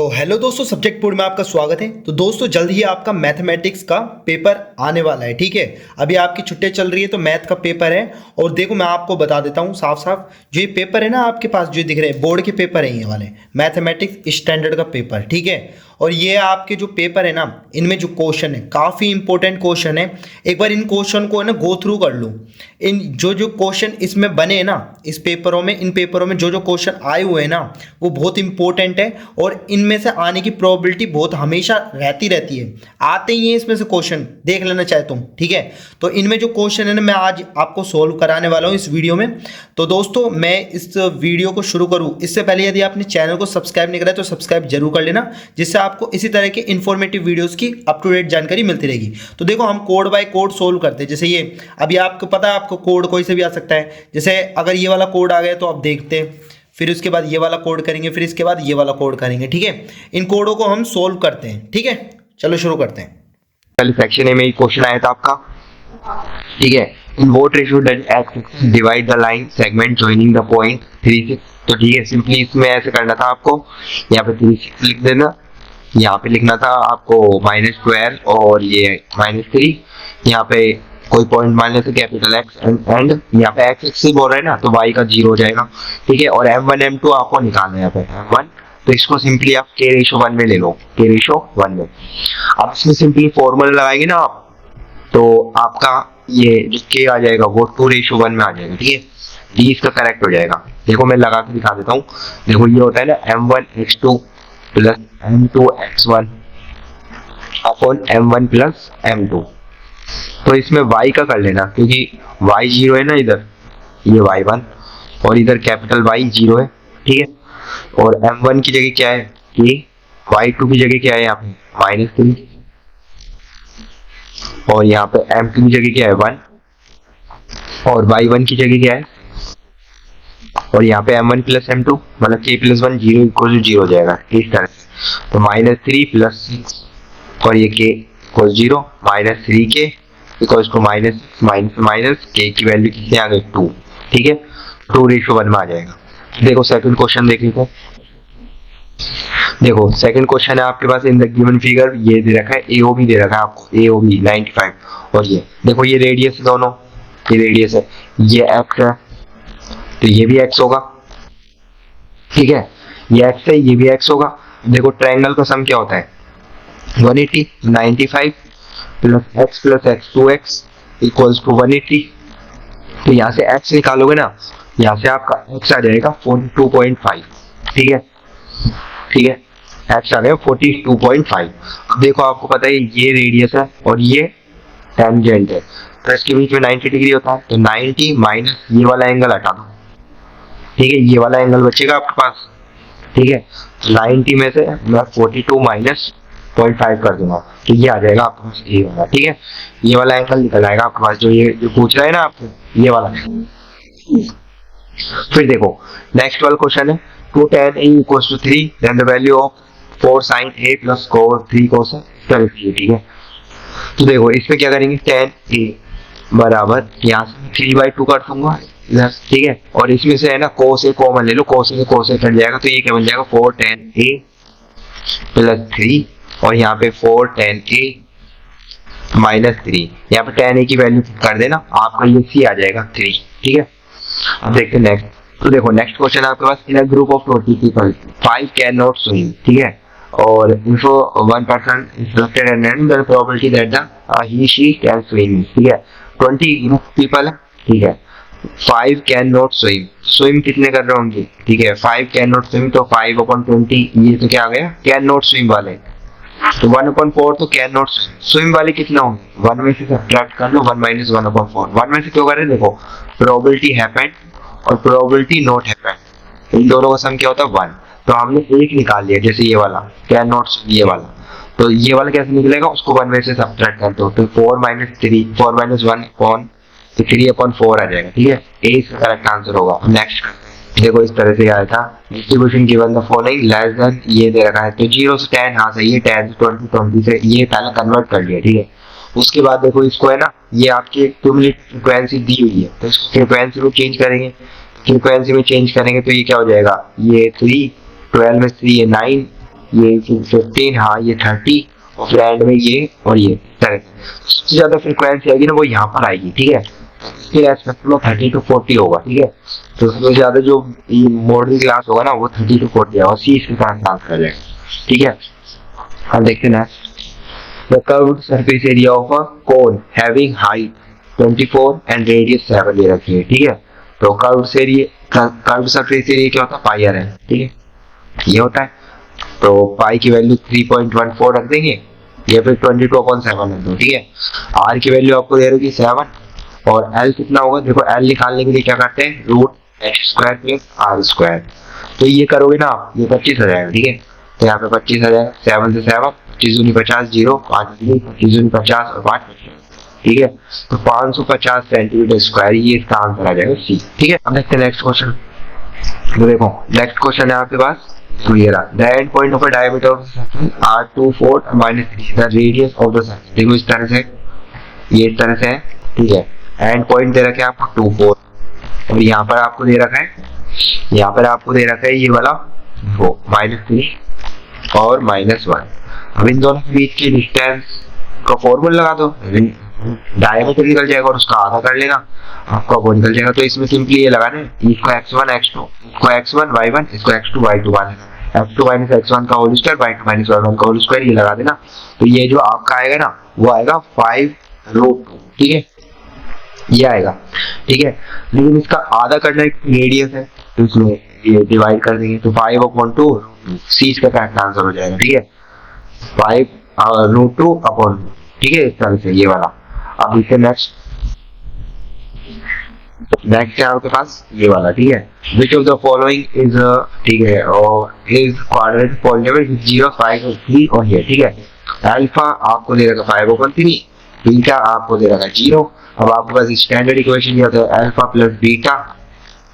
तो हेलो दोस्तों, subject board में आपका स्वागत है। तो दोस्तों जल्द ही आपका मैथमेटिक्स का पेपर आने वाला है, ठीक है। अभी आपकी छुट्टियां चल रही है तो मैथ का पेपर है। और देखो मैं आपको बता देता हूँ साफ साफ, जो ये पेपर है ना आपके पास जो दिख रहे हैं बोर्ड के पेपर है ये वाले मैथमेटिक्स स्टैंडर्ड का पेपर, ठीक है। और ये आपके जो पेपर है ना, इनमें जो क्वेश्चन है काफ़ी इंपॉर्टेंट क्वेश्चन है। एक बार इन क्वेश्चन को है ना गो थ्रू कर लो। इन जो जो क्वेश्चन इसमें बने हैं ना इस पेपरों में, इन पेपरों में जो जो क्वेश्चन आए हुए हैं ना वो बहुत इंपॉर्टेंट है। और इनमें से आने की प्रोबेबिलिटी बहुत हमेशा रहती है, आते ही हैं इसमें से क्वेश्चन, देख लेना चाहे तुम, ठीक है। तो इनमें जो क्वेश्चन है ना मैं आज आपको सोल्व कराने वाला हूँ इस वीडियो में। तो दोस्तों मैं इस वीडियो को शुरू करूँ इससे पहले यदि आपने चैनल को सब्सक्राइब नहीं करा है तो सब्सक्राइब जरूर कर लेना, जिससे आपको इसी तरह के इंफॉर्मेटिव वीडियोस की अप टू डेट जानकारी मिलती रहेगी। तो देखो हम कोड बाय कोड सोल्व करते हैं। जैसे ये अभी आपको पता है, आपको कोड कोई से भी आ सकता है। जैसे अगर ये वाला कोड आ गया तो आप देखते हैं, फिर उसके बाद ये वाला कोड करेंगे, फिर इसके बाद ये वाला कोड करेंगे, ठीक है। इन कोडों को हम सोल्व करते हैं, ठीक है। चलो शुरू करते हैं। कल सेक्शन ए में क्वेश्चन आया था आपका, ठीक है। In what ratio does x divide the line segment joining the point 3 6। तो ठीक है, सिंपली इसमें ऐसे करना था आपको, यहाँ पे 3 6 लिख देना, यहाँ पे लिखना था आपको -12 और ये -3। यहाँ पे कोई पॉइंट मान लेते कैपिटल एक्स एंड यहाँ पे एक्स एक्स बोल रहा है ना तो वाई का 0 हो जाएगा, ठीक है। और m1 m2 आपको निकालना है यहाँ पे m1, तो इसको सिंपली आप k/1 में ले लो, k/1 में। अब इसमें सिंपली फॉर्मूला लगाएंगे ना आप, तो आपका ये जो k आ जाएगा वो 2/1 में आ जाएगा, ठीक है। d इसका करेक्ट हो जाएगा। देखो मैं लगा के दिखा देता हूँ। देखो ये होता है ना m1 x2 plus m2 x1 upon m1 plus m2। तो इसमें y का कर लेना, क्योंकि y 0 है ना इधर, ये y1 और इधर कैपिटल Y 0 है, ठीक है। और m1 की जगह क्या है कि y2 की जगह क्या है यहाँ पे -3, और यहाँ पे m2 की जगह क्या है 1, और y1 की जगह क्या है, और यहाँ पे m1 प्लस m2 मतलब k+1 0 इक्वल 0 हो जाएगा इस तरह से। तो -3 प्लस 6 और ये k equal 0, -3k equal to minus minus k की वैल्यू कितनी आ गई 2, ठीक है। 2/1 में आ जाएगा। देखो सेकंड क्वेश्चन देख लीजिए। देखो सेकंड क्वेश्चन है आपके पास, इन द गिवन फिगर ये दे रखा है AOB दे रखा है आपको, AOB 95, और ये देखो ये रेडियस दोनों, ये रेडियस है, ये x है तो ये भी x होगा, ठीक है। ये x है ये भी x होगा। देखो ट्रायंगल का सम क्या होता है 180, 95 plus x 2x equals to 180। तो यहाँ से x निकालोगे ना, यहाँ से आपका x आ जाएगा 42.5, ठीक है, ठीक है। x आ गया 42.5। देखो आपको पता है ये रेडियस है और ये टेंजेंट है, तो इसके बीच में 90 डिग्री होता है, तो 90 माइनस ये वाला एंगल हटा दो, ठीक है। ये वाला एंगल बचेगा आपके पास, ठीक है। 90 में से मैं 42 माइनस 0.5 कर दूंगा, तो ये आ जाएगा आपके पास ये वाला, ठीक है। ये वाला एंगल निकल आएगा आपके पास, जो ये जो पूछ रहा है ना आपको ये वाला। फिर देखो नेक्स्ट वाला क्वेश्चन है 2 tan a equals to 3 then the value of 4 sin a plus 3 cos a, ठीक है। तो देखो इसमें क्या करेंगे, tan a बराबर यहाँ से 3/2 कर दूंगा, ठीक है। और इसमें से है ना cos a कॉमन ले लो, cos a कट जाएगा, तो ये क्या बन जाएगा 4 tan a प्लस 3, और यहाँ पे 4 tan a माइनस 3, यहाँ पे tan a की वैल्यू कर देना, आपका ये c आ जाएगा 3, ठीक है। अब देखते हैं नेक्स्ट। तो देखो नेक्स्ट क्वेश्चन आपके पास, in a group of 20 people 5 can not swim, ठीक है। और if one person is selected and the probability that the he she can swim, ठीक है। 20 ग्रुप पीपल है, ठीक है। 5 कैन नॉट स्विम, स्विम कितने कर रहे होंगे, ठीक है। 5 कैन नॉट स्विम, तो 5/20, ये तो क्या आ गया कैन नॉट स्विम वाले। तो 1/4 तो कैन नॉट स्विम वाले कितना होंगे, 1 में से सब्ट्रैक्ट कर लो, 1 माइनस 1/4। 1 में से क्यों करें, देखो प्रोबेबिलिटी हैपेंड और प्रोबेबिलिटी नॉट हैपेंड, इन दोनों का सम क्या होता है 1। तो हमने एक निकाल लिया, जैसे ये वाला कैन नॉट ये वाला, तो ये वाला कैसे निकलेगा, उसको 1 में से सब्ट्रैक्ट कर दो, तो 4 माइनस 3 4 माइनस 1 अपॉन 3/4 आ जाएगा, ठीक है। ए इसका करेक्ट आंसर होगा। नेक्स्ट देखो इस तरह से आया था, distribution given the following less than, ये दे रखा है तो 0 से 10, हाँ सही है, 10 से 20 20 से ये पहले कन्वर्ट कर लिया, ठीक है। उसके बाद देखो इसको है ना, ये आपकी क्यूमुलेटिव फ्रीक्वेंसी दी हुई है, तो इसको फ्रीक्वेंसी को चेंज करेंगे, फ्रीक्वेंसी में चेंज करेंगे तो ये क्या हो जाएगा, ये 3 12 में 3 है 9 ये 15, हाँ ये 30, और फिर एंड में ये और ये सबसे ज्यादा फ्रीक्वेंसी आएगी ना वो यहाँ पर आएगी, ठीक है। फिर एस्पेक्ट में 30 to 40 होगा, ठीक है। तो सबसे ज्यादा जो मॉडल क्लास होगा ना वो 30 to 40 है, और सी इसके साथ ट्रांसफर कर जाएगा, ठीक है। हम देखते हैं the curved surface area of a cone having height 24 and radius 7 दे रखी है, ठीक है। तो कर्व सरफेस एरिया क्या होता है, पाई आर है, ठीक है, ये होता है। तो पाई की वैल्यू 3.14 रख देंगे, या फिर 22/7 रख दो, ठीक है। आर की वैल्यू आपको दे रखी 7, और एल कितना होगा, देखो एल निकालने के लिए क्या करते हैं, √x² प्लस r²। तो ये करोगे ना आप, ये 25 आ जाएगा, ठीक है। तो यहाँ पे 25 आ जाएगा, 7 से 7, 25 दूनी 50, 0, 5 25 दूनी 50 और 5, ठीक है। तो 550 सेंटीमीटर स्क्वायर ये इसका आंसर आ जाएगा सी, ठीक है। अब देखते हैं नेक्स्ट क्वेश्चन। तो देखो नेक्स्ट क्वेश्चन है आपके पास, तो ये रहा, the end point of a diameter of circle are 2 4 -3 the radius of the circle. देखो इस तरह से, ये इस तरह से है, ठीक है। एंड पॉइंट दे रखा है आपको 2 4, और यहाँ पर आपको दे रखा है, यहाँ पर आपको दे रखा है ये वाला वो -3 और -1। अब इन दोनों के बीच की डिस्टेंस का फॉर्मूला लगा दो, डायमीटर निकल जाएगा और उसका आधा कर लेना, आपका वो निकल जाएगा। तो इसमें सिंपली ये लगाना है, इसको x1 x2, इसको x1 y1, इसको x2 y2 मानेगा, x2 - x1 का होल स्क्वायर, y2 - y1 का होल स्क्वायर, ये लगा देना। तो ये जो आपका आएगा ना वो आएगा 5√2, ठीक है, ये आएगा, ठीक है। लेकिन इसका आधा करना एक रेडियस है, तो इसमें ये डिवाइड कर देंगे, तो 5/2 सी इसका करेक्ट आंसर हो जाएगा, ठीक है, 5√2/2, ठीक है, इस तरह से ये वाला। अब इससे नेक्स्ट है आपके पास ये वाला, ठीक है। Which of the following is, ठीक है, और इज क्वाड्रेटिक पॉलीनॉमियल 0 5 और 3 और ये, ठीक है। अल्फा आपको दे रखा 5/3, बीटा आपको दे रखा 0। अब आपके पास स्टैंडर्ड इक्वेशन ये होता है alpha plus beta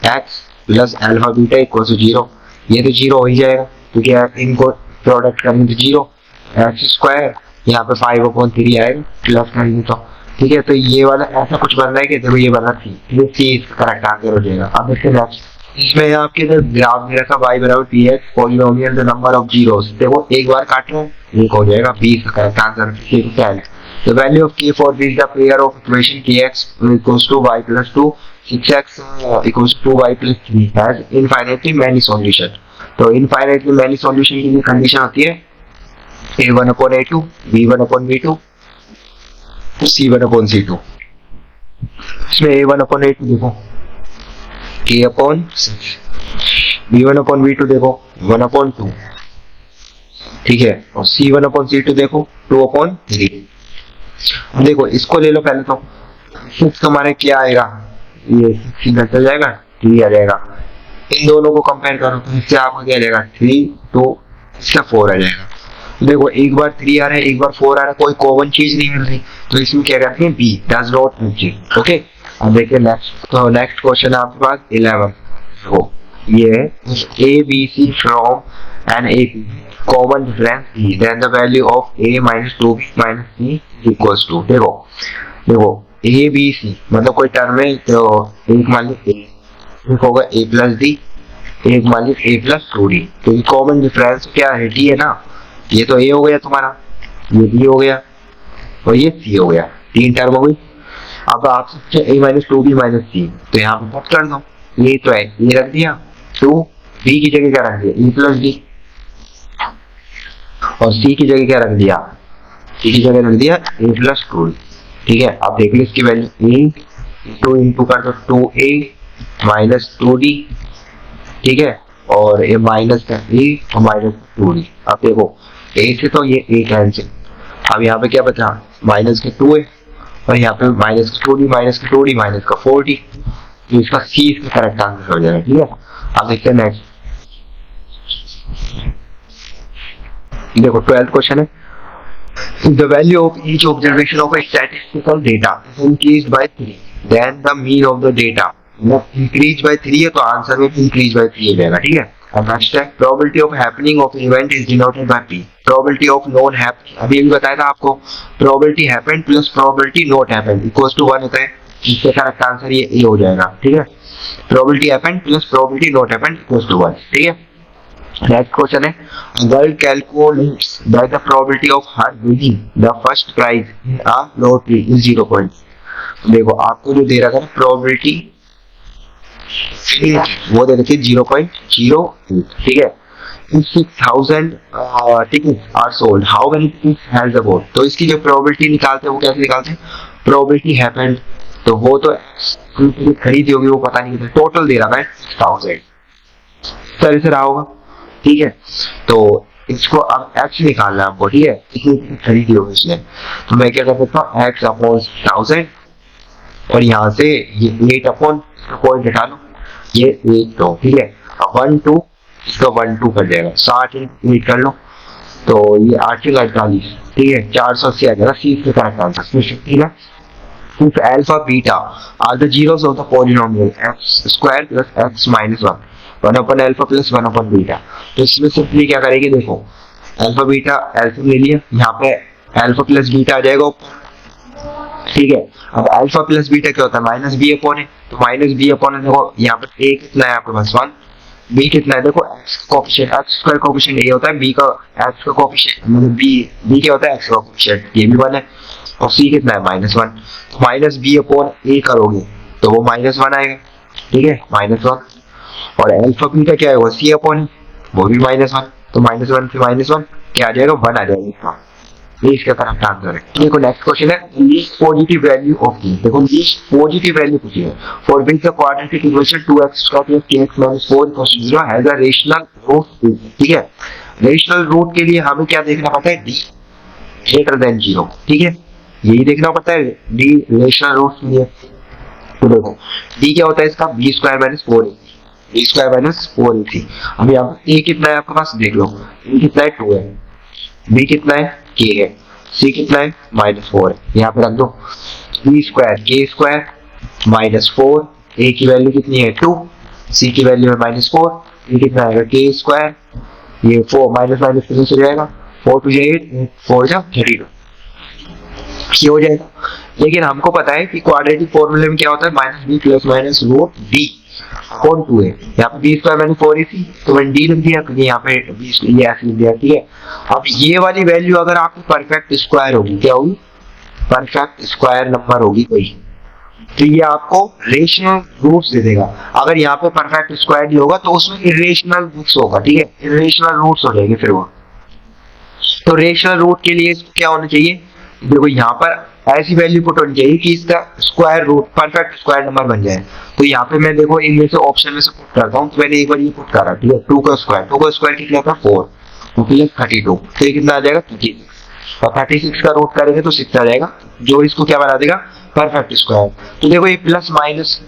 x plus alpha beta equal to 0। ये तो 0 हो ही जाएगा क्योंकि इनको प्रोडक्ट करेंगे तो 0, x², यहाँ पे 5/3 आएगा प्लस करेंगे तो, ठीक है। तो ये वाला ऐसा कुछ बन रहा है कि देखो ये बना सी, ये सी इसका करेक्ट आंसर हो जाएगा। अब देखते हैं इसमें आपके इधर ग्राफ दे रखा y = px polynomial the number of zeros. देखो एक बार काट रहे हैं, एक हो जाएगा, 20 का करेक्ट आंसर है। The value of k for is the pair of equation kx equals to y plus 2, 6x equals to y plus 3 has infinitely many solution। तो infinitely many solution की कंडीशन होती है a1/a2, b1/b2, c1/c2। इसमें a1/a2 देखो k/6, b1/b2 देखो 1/2, ठीक है, और c1/c2 देखो 2/3। देखो इसको ले लो पहले, तो 6 हमारे क्या आएगा, ये 6 घट जाएगा, 3 आ जाएगा। इन दोनों को कंपेयर करो तो इससे आपको क्या आ जाएगा 3, तो इसका 4 आ जाएगा। देखो एक बार 3 आ रहा है, एक बार 4 आ रहा है, कोई कॉमन चीज नहीं मिल रही, तो इसमें क्या करते हैं B does not match, okay. अब देखिए नेक्स्ट, तो नेक्स्ट क्वेश्चन है आपके पास 11। तो ये A B C form an a common difference e, then the value of a minus 2b minus c equals to। देखो a b c मतलब कोई टर्म है, तो एक मान ली एक होगा a plus d, एक मान ली a plus 2d। तो ये कॉमन डिफरेंस क्या है, d है ना, ये तो a हो गया तुम्हारा, ये b हो गया और ये c हो गया, 3 टर्म हो गई। अब आप सबसे a minus 2b minus c, तो यहाँ पे पुट कर दो, ये तो है, ये रख दिया, तो b की जगह क्या रख दिया a plus d, और c की जगह क्या रख दिया, c की जगह रख दिया a plus 2, ठीक है। अब देख लो इसकी वैल्यू a इंटू कर दो 2a minus 2d, ठीक है, और a minus a और minus 2d। अब देखो a से तो ये a कैंसिल, अब यहाँ पे क्या बचा माइनस के 2a और यहाँ पे माइनस का 2d माइनस का 4d, तो इसका c इसका करेक्ट आंसर हो जाएगा, ठीक है। अब देखते हैं नेक्स्ट, देखो 12th क्वेश्चन है, the value of each observation of a statistical data is increased by 3, then the mean of the data। increased by 3 है तो आंसर में increased by 3 जाएगा, ठीक है। अब नेक्स्ट है probability of happening of event is denoted by p, probability of non happening, अभी भी बताया था आपको, probability happened plus probability not happened equals to 1 होता है, इसका करेक्ट आंसर ये a हो जाएगा, ठीक है। probability happened plus probability not happened equals to 1, ठीक है। नेक्स्ट क्वेश्चन है, girl calculates that the probability of her winning the first prize in a lottery is 0 point. देखो आपको जो दे रखा है प्रोबेबिलिटी वो दे रखी है 0.0, ठीक है। 6,000 tickets are sold, how many tickets has the board? तो इसकी जो प्रोबेबिलिटी निकालते हैं वो कैसे निकालते हैं, प्रोबेबिलिटी हैपेंड, तो वो तो खरीदी होगी वो पता नहीं, टोटल दे रहा है 6,000, तरह से रहा होगा, ठीक है। तो इसको अब x निकालना है आपको, ठीक है, कितनी खरीदी होगी इसने, तो मैं क्या कर सकता हूँ x अपॉन 1000 और यहाँ से ये 8 अपॉन पॉइंट हटा लो, ये 8 तो ठीक है, 1 2 इसका 1 2 कर जाएगा, 60 8 कर लो तो ये 8 48, ठीक है, 480 आ जाएगा, सी इसका करेक्ट आंसर, ठीक है। If alpha beta are the zeros of the polynomial x square plus x minus 1, 1 upon alpha plus 1 upon beta, तो इसमें सिंपली क्या करेंगे, देखो अल्फा बीटा एल्फा ले लिया, यहाँ पे अल्फा प्लस बीटा आ जाएगा ऊपर, ठीक है। अब अल्फा प्लस बीटा क्या होता है, माइनस बी अपॉन है, तो माइनस बी अपॉन है, देखो यहाँ पे ए कितना है आपके पास 1, बी कितना है, देखो x coefficient, x square coefficient ये होता है, बी का एक्स का कोएफिशिएंट मतलब बी क्या होता है, एक्स का कोएफिशिएंट, ये भी 1 है, और सी कितना है -1, तो माइनस बी अपॉन ए करोगे तो वो -1 आएगा, ठीक है, -1, और अल्फा बीटा क्या है, वो सी अपॉन वो भी -1, तो -1 से -1 क्या आ जाएगा, 1 आ जाएगा इसका, ये इसका करेक्ट आंसर है। देखो नेक्स्ट क्वेश्चन है, least positive value of d, देखो लीस्ट पॉजिटिव वैल्यू पूछी है, for which the quadratic equation 2x² + kx - 4 = 0 has a rational root, ठीक है। रेशनल रूट के लिए हमें क्या देखना पड़ता है, d ग्रेटर देन 0, ठीक है, यही देखना पड़ता है d रेशनल रूट के लिए। तो देखो d क्या होता है इसका, b² - 4ac, b² - 4ac। अब यहाँ a कितना है आपके पास, देख लो a कितना है 2 है, b कितना है k है, c कितना है -4 है, यहाँ पे रख दो b² k² -4, a की वैल्यू कितनी है 2, c की वैल्यू है -4, ये कितना आएगा k², ये 4 माइनस माइनस कितने से जाएगा, 4 to 8 4 जा 32, ये हो जाएगा। लेकिन हमको पता है कि क्वाड्रेटिक फॉर्मूले में क्या होता है, -b + -√d अपॉन 2 है, यहाँ पे b² - 4ac, तो मैंने d लिख दिया क्योंकि यहाँ पे b ये ऐसे लिख दिया, ठीक है। अब ये वाली वैल्यू अगर आपकी परफेक्ट स्क्वायर होगी, क्या होगी, परफेक्ट स्क्वायर नंबर होगी कोई, तो ये आपको रेशनल रूट्स दे देगा। अगर यहाँ पे परफेक्ट स्क्वायर नहीं होगा तो उसमें इरेशनल रूट्स होगा, ठीक है, इरेशनल रूट्स हो जाएंगे फिर वो। तो रेशनल रूट के लिए क्या होना चाहिए, देखो यहाँ पर ऐसी वैल्यू पुट होनी चाहिए कि इसका square root perfect square number बन जाए। तो यहाँ पे मैं देखो इनमें से ऑप्शन में से पुट करता हूँ, तो मैंने एक बार ये पुट करा, ठीक है, 2 का स्क्वायर कितना होता है 4, तो 32, तो ये कितना आ जाएगा 36, और 36 का रूट करेंगे तो 6 आ जाएगा, जो इसको क्या बना देगा, परफेक्ट स्क्वायर। तो देखो ये प्लस माइनस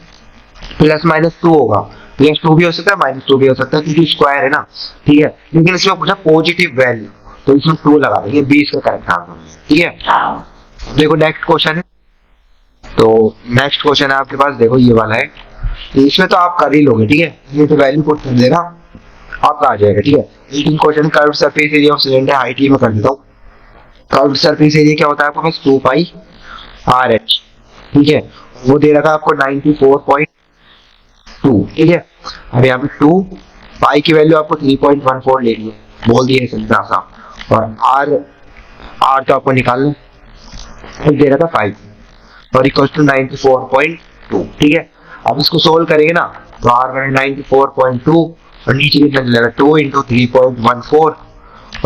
2 होगा, +2 भी हो सकता है -2 भी हो सकता है क्योंकि स्क्वायर है ना, ठीक है। लेकिन इसमें पूछा पॉजिटिव वैल्यू, तो इसमें 2 लगा देंगे, 20 का करेक्ट आंसर, ठीक है। देखो नेक्स्ट क्वेश्चन है, तो नेक्स्ट क्वेश्चन है आपके पास, देखो ये वाला है, इसमें तो आप कर ही लोगे, ठीक है, ये तो वैल्यू पुट कर देना आपका आ जाएगा, ठीक है। 18 question, curved surface area of cylinder, height में कर देता हूँ। कर्व्ड सरफेस एरिया क्या होता है आपके पास, 2πRh, ठीक है, वो दे रखा है आपको 94.2, ठीक है। अब यहाँ पे 2 पाई की वैल्यू आपको 3.14 ले ली है, बोल दिए सिंपल सा, और आर तो आपको निकालना दे रहा था 5 और इक्वल टू 94.2, ठीक है। अब इसको सोल्व करेंगे ना, तो आर करेंगे 94.2 और नीचे कितना चलेगा 2 × 3.14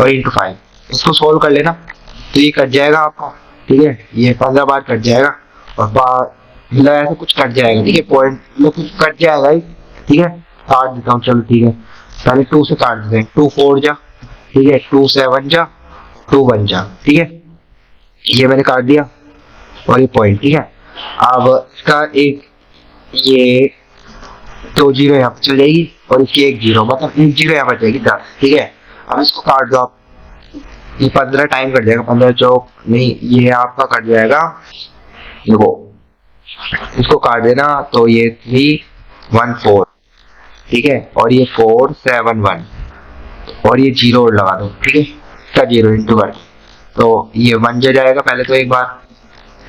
और × 5, इसको सोल्व कर लेना तो ये कट जाएगा आपका, ठीक है, ये 15 बार कट जाएगा और मतलब ऐसे कुछ कट जाएगा, ठीक है, पॉइंट कुछ कट जाएगा, ठीक है, काट देता हूँ, चलो ठीक है, पहले 2 से काट देते हैं, 2 4 जा, ठीक है, 2 7 जा, 2 1 जा, ठीक है, ये मैंने काट दिया और ये पॉइंट, ठीक है। अब इसका एक ये 2 0 यहाँ पे चल जाएगी और इसकी 1 0, मतलब 1 0 यहाँ पर जाएगी 10, ठीक है। अब इसको काट दो आप, ये 15 टाइम कट जाएगा, 15 चौक नहीं, ये आपका कट जाएगा, देखो इसको काट देना तो ये 3 1 4, ठीक है, और ये 4 7 1 और ये 0 लगा दो, ठीक है, इसका 0 इंटू 1, तो ये 1 जाएगा पहले तो एक बार,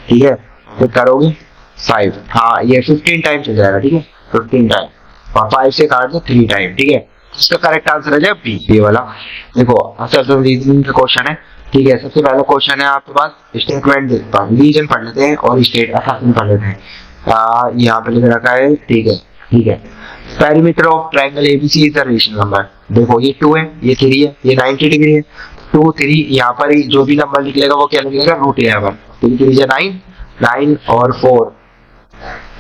ठीक है, फिर करोगे 5, हाँ ये 15 टाइम चल जाएगा, ठीक है, 15 टाइम, और 5 से काट दो 3 टाइम, ठीक है, इसका करेक्ट आंसर है बी, ये वाला। देखो असर्शन रीजनिंग का क्वेश्चन है, ठीक है। सबसे पहला क्वेश्चन है आपके पास, स्टेटमेंट देखता हूँ, रीजन पढ़ लेते हैं और स्टेट असर्शन पढ़ लेते हैं। यहाँ पे लिख रखा है, ठीक है, ठीक है। Perimeter of triangle ABC is the rational number. देखो ये 2 है, ये 3 है, ये 90 डिग्री है। 2 3 यहाँ पर ही जो भी नंबर निकलेगा वो क्या निकलेगा, √11। 3 3 9, 9 और 4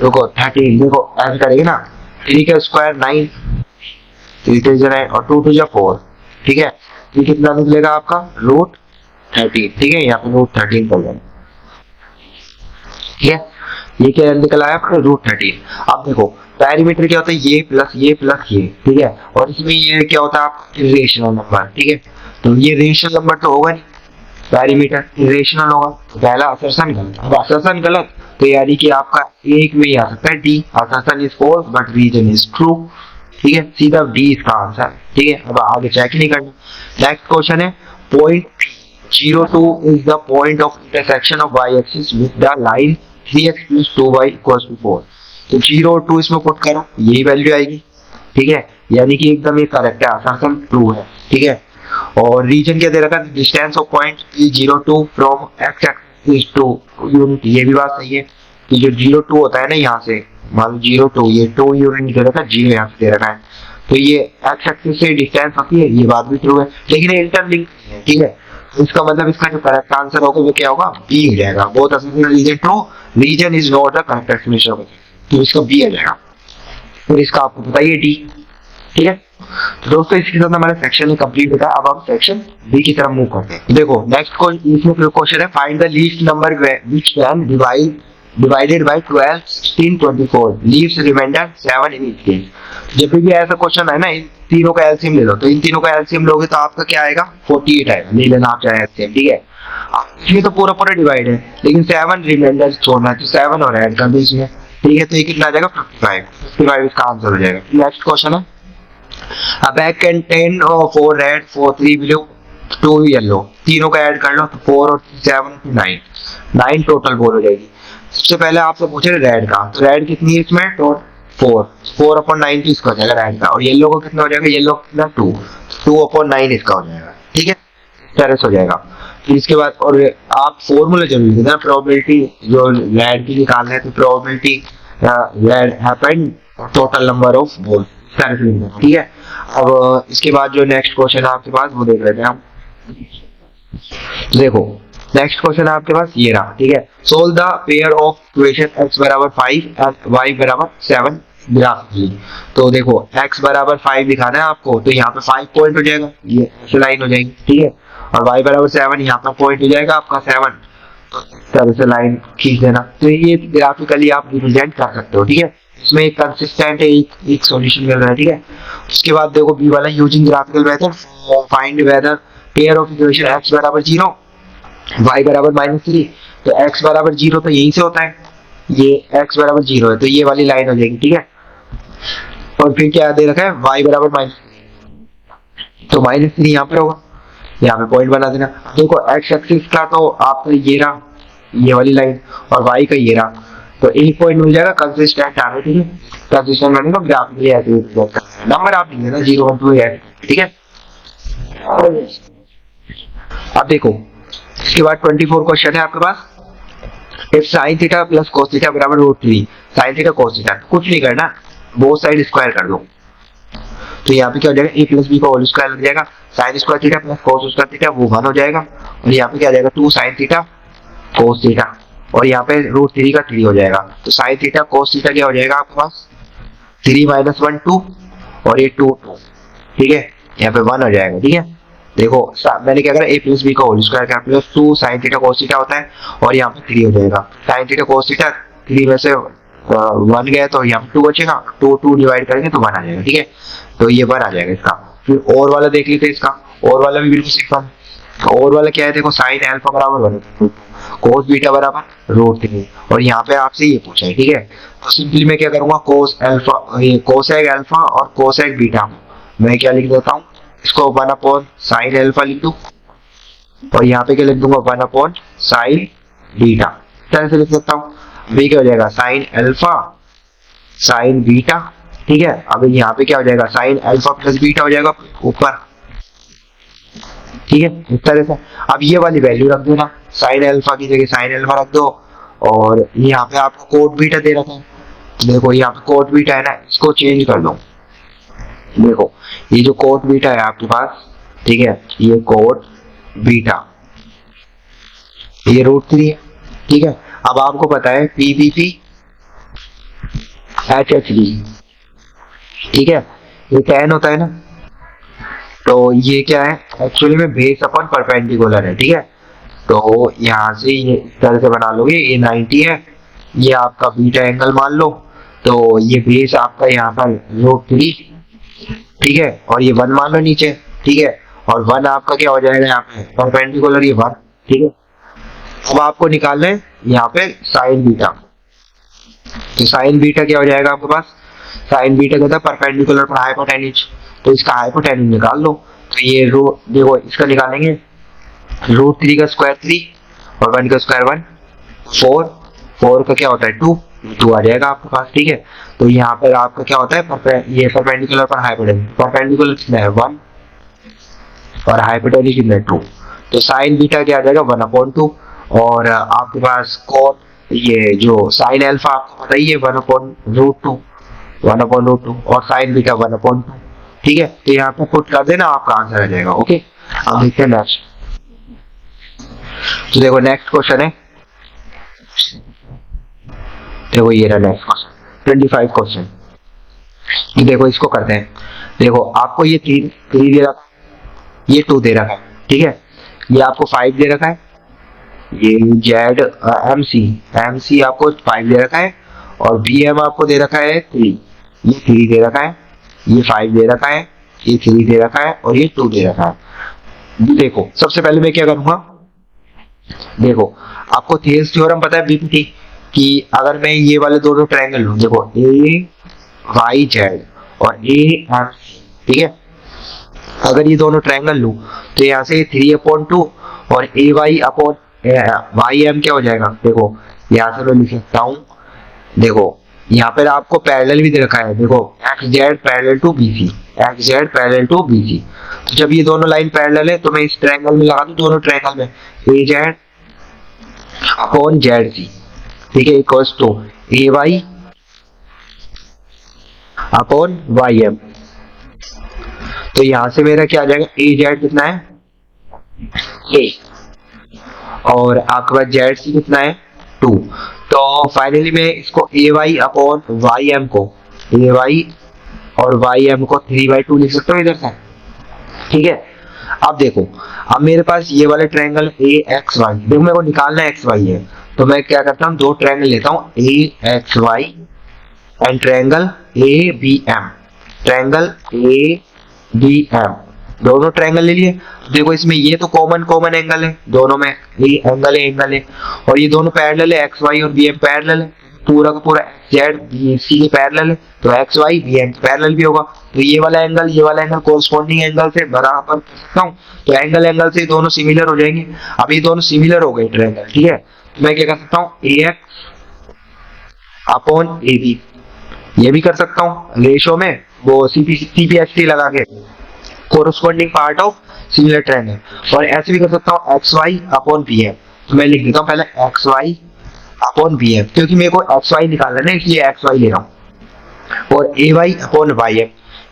देखो 13। देखो ऐसे करेंगे ना, 3 का स्क्वायर 9, 3 3 9 और 2 2 4, ठीक है। ये कितना निकलेगा आपका, √13, ठीक है। यहाँ पे √13 कर लेंगे, ठीक है। ये क्या निकल आया आपका, √13। अब देखो पेरीमीटर क्या होता है, ये प्लस ये प्लस ये, ठीक है। और इसमें ये क्या होता है आपका, रेशनल नंबर, ठीक है। तो ये रेशनल नंबर तो होगा नहीं, पेरीमीटर रेशनल होगा, तो पहला असर्शन गलत। अब असर्शन गलत तो यानी कि आपका एक में ही आ सकता है D, assertion is false but reason is true, ठीक है। सीधा डी इसका आंसर, ठीक है। अब आगे चेक नहीं करना। नेक्स्ट क्वेश्चन है, point 02 is the point of intersection of y-axis with the line 3x plus 2y equals to 4। तो 0 और 2 इसमें पुट करो, यही वैल्यू आएगी, ठीक है। यानी कि एकदम ये करेक्ट है, असर्शन ट्रू है, ठीक है। और रीजन क्या दे रखा है, distance of point 02 from x axis two unit, ये भी बात सही है कि जो 02 होता है ना, यहाँ से मान लो 02, ये 2 यूनिट दे रखा है, 0 यहाँ से दे रखा है, तो ये x एक्सिस से डिस्टेंस होती है, ये बात भी ट्रू है, लेकिन ये इंटरलिंक है, ठीक है। इसका मतलब इसका जो करेक्ट आंसर होगा वो क्या होगा, बी हो जाएगा। Both assertion reason true, reason is not the correct explanation, तो इसका बी आ जाएगा। फिर इसका आपको बताइए डी, ठीक है। तो दोस्तों इसके साथ हमारा सेक्शन कंप्लीट होता है। अब हम सेक्शन बी की तरफ मूव करते हैं। देखो नेक्स्ट क्वेश्चन है, find the least number which can divided by 12 16 24 leaves remainder 7 in each case. जब भी ऐसा क्वेश्चन है ना, इन तीनों का एलसीएम ले लो, तो इन तीनों का एलसीएम लोगे तो आपका क्या आएगा, 48 आएगा। नहीं लेना आप चाहे एलसीएम, ठीक है। इसमें तो पूरा पूरा डिवाइड है, लेकिन 7 रिमाइंडर छोड़ना है, तो 7 और ऐड कर दो इसमें, ठीक है। तो ये कितना आ जाएगा, 55 इसका आंसर हो जाएगा। नेक्स्ट क्वेश्चन है, a bag contain 4 red 4 3 blue 2 yellow, तीनों का ऐड कर लो तो 4 और 7 9 टोटल बोल हो जाएगी। सबसे पहले आपसे पूछे रेड का, तो रेड कितनी है इसमें, 4/9 इसका हो जाएगा रेड का। और येलो को कितना हो जाएगा, येलो कितना 2/9 इसका हो जाएगा, ठीक है। तरह हो जाएगा। फिर इसके बाद और आप फॉर्मूला जरूर लिखना, प्रोबेबिलिटी जो रेड की निकालना है, तो probability red happened total number of ball, ठीक है। अब इसके बाद जो नेक्स्ट क्वेश्चन है आपके पास वो देख लेते हैं हम। देखो नेक्स्ट क्वेश्चन है आपके पास ये रहा, ठीक है। Solve the pair of equation x बराबर 5 एंड y बराबर 7 ग्राफिकली। तो देखो x बराबर 5 दिखाना है आपको, तो यहाँ पे 5 पॉइंट हो जाएगा, ये ऐसे लाइन हो जाएगी, ठीक है। और y बराबर 7 यहाँ पर पॉइंट हो जाएगा आपका 7, तो तरह से लाइन खींच देना। तो ये ग्राफिकली आप रिप्रेजेंट कर सकते हो, ठीक है। इसमें एक कंसिस्टेंट है, एक सॉल्यूशन मिल रहा है, ठीक है। उसके बाद देखो बी वाला, using graphical method find weather pair of equation x बराबर 0 y बराबर -3। तो x बराबर 0 तो यहीं से होता है, ये x बराबर 0 है, तो ये वाली लाइन हो जाएगी, ठीक है। और फिर क्या दे रखा है, y बराबर -3, तो -3 यहाँ पे होगा, यहाँ पे पॉइंट बना देना। देखो x एक्सिस का तो आपका ये रहा, ये वाली लाइन, और y का ये रहा, तो एक पॉइंट मिल जाएगा, कंसिस्टेंट आ रहा है, ठीक है। कंसिस्टेंट बनने का ग्राफिकली ऐसे नंबर आप लिख लेना 0 1 2 है, ठीक है। अब देखो इसके बाद 24 क्वेश्चन है आपके पास, if sin theta plus cos theta बराबर √3 sin थीटा cos थीटा, कुछ नहीं करना, बोथ साइड स्क्वायर कर दो। तो यहाँ पे क्या हो जाएगा, a प्लस b का होल स्क्वायर लग जाएगा, sin square theta plus cos square theta वो 1 हो जाएगा, और यहाँ पे क्या आ जाएगा 2 sin थीटा cos थीटा, और यहाँ पे √3 का 3 हो जाएगा। तो sin थीटा cos थीटा क्या हो जाएगा आपके पास, 3 - 1 2, और ये 2 2, ठीक है। यहाँ पे 1 हो जाएगा, ठीक है। देखो मैंने क्या करा, a प्लस b का होल स्क्वायर का plus 2 sin theta cos theta होता है, और यहाँ पे 3 हो जाएगा। sin थीटा cos थीटा 3 में से 1 गया तो यहाँ पे 2 बचेगा, 2 डिवाइड करेंगे तो 1 आ जाएगा, ठीक है। तो ये 1 आ जाएगा इसका। फिर और वाला देख लेते हैं, इसका और वाला भी बिल्कुल सिंपल। और वाला क्या है, देखो sin अल्फा बराबर 1 cos बीटा बराबर √3, और यहाँ पे आपसे ये पूछा है, ठीक है। तो सिंपली मैं क्या करूंगा, cos अल्फा, ये cosec अल्फा और cosec बीटा मैं क्या लिख देता हूँ, इसको 1/sin अल्फा लिख दूं, और यहाँ पे क्या लिख दूंगा 1/sin बीटा, तरह से लिख सकता हूँ। ये क्या हो जाएगा sin अल्फा sin बीटा ठीक है। अब यहाँ पे क्या हो जाएगा, साइन अल्फा प्लस बीटा हो जाएगा ऊपर, ठीक है, इस तरह से। अब ये वाली वैल्यू रख देना, साइन अल्फा की जगह साइन अल्फा रख दो, और यहाँ पे आपको कोट बीटा दे रखा है, देखो यहाँ पे कोट बीटा है ना, इसको चेंज कर दो। देखो ये जो कोट बीटा है आपके पास, ठीक है, ये कोट बीटा, ये √3 है, ठीक है। अब आपको पता है PPP HHD, ठीक है, ये tan होता है ना, तो ये क्या है एक्चुअली में बेस अपन परपेंडिकुलर है, ठीक है। तो यहाँ से ये इस तरह से बना लोगे, ये 90 है, ये आपका बीटा एंगल मान लो, तो ये बेस आपका यहाँ पर √3, ठीक है, और ये 1 मान लो नीचे, ठीक है, और 1 आपका क्या हो जाएगा यहाँ पे परपेंडिकुलर, ये 1, ठीक है। अब आपको निकालना है यहाँ पे साइन बीटा, तो साइन बीटा क्या हो जाएगा आपके पास, साइन बीटा कहता है परपेंडिकुलर पर हाइपोटेन्यूज, तो इसका हाइपोटेन्यूज निकाल लो। तो ये देखो इसका निकालेंगे, √3 का स्क्वायर 3 और 1 का स्क्वायर 1, 4 का क्या होता है 2 आ जाएगा आपके पास, ठीक है। तो यहाँ पर आपका क्या होता है ये परपेंडिकुलर पर हाइपोटेन्यूज, परपेंडिकुलर कितना है 1 और हाइपोटेन्यूज कितना है 2, तो साइन बीटा क्या आ जाएगा 1/2, और आपके पास कोट ये जो साइन अल्फा आपको पता ही है 1/√2 और साइन बीटा 1/2, ठीक है। तो यहाँ पे पुट कर देना, आपका आंसर आ जाएगा, ओके। अब देखते हैं नेक्स्ट, तो देखो नेक्स्ट क्वेश्चन है, देखो ये रहा नेक्स्ट क्वेश्चन 25 क्वेश्चन, देखो इसको करते हैं। देखो आपको ये 3 दे रखा है, ये 2 दे रखा है, ठीक है, ये आपको 5 दे रखा है, ये जेड MC आपको 5 दे रखा है, और BM आपको दे रखा है 3, ये 3 दे रखा है, ये 5 दे रखा है, ये 3 दे रखा है, और ये 2 दे रखा है। देखो सबसे पहले मैं क्या करूंगा, देखो आपको थेल्स थ्योरम पता है BPT कि अगर मैं ये वाले दोनों ट्रायंगल लूं, देखो AYZ और AMC, ठीक है, अगर ये दोनों ट्रायंगल लूं तो यहाँ से 3/2 और YM क्या हो जाएगा, देखो यहाँ से मैं लिख सकता हूँ, देखो यहाँ पर आपको पैरेलल भी दे रखा है, देखो XZ parallel to BC, XZ parallel to BC, तो जब ये दोनों लाइन पैरेलल है तो मैं इस ट्रायंगल में लगा दूं, दोनों ट्रायंगल में AZ/ZC, ठीक है, इक्वल्स टू AY/YM, तो यहां से मेरा क्या आ जाएगा, AZ कितना है A, और आपके पास ZC कितना है 2, तो फाइनली मैं इसको AY/YM को AY और YM को 3/2 लिख सकता हूँ इधर से, ठीक है। अब देखो, अब मेरे पास ये वाले ट्रायंगल AXY, देखो मेरे को निकालना XY है, तो मैं क्या करता हूँ, 2 ट्रायंगल लेता हूँ AXY and triangle ABM, triangle ABM, दोनों ट्रायंगल ले लिए। देखो इसमें ये तो कॉमन एंगल है, दोनों में एंगल है, और ये दोनों पैरेलल है, XY और BM पैरेलल है, पूरा का पूरा ZBC के पैरेलल है, तो XY BM पैरेलल भी होगा, तो ये वाला एंगल कोरस्पॉन्डिंग एंगल से बराबर करता हूँ, तो एंगल से दोनों सिमिलर हो जाएंगे। अब ये दोनों सिमिलर हो गए ट्रायंगल, ठीक है, तो मैं क्या कर सकता हूँ AX/AB, ये भी कर सकता हूँ रेशो में, वो CPHT लगा के, corresponding part of similar triangle, और ऐसे भी कर सकता हूँ XY/BM, तो मैं लिख देता हूँ पहले XY/BM, क्योंकि मेरे को XY निकालना है इसलिए XY ले रहा हूँ, और AY/YM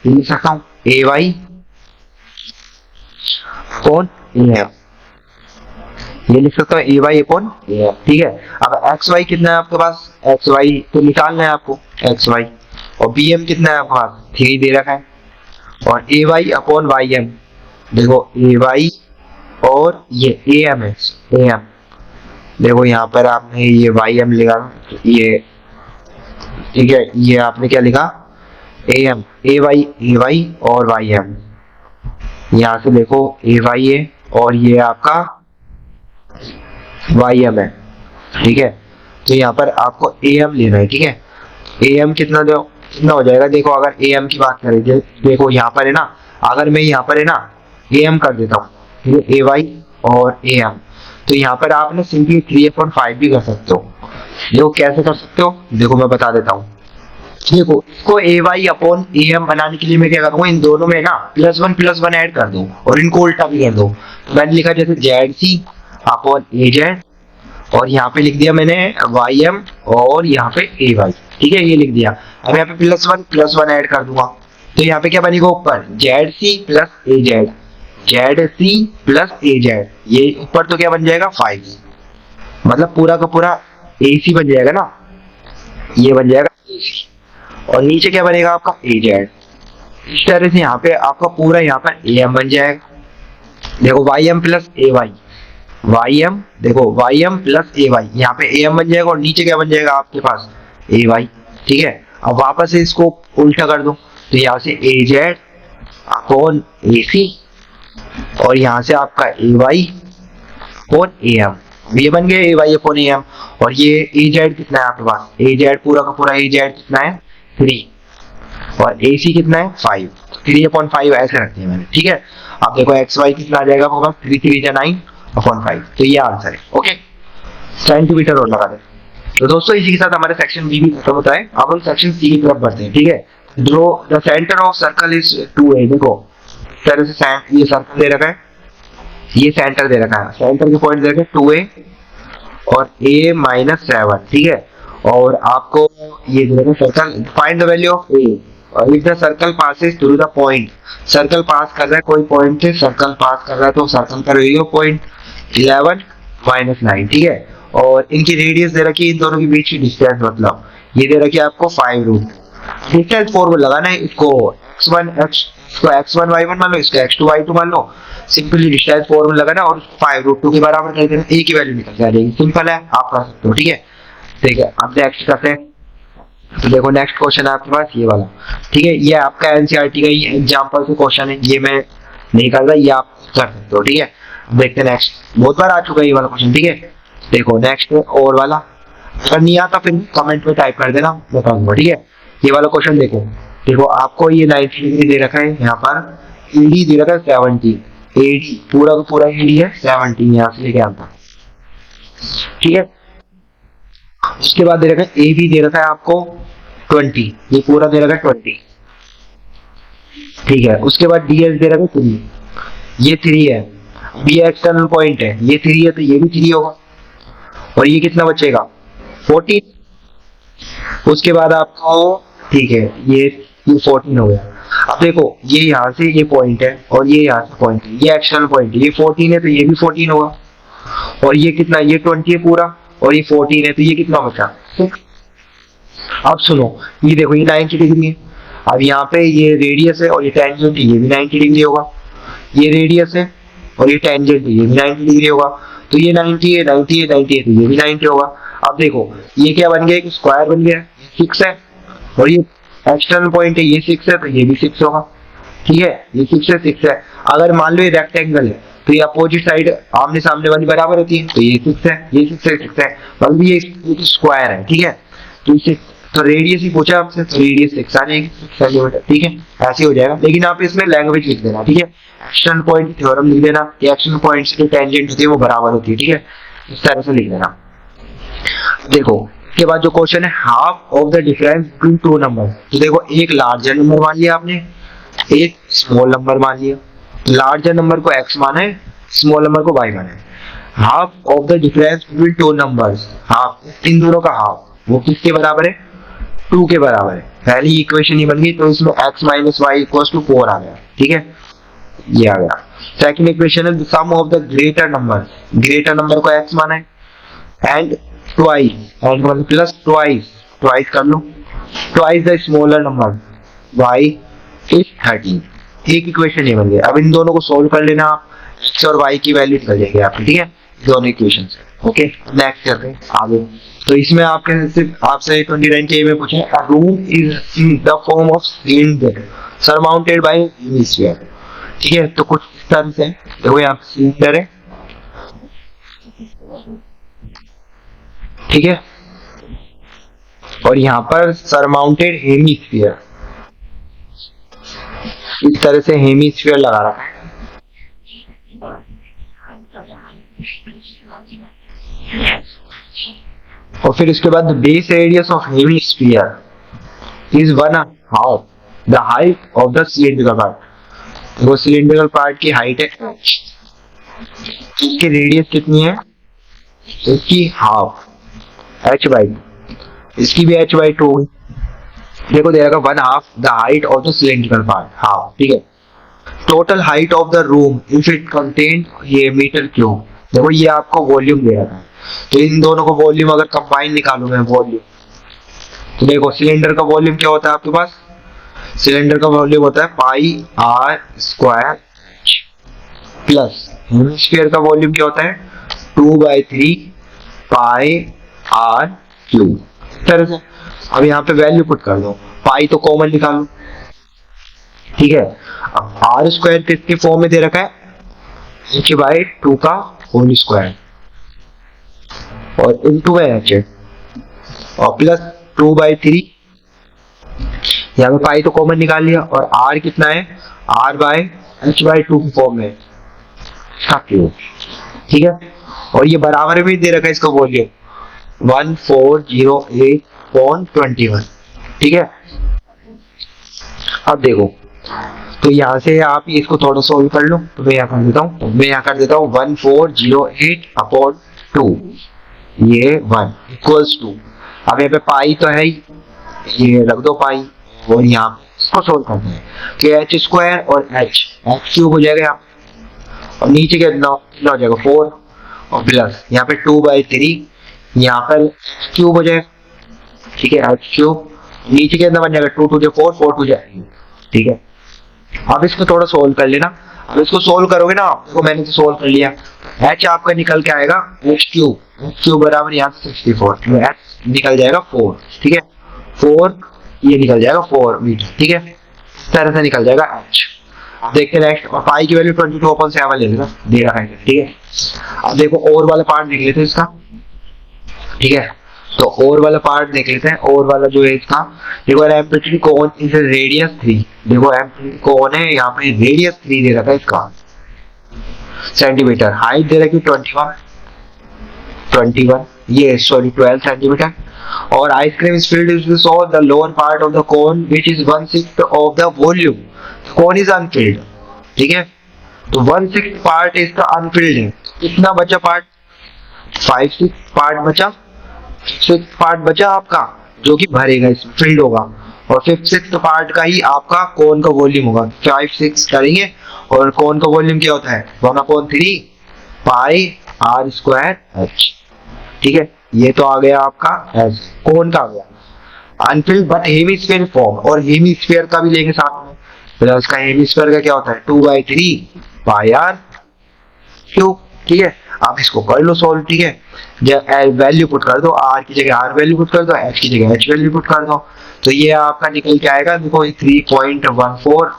लिख सकता हूँ AY/AM, ये लिख सकता हूँ AY/AM, ठीक है। अब XY कितना है आपके पास, XY तो निकालना है आपको XY, और BM कितना है आपके पास 3 दे रखा है, और AY/YM, देखो AY और ये AM है, AM, देखो यहाँ पर आपने ये YM लिखा, ये ठीक है, ये आपने क्या लिखा AM, AY और YM, यहाँ से देखो AY है और ये आपका YM है, ठीक है, तो यहाँ पर आपको AM लेना है, ठीक है। AM कितना हो जाएगा, देखो अगर AM की बात करें, देखो यहाँ पर है ना, अगर मैं यहाँ पर है ना AM कर देता हूँ, AY और AM, तो यहाँ पर आपने सिंपली 3/5 भी कर सकते हो। देखो कैसे कर सकते हो, देखो मैं बता देता हूँ, देखो इसको ए वाई अपॉन ए एम बनाने के लिए मैं क्या करूंगा, इन दोनों में ना प्लस वन ऐड कर दूं और इनको उल्टा भी कर दो। मैंने लिखा जैसे जेड सी अपॉन ए जेड, और यहाँ पे लिख दिया मैंने वाई एम और यहाँ पे ए वाई। ठीक है, ये लिख दिया। अब यहाँ पे प्लस वन ऐड कर दूंगा, तो यहाँ पे क्या बनेगा, ऊपर जेड सी प्लस ए जेड, जेड सी प्लस ए जेड, ये ऊपर तो क्या बन जाएगा 5, मतलब पूरा का पूरा ए सी बन जाएगा ना, ये बन जाएगा ए सी, और नीचे क्या बनेगा आपका ए जेड। इस तरह से यहाँ पे आपका पूरा यहाँ पर ए एम बन जाएगा। देखो वाई एम प्लस ए वाई, वाई एम, देखो वाई एम प्लस ए वाई, यहाँ पे ए एम बन जाएगा और नीचे क्या बन जाएगा आपके पास ए वाई। ठीक है, अब वापस से इसको उल्टा कर दो, तो यहाँ से ए जेड अपॉन ए सी, और यहाँ से आपका ए वाई अपॉन ए एम, ये बन गया ए वाई अपॉन ए एम। और ये ए जेड कितना है आपके पास, ए जेड पूरा का पूरा ए जेड कितना है 3, और ए सी कितना है 5, 3/5 ऐसे रखते हैं मैंने। ठीक है, अब देखो एक्स वाई कितना आ जाएगा आपके पास, 3 3 9/5, तो ये आंसर है। ओके, सेंटीमीटर और लगा दे। तो दोस्तों इसी के साथ हमारे सेक्शन बी भी खत्म होता है। अब हम सेक्शन सी की तरफ बढ़ते हैं। ठीक है, draw the centre of circle is 2a। देखो इस तरह से ये सर्कल दे रखा है, ये सेंटर दे रखा है, सेंटर के पॉइंट दे रखे 2a और a-7। ठीक है, और आपको ये दे रखा circle, find the value of a और if the circle passes through the point, circle पास कर रहा है कोई पॉइंट से, सर्कल पास कर रहा है तो सर्कल का रेडियस पॉइंट 11 -9। ठीक है, और इनकी रेडियस दे रखी है, इन दोनों के बीच की डिस्टेंस, मतलब ये दे रखी है आपको 5 रूट। डिस्टेंस फॉर्मूला लगाना है, इसको x1 y1 मान लो, इसको x2 y2 मान लो। सिंपली डिस्टेंस फॉर्मूला लगाना और 5√2 के बराबर कर देना, a की वैल्यू निकल जाएगी। सिंपल है, आप कर सकते हो। ठीक है, ठीक है, अब नेक्स्ट करते हैं। तो देखो नेक्स्ट क्वेश्चन है आपके पास ये वाला। ठीक है, ये आपका एनसीईआरटी का ये एग्जांपल से क्वेश्चन है, ये मैं नहीं कर रहा, ये आप कर सकते हो। ठीक है, देखते हैं नेक्स्ट, बहुत बार आ चुका है ये वाला क्वेश्चन। ठीक है, देखो नेक्स्ट और वाला, अगर नहीं आता फिर कमेंट में टाइप कर देना, बता दूंगा। ठीक है, ये वाला क्वेश्चन देखो, देखो आपको ये 90 डिग्री दे रखा है, यहाँ पर एडी दे रखा है 70, एडी पूरा का पूरा एडी है 70, यहाँ से लेके आता। ठीक है, उसके बाद दे रखा है ए बी दे रखा है आपको 20, ये पूरा दे रखा है 20। ठीक है, उसके बाद डी एस दे रखा है 3, ये 3 है, बी एक्सटर्नल पॉइंट है, ये 3 है तो ये भी 3 होगा, और ये कितना बचेगा 14। उसके बाद आपको, ठीक है, ये 14 हो गया। अब देखो ये यहाँ से ये पॉइंट है और ये यहाँ से पॉइंट है, ये एक्सटर्नल पॉइंट है, ये 14 है तो ये भी 14 होगा, और ये कितना, ये 20 है पूरा, और ये 14 है तो ये कितना बचा 6। अब सुनो, ये देखो ये 90 डिग्री है, अब यहाँ पे ये रेडियस है और ये टेंजेंट है, ये भी 90 डिग्री होगा, ये रेडियस है और ये टेंजेंट है, ये भी 90 डिग्री होगा, तो ये 90 है, 90 है, 90 है तो ये भी 90 होगा। अब देखो ये क्या बन गया, एक स्क्वायर बन गया, 6 है, और ये एक्सटर्नल पॉइंट है, ये 6 है तो ये भी 6 होगा। ठीक है, ये 6 है, 6 है। अगर मान लो ये रेक्टेंगल है तो ये अपोजिट साइड आमने सामने वाली बराबर होती है, तो ये 6 है, ये 6 है, 6 है, मतलब ये स्क्वायर है। ठीक है, तो इसे तो रेडियस ही पूछा आपसे, तो रेडियस 6 आ जाएगी, 6 सेंटीमीटर। ठीक है, ऐसे हो जाएगा, लेकिन आप इसमें लैंग्वेज लिख देना। ठीक है, एक्सटर्नल पॉइंट थ्योरम लिख देना, कि एक्सटर्नल पॉइंट से जो टेंजेंट होती है वो बराबर होती है। ठीक है, इस तरह से लिख देना। देखो इसके बाद जो क्वेश्चन है, half of the difference between two number. तो देखो एक लार्जर नंबर मान लिया आपने, एक स्मॉल नंबर मान लिया, लार्जर नंबर को x माना है, स्मॉल नंबर को y माना है। Half of the difference between two numbers, half in दोनों का हाफ, वो किसके बराबर है 2 के बराबर है। पहली इक्वेशन ये बन गई, तो इसमें x minus Y equals to 4 आ गया। ठीक है, ये आ गया। सेकंड इक्वेशन है the sum of the greater number, greater number को x माना है, एंड ट्वाइस, एंड मतलब प्लस ट्वाइस, ट्वाइस कर लो, twice the smaller number y is 13। एक इक्वेशन ये बन गया। अब इन दोनों को सोल्व कर लेना आप, x और y की वैल्यू निकल जाएगी आपकी। ठीक है, दोनों इक्वेशन से। ओके, नेक्स्ट करते हैं आगे। तो इसमें आपके सिर्फ आपसे 29 के में पूछे, अ room is in the form of cylinder surmounted bye hemisphere. ठीक है, तो कुछ इस तरह से देखो, यहाँ सिलेंडर है, ठीक है, और यहाँ पर सरमाउंटेड हेमिस्फीयर, इस तरह से हेमिस्फीयर लगा रखा है। और फिर इसके बाद base radius of hemisphere, is 1/2 the height of the cylindrical part. वो सिलेंड्रिकल पार्ट की हाइट है h, इसकी रेडियस कितनी है, इसकी हाफ h/2, इसकी भी h/2 होगी। देखो दे रखा 1/2 the height of the cylindrical part, half, ठीक है। Total height of the room if it contain, ये मीटर क्यूब। देखो ये आपको वॉल्यूम दे रहा है, तो इन दोनों को वॉल्यूम अगर कंबाइन निकालूं मैं वॉल्यूम, तो देखो सिलेंडर का वॉल्यूम क्या होता है आपके पास, सिलेंडर का वॉल्यूम होता है पाई आर स्क्वायर प्लस हेमिस्फीयर का वॉल्यूम क्या होता है 2/3 पाई आर क्यूब। इस तरह से अब यहाँ पे वैल्यू पुट कर दो, पाई तो कॉमन निकालो, ठीक है। अब आर स्क्वायर किसके फॉर्म में दे रखा है, h/2 का होल स्क्वायर और इनटू में h और प्लस 2/3, यहाँ पे पाई तो कॉमन निकाल लिया, और r कितना है, r/h/2 की फॉर्म में, ठीक है। और ये बराबर में दे रखा है इसका वॉल्यूम 1408.21, ठीक है। अब देखो तो यहाँ से आप इसको थोड़ा सोल्व कर लो, तो मैं यहाँ कर देता हूँ, 1408/2, ये 1 इक्वल्स टू, अब यहाँ पे पाई तो है ही, ये रख दो पाई, और यहाँ इसको सोल्व करते हैं कि h स्क्वायर और h क्यूब हो जाएगा यहाँ, और नीचे कितना हो जाएगा 4, और प्लस यहाँ पे 2/3, यहाँ पर क्यूब हो जाएगा, ठीक है, h क्यूब, नीचे कितना बन जाएगा 2 2 4 4 2 जाएगा, ठीक है। अब इसको थोड़ा सोल्व कर लेना, अब इसको सोल्व करोगे ना, आपको मैंने तो सोल्व कर लिया, h आपका निकल के आएगा h क्यूब बराबर यहाँ से 64, तो h निकल जाएगा 4, ठीक है, 4 ये निकल जाएगा 4 मीटर, ठीक है, इस तरह से निकल जाएगा h। देखते हैं नेक्स्ट, और पाई की वैल्यू 22.7 ले लेना, दे रखा है, ठीक है। अब देखो और वाला पार्ट देख लेते हैं इसका, ठीक है, तो और वाला पार्ट देख लेते हैं, और वाला जो है इसका, देखो एम्पलीट्यूड कोन इज रेडियस 3, देखो एम्पलीट्यूड कोन है यहाँ पे रेडियस 3 दे रखा है इसका सेंटीमीटर, हाइट दे रखी 21 ये सॉरी 12 सेंटीमीटर, और ice cream is filled with so the lower part of the cone which is 1/6 of the volume, cone is Anfield, ठीक है, तो 1/6 पार्ट इसका अनफिल्ड है, कितना बचा पार्ट, 5/6 पार्ट बचा, 6 पार्ट बचा आपका जो कि भरेगा, इसमें फिल्ड होगा, और 5/6 पार्ट का ही आपका कोन का वॉल्यूम होगा, 5/6 करेंगे, और कोन का वॉल्यूम क्या होता है 1/3 पाई आर स्क्वायर h, ठीक है। ये तो आ गया आपका एच, कोन का आ गया, अनफिल्ड बट हेमिस्फीयर फॉर्म, और हेमिस्फीयर का भी लेंगे साथ में, तो इसका हेमिस्फीयर का क्या होता है 2/3 पाई आर क्यूब, ठीक है। आप इसको कर लो सॉल्व, ठीक है, जब वैल्यू पुट कर दो, r की जगह r वैल्यू पुट कर दो, h की जगह h वैल्यू पुट कर दो, तो ये आपका निकल के आएगा, देखो 3.14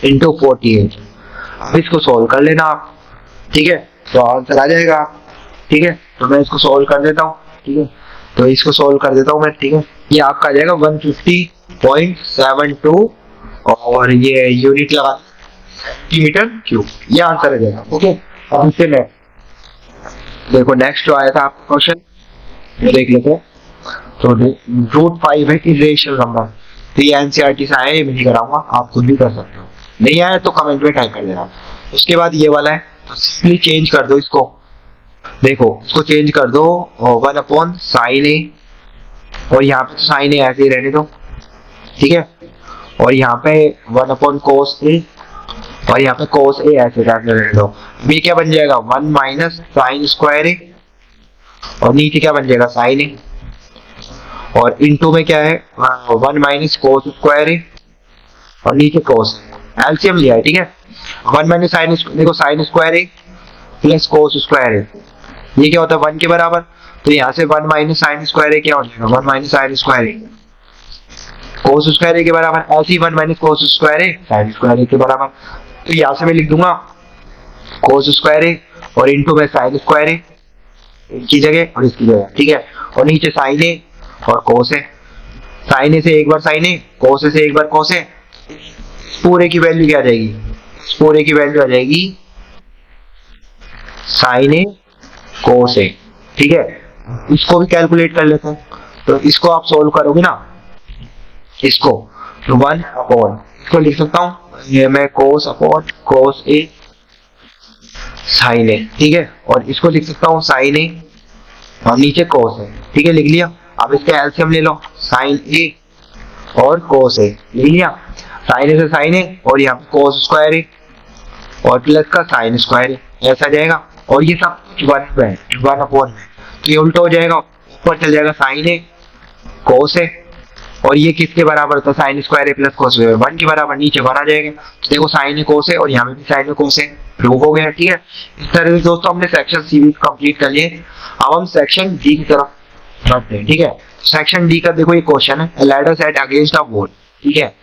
इंटू 48, अब इसको सॉल्व कर लेना आप, ठीक है, तो आंसर आ जाएगा, ठीक है। तो मैं इसको सॉल्व कर देता हूँ, ठीक है, तो इसको सॉल्व कर देता हूँ मैं, ठीक है, ये आपका आ जाएगा 150.72, और ये यूनिट लगा सेंटीमीटर क्यूब, ये आंसर आ जाएगा, ओके। अब इससे मैं देखो नेक्स्ट जो आया था आपका क्वेश्चन, देख लेते हैं, तो √5 है इरेशनल नंबर, तो ये एनसीईआरटी से आया है, मैं नहीं कराऊंगा, आप खुद भी कर सकते हो, नहीं आया तो कमेंट में टाइप कर देना। उसके बाद ये वाला है, तो सिंपली चेंज कर दो इसको, देखो इसको चेंज कर दो 1/sin a, और यहाँ पे sin a ऐसे ही रहने दो, ठीक है, और यहाँ पे 1/cos a, और यहाँ पे cos a ऐसे रहने दो, ये क्या बन जाएगा 1 - sin स्क्वायर a, और नीचे क्या बन जाएगा sin a, और इनटू में क्या है 1 - cos स्क्वायर a, और नीचे cos, एलसीएम लिया है, ठीक है, 1 - sin, देखो sin square a plus cos square a, ये क्या होता है 1 के बराबर, तो यहाँ से 1 - sin स्क्वायर a क्या हो जाएगा 1 - sin square a, cos square a के बराबर, ऐसे ही 1 - cos square a sin square a के बराबर, तो यहाँ से मैं लिख दूंगा cos स्क्वायर a और इनटू में sin स्क्वायर a, इनकी जगह और इसकी जगह, ठीक है, और नीचे sin a और cos a, sin a से एक बार sin a, cos a से एक बार cos a, पूरे की वैल्यू क्या आ जाएगी, पूरे की वैल्यू आ जाएगी sin a cos a, ठीक है। इसको भी कैलकुलेट कर लेते हैं, तो इसको आप सोल्व करोगे ना, इसको 1 अपॉन, इसको लिख सकता हूँ ये मैं cos upon cos a sin a, ठीक है, और इसको लिख सकता हूँ sin a और नीचे cos a, ठीक है, लिख लिया। अब इसका एलसीएम ले लो, sin a और cos a लिख लिया, sin a से sin a और यहाँ पे cos स्क्वायर a और प्लस का साइन स्क्वायर ऐसा जाएगा, और ये सब कुछ 1 पे है, 1 अपॉन में, तो ये उल्टा हो जाएगा, ऊपर चल जाएगा साइन है कोस है, और ये किसके बराबर था, साइन स्क्वायर है प्लस कोस है 1 के बराबर, नीचे 1 आ जाएगा। तो देखो साइन है कोस है और यहाँ पे भी साइन है कोस है, प्रूव हो गया, ठीक है। इस तरह से दोस्तों हमने सेक्शन सी भी कंप्लीट कर लिए। अब हम सेक्शन डी की तरफ बढ़ते हैं, ठीक है। सेक्शन डी का देखो ये क्वेश्चन है, ladder set against a wall, ठीक है।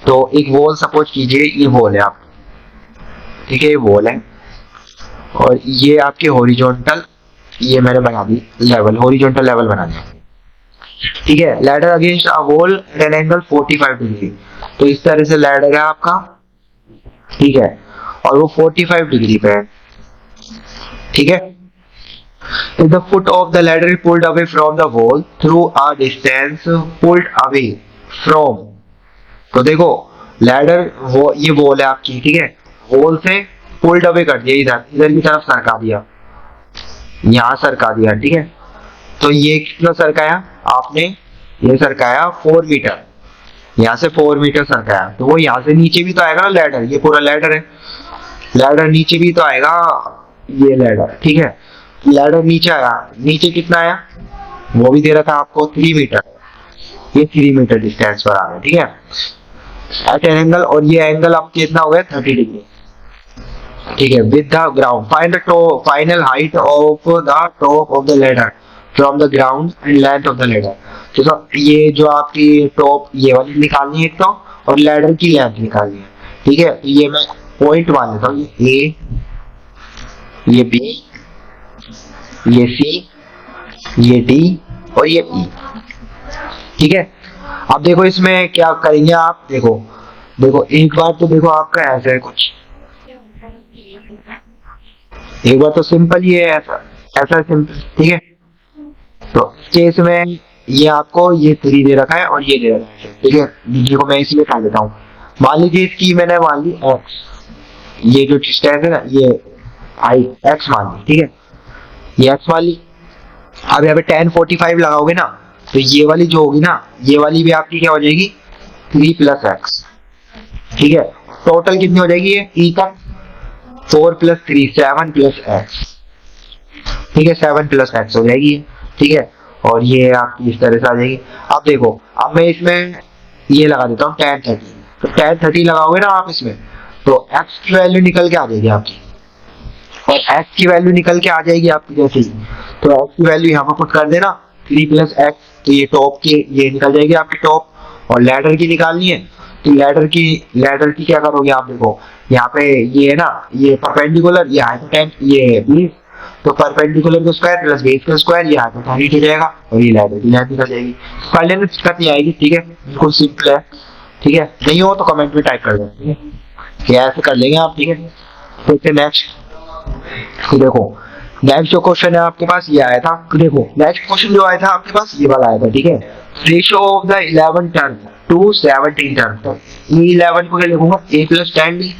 तो एक वॉल सपोज कीजिए, ये वॉल है आप, ठीक है, ये वॉल है और ये आपके हॉरिजॉन्टल, ये मैंने बना दी लेवल, हॉरिजॉन्टल लेवल बना दिया, ठीक है। Ladder against a wall at an angle 45 degree, तो इस तरह से लैडर है आपका, ठीक है, और वो 45 डिग्री पे है, ठीक है। If the foot of the ladder is pulled away from the wall through a distance pulled away from, तो देखो लैडर वो ये वॉल है आपकी, ठीक है, वॉल से पुल्ड अवे कर दिया, इधर इधर की तरफ सरका दिया, यहाँ सरका दिया, ठीक है। तो ये कितना सरकाया आपने, ये सरकाया 4 मीटर, यहाँ से 4 मीटर सरकाया, तो वो यहाँ से नीचे भी तो आएगा ना लैडर, ये पूरा लैडर है, लैडर नीचे भी तो आएगा, ये लैडर, ठीक है। लैडर नीचे आया, नीचे कितना आया वो भी दे रहा था आपको 3 मीटर, ये 3 मीटर डिस्टेंस पर आ गया, ठीक है, एट एन एंगल, और ये एंगल आपके कितना हो गया 30 डिग्री, ठीक है। With the ground find the final height of the top of the ladder from the ground and length of the ladder, तो ये जो आपकी टॉप ये वाली निकालनी है एक तो, और लैडर की लेंथ निकालनी है, ठीक है। ये मैं पॉइंट मान लेता हूँ, ये ए, ये बी, ये सी, ये डी और ये ई, ठीक है। अब देखो इसमें क्या करेंगे आप, देखो देखो एक बार तो देखो आपका ऐसा है कुछ, एक बार तो सिंपल ही है, ऐसा ऐसा सिंपल, ठीक है। तो केस में ये आपको ये 3 दे रखा है और ये दे रखा है, ठीक है, दूसरे को मैं इसलिए खा लेता हूँ। मान लीजिए इसकी मैंने मान ली x, ये जो डिस्टेंस है ना ये आई x मान ली, ठीक है, ये x मान ली। अब यहाँ पे tan 45 लगाओगे ना, तो ये वाली जो होगी ना, ये वाली भी आपकी क्या हो जाएगी 3 + x, ठीक है। टोटल कितनी हो जाएगी ये e का 4 + 3 7 + x, ठीक है, 7 + x हो जाएगी, ठीक है। और ये आपकी इस तरह से आ जाएगी। अब देखो अब मैं इसमें ये लगा देता हूँ tan 30, तो tan 30 लगाओगे ना आप इसमें, तो x की वैल्यू निकल के आ जाएगी आपकी, और x की वैल्यू निकल के आ जाएगी आपकी जैसे ही, तो x की वैल्यू यहाँ पर पुट कर देना 3 + x, तो ये टॉप की ये निकल जाएगी आपकी टॉप, और लैडर की निकालनी है, तो लैडर की क्या करोगे आप, देखो यहाँ पे ये है ना, ये परपेंडिकुलर, ये हाइपोटेन्यूज, ये बेस, तो परपेंडिकुलर का स्क्वायर प्लस बेस का स्क्वायर, ये हाइपोटेन्यूज हो जाएगा और ये लैडर की लेंथ निकल जाएगी। कर लेने दिक्कत नहीं आएगी, ठीक है, बिल्कुल सिंपल है, ठीक है। नहीं हो तो कमेंट में टाइप कर दें, ठीक है, क्या ऐसे कर लेंगे आप, ठीक है। तो नेक्स्ट देखो, नेक्स्ट जो क्वेश्चन है आपके पास ये आया था, देखो नेक्स्ट क्वेश्चन जो आया था आपके पास ये वाला आया था, ठीक है। Ratio of the 11 term to 17 term, तो 11 को क्या लिखूंगा a + 10d,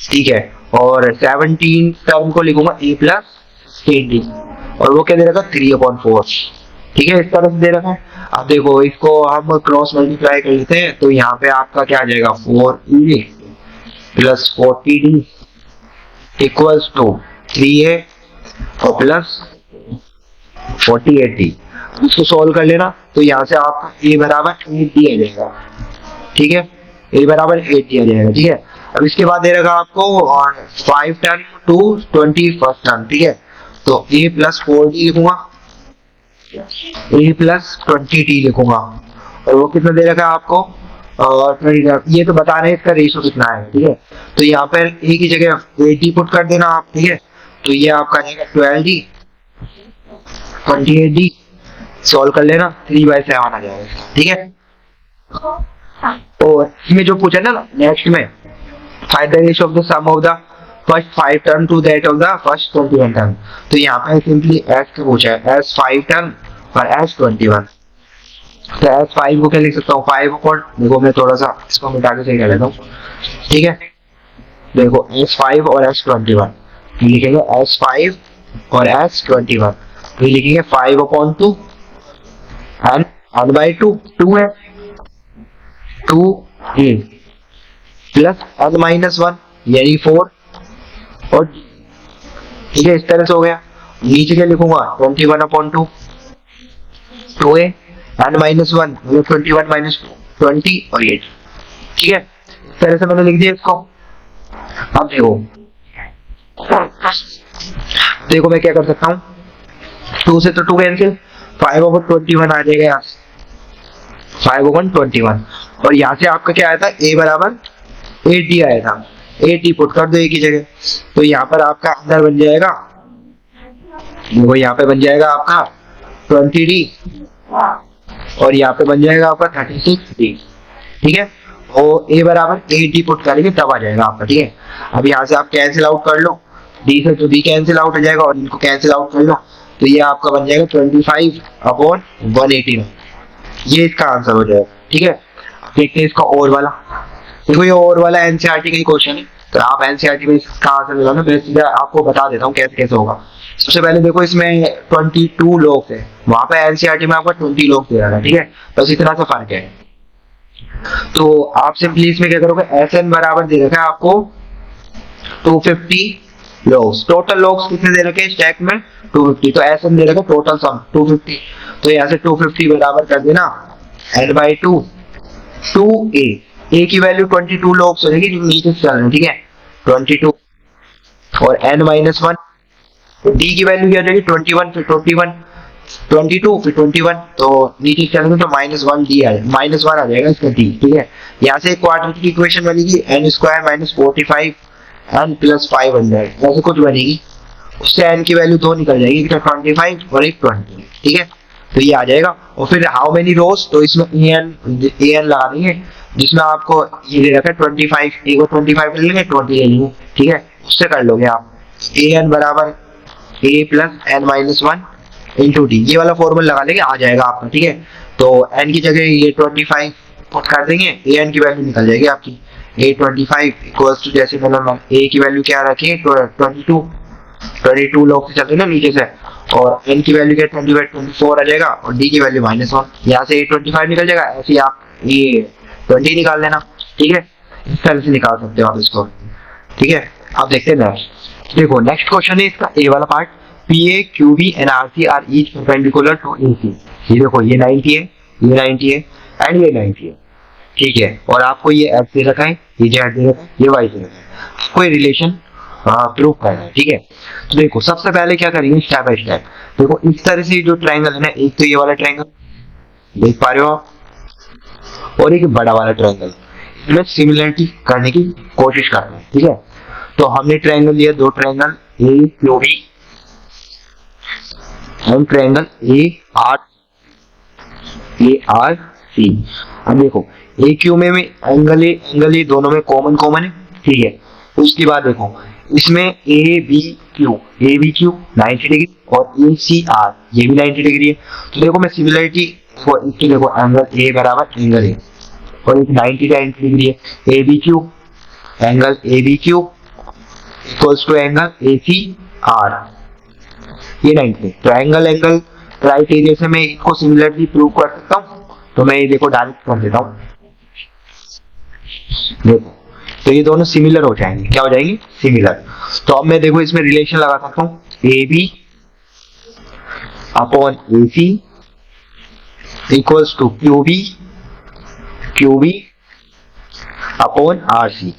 ठीक है, और 17 टर्म को लिखूंगा a + 10d, और वो क्या दे रखा 3/4, ठीक है, इस तरह से दे रखा है। अब देखो इसको हम क्रॉस मल्टीप्लाई कर लेते हैं, तो यहाँ पे आपका क्या आ जाएगा 4e + 40d equals to 3a और प्लस 48d। इसको सॉल्व कर लेना, तो यहाँ से आपका a बराबर 80 आ जाएगा, ठीक है, a बराबर 80 आ जाएगा, ठीक है। अब इसके बाद दे रखा आपको 5 टर्न टू 21 टर्न, ठीक है, तो a + 4d लिखूंगा, a + 20t लिखूंगा, और वो कितना दे रखा है आपको, और ये तो बता रहे हैं इसका रेशियो कितना है, ठीक है। तो यहाँ पर a की जगह 80 पुट कर देना आप, ठीक है, तो ये आपका जाएगा 12d 28d, सॉल्व कर लेना 3/7 आ जाएगा, ठीक है। और इसमें जो पूछा ना नेक्स्ट में, find the ratio of the sum of the first 5 term to that of the first 21 term, तो यहाँ पे सिंपली s का पूछा है, s 5 टर्न और s 21, तो S5 को क्या लिख सकता हूँ, 5 अपॉन, देखो मैं थोड़ा सा इसको मिटा के सही कर लेता हूँ, ठीक है। देखो S5 और S21 लिखेंगे, S5 और S21 तो ये लिखेंगे 5 अपॉन 2 एंड 1/2, 2 है, 2a प्लस n-1 यानी 4 और, ठीक है, इस तरह से हो गया। नीचे क्या लिखूंगा, 21 अपॉन 2, 2a n-1 मतलब 21 माइनस 20 और 8, ठीक है, इस तरह से मैंने लिख दिया इसको। अब देखो मैं क्या कर सकता हूँ, 2 से तो 2 कैंसिल, 5 ओवर 21 आ जाएगा यहाँ से, 5 ओवर 21 और यहाँ से आपका क्या आया था, a बराबर 80 आया था, 80 पुट कर दो a की जगह, तो यहाँ पर आपका अंदर बन जाएगा, वो यहाँ पे बन जाएगा आपका 20d और यहाँ पे बन जाएगा आपका 36d, ठीक है। और a बराबर 80 पुट करेंगे तब आ जाएगा आपका, ठीक है। अब यहाँ से आप कैंसिल आउट कर लो, d से तो d कैंसिल आउट हो जाएगा और इनको कैंसिल आउट कर लो, तो ये आपका बन जाएगा 25 अपॉन 180, ये इसका आंसर हो जाएगा, ठीक है। देखते हैं इसका और वाला, देखो ये और वाला एनसीईआरटी का ही क्वेश्चन है, तो आप एनसीईआरटी में इसका आंसर लगाना, मैं सीधा आपको बता देता हूँ कैसे कैसे होगा। सबसे पहले देखो इसमें 22 लोग थे, वहां पे एनसीईआरटी में आपको 20 लोग दे रहा था, ठीक है, बस इतना सा फर्क है। तो आप सिंपली इसमें क्या करोगे, एसएन बराबर दे रखा है आपको 250 लोग, टोटल लोग कितने दे रखे हैं स्टैक में 250, तो एसएन दे रखा टोटल सम 250, तो यहाँ से 250 बराबर कर देना n/2 2a, a की वैल्यू 22 लोग हो जाएगी जो नीचे से चल रहे हैं, ठीक है, 22 और n-1 d की वैल्यू क्या हो जाएगी 21 फिर 21 22 फिर 21, तो नीचे चलेंगे तो -1d आ जाएगा, -1 आ जाएगा इसका d, ठीक है। यहाँ से एक क्वाड्रेटिक इक्वेशन बनेगी n² - 45 n + 5 बन जाएगा, ऐसे कुछ बनेगी, उससे n की वैल्यू 2 निकल जाएगी, एक 25 और एक 20, ठीक है, तो ये आ जाएगा। और फिर हाउ मेनी रोज, तो इसमें an लगा देंगे, जिसमें आपको ये दे रखा है 25, एक 25 ले लेंगे 20 ले लेंगे, ठीक है, उससे कर लोगे आप an बराबर a + n-1 इंटू डी, ये वाला फॉर्मूला लगा लेंगे, आ जाएगा आपका, ठीक है। तो n की जगह ये 25 पुट कर देंगे, an की वैल्यू निकल जाएगी आपकी a25 इक्वल्स टू, जैसे मैंने a की वैल्यू क्या रखी है 22 लोग से चल रहे ना नीचे से, और n की वैल्यू क्या 24 आ जाएगा और d की वैल्यू -1, यहाँ से a25 निकल जाएगा, ऐसे ही आप ये 20 निकाल लेना, ठीक है, इस तरह से निकाल सकते हो आप इसको, ठीक है। आप देखते हैं नेक्स्ट, देखो नेक्स्ट क्वेश्चन है इसका a वाला part, PA, QB and RC are each perpendicular to AC, ये देखो ये 90 है, ये 90 है एंड ये 90 है, ठीक है, और आपको ये X दे रखा है, ये Z दे रखा है, ये Y दे रखा है, आपको ये रिलेशन प्रूव करना है, ठीक है। तो देखो सबसे पहले क्या करेंगे स्टेप बाय स्टेप, देखो इस तरह से जो ट्रायंगल है ना, एक तो ये वाला ट्रायंगल देख पा रहे हो आप, और एक बड़ा वाला ट्रायंगल, इसमें सिमिलरिटी करने की कोशिश करना है, ठीक है। तो हमने ट्रायंगल लिया, दो triangle AQB and triangle ARC। अब देखो AQ में एंगल ए दोनों में कॉमन है, ठीक है। उसके बाद देखो इसमें ABQ 90 डिग्री और ACR ये भी 90 डिग्री है, तो देखो मैं सिमिलरिटी देखो एंगल A बराबर एंगल A और एक 90 डिग्री है, ABQ angle ABQ equals to angle ACR, ये 90, तो एंगल क्राइटेरिया से मैं इसको सिमिलरिटी प्रूव कर सकता हूँ, तो मैं ये देखो डायरेक्ट कर देता हूँ, देखो तो ये दोनों सिमिलर हो जाएंगे, क्या हो जाएंगे सिमिलर। तो अब मैं देखो इसमें रिलेशन लगा सकता हूँ AB upon AC equals to QB upon RC,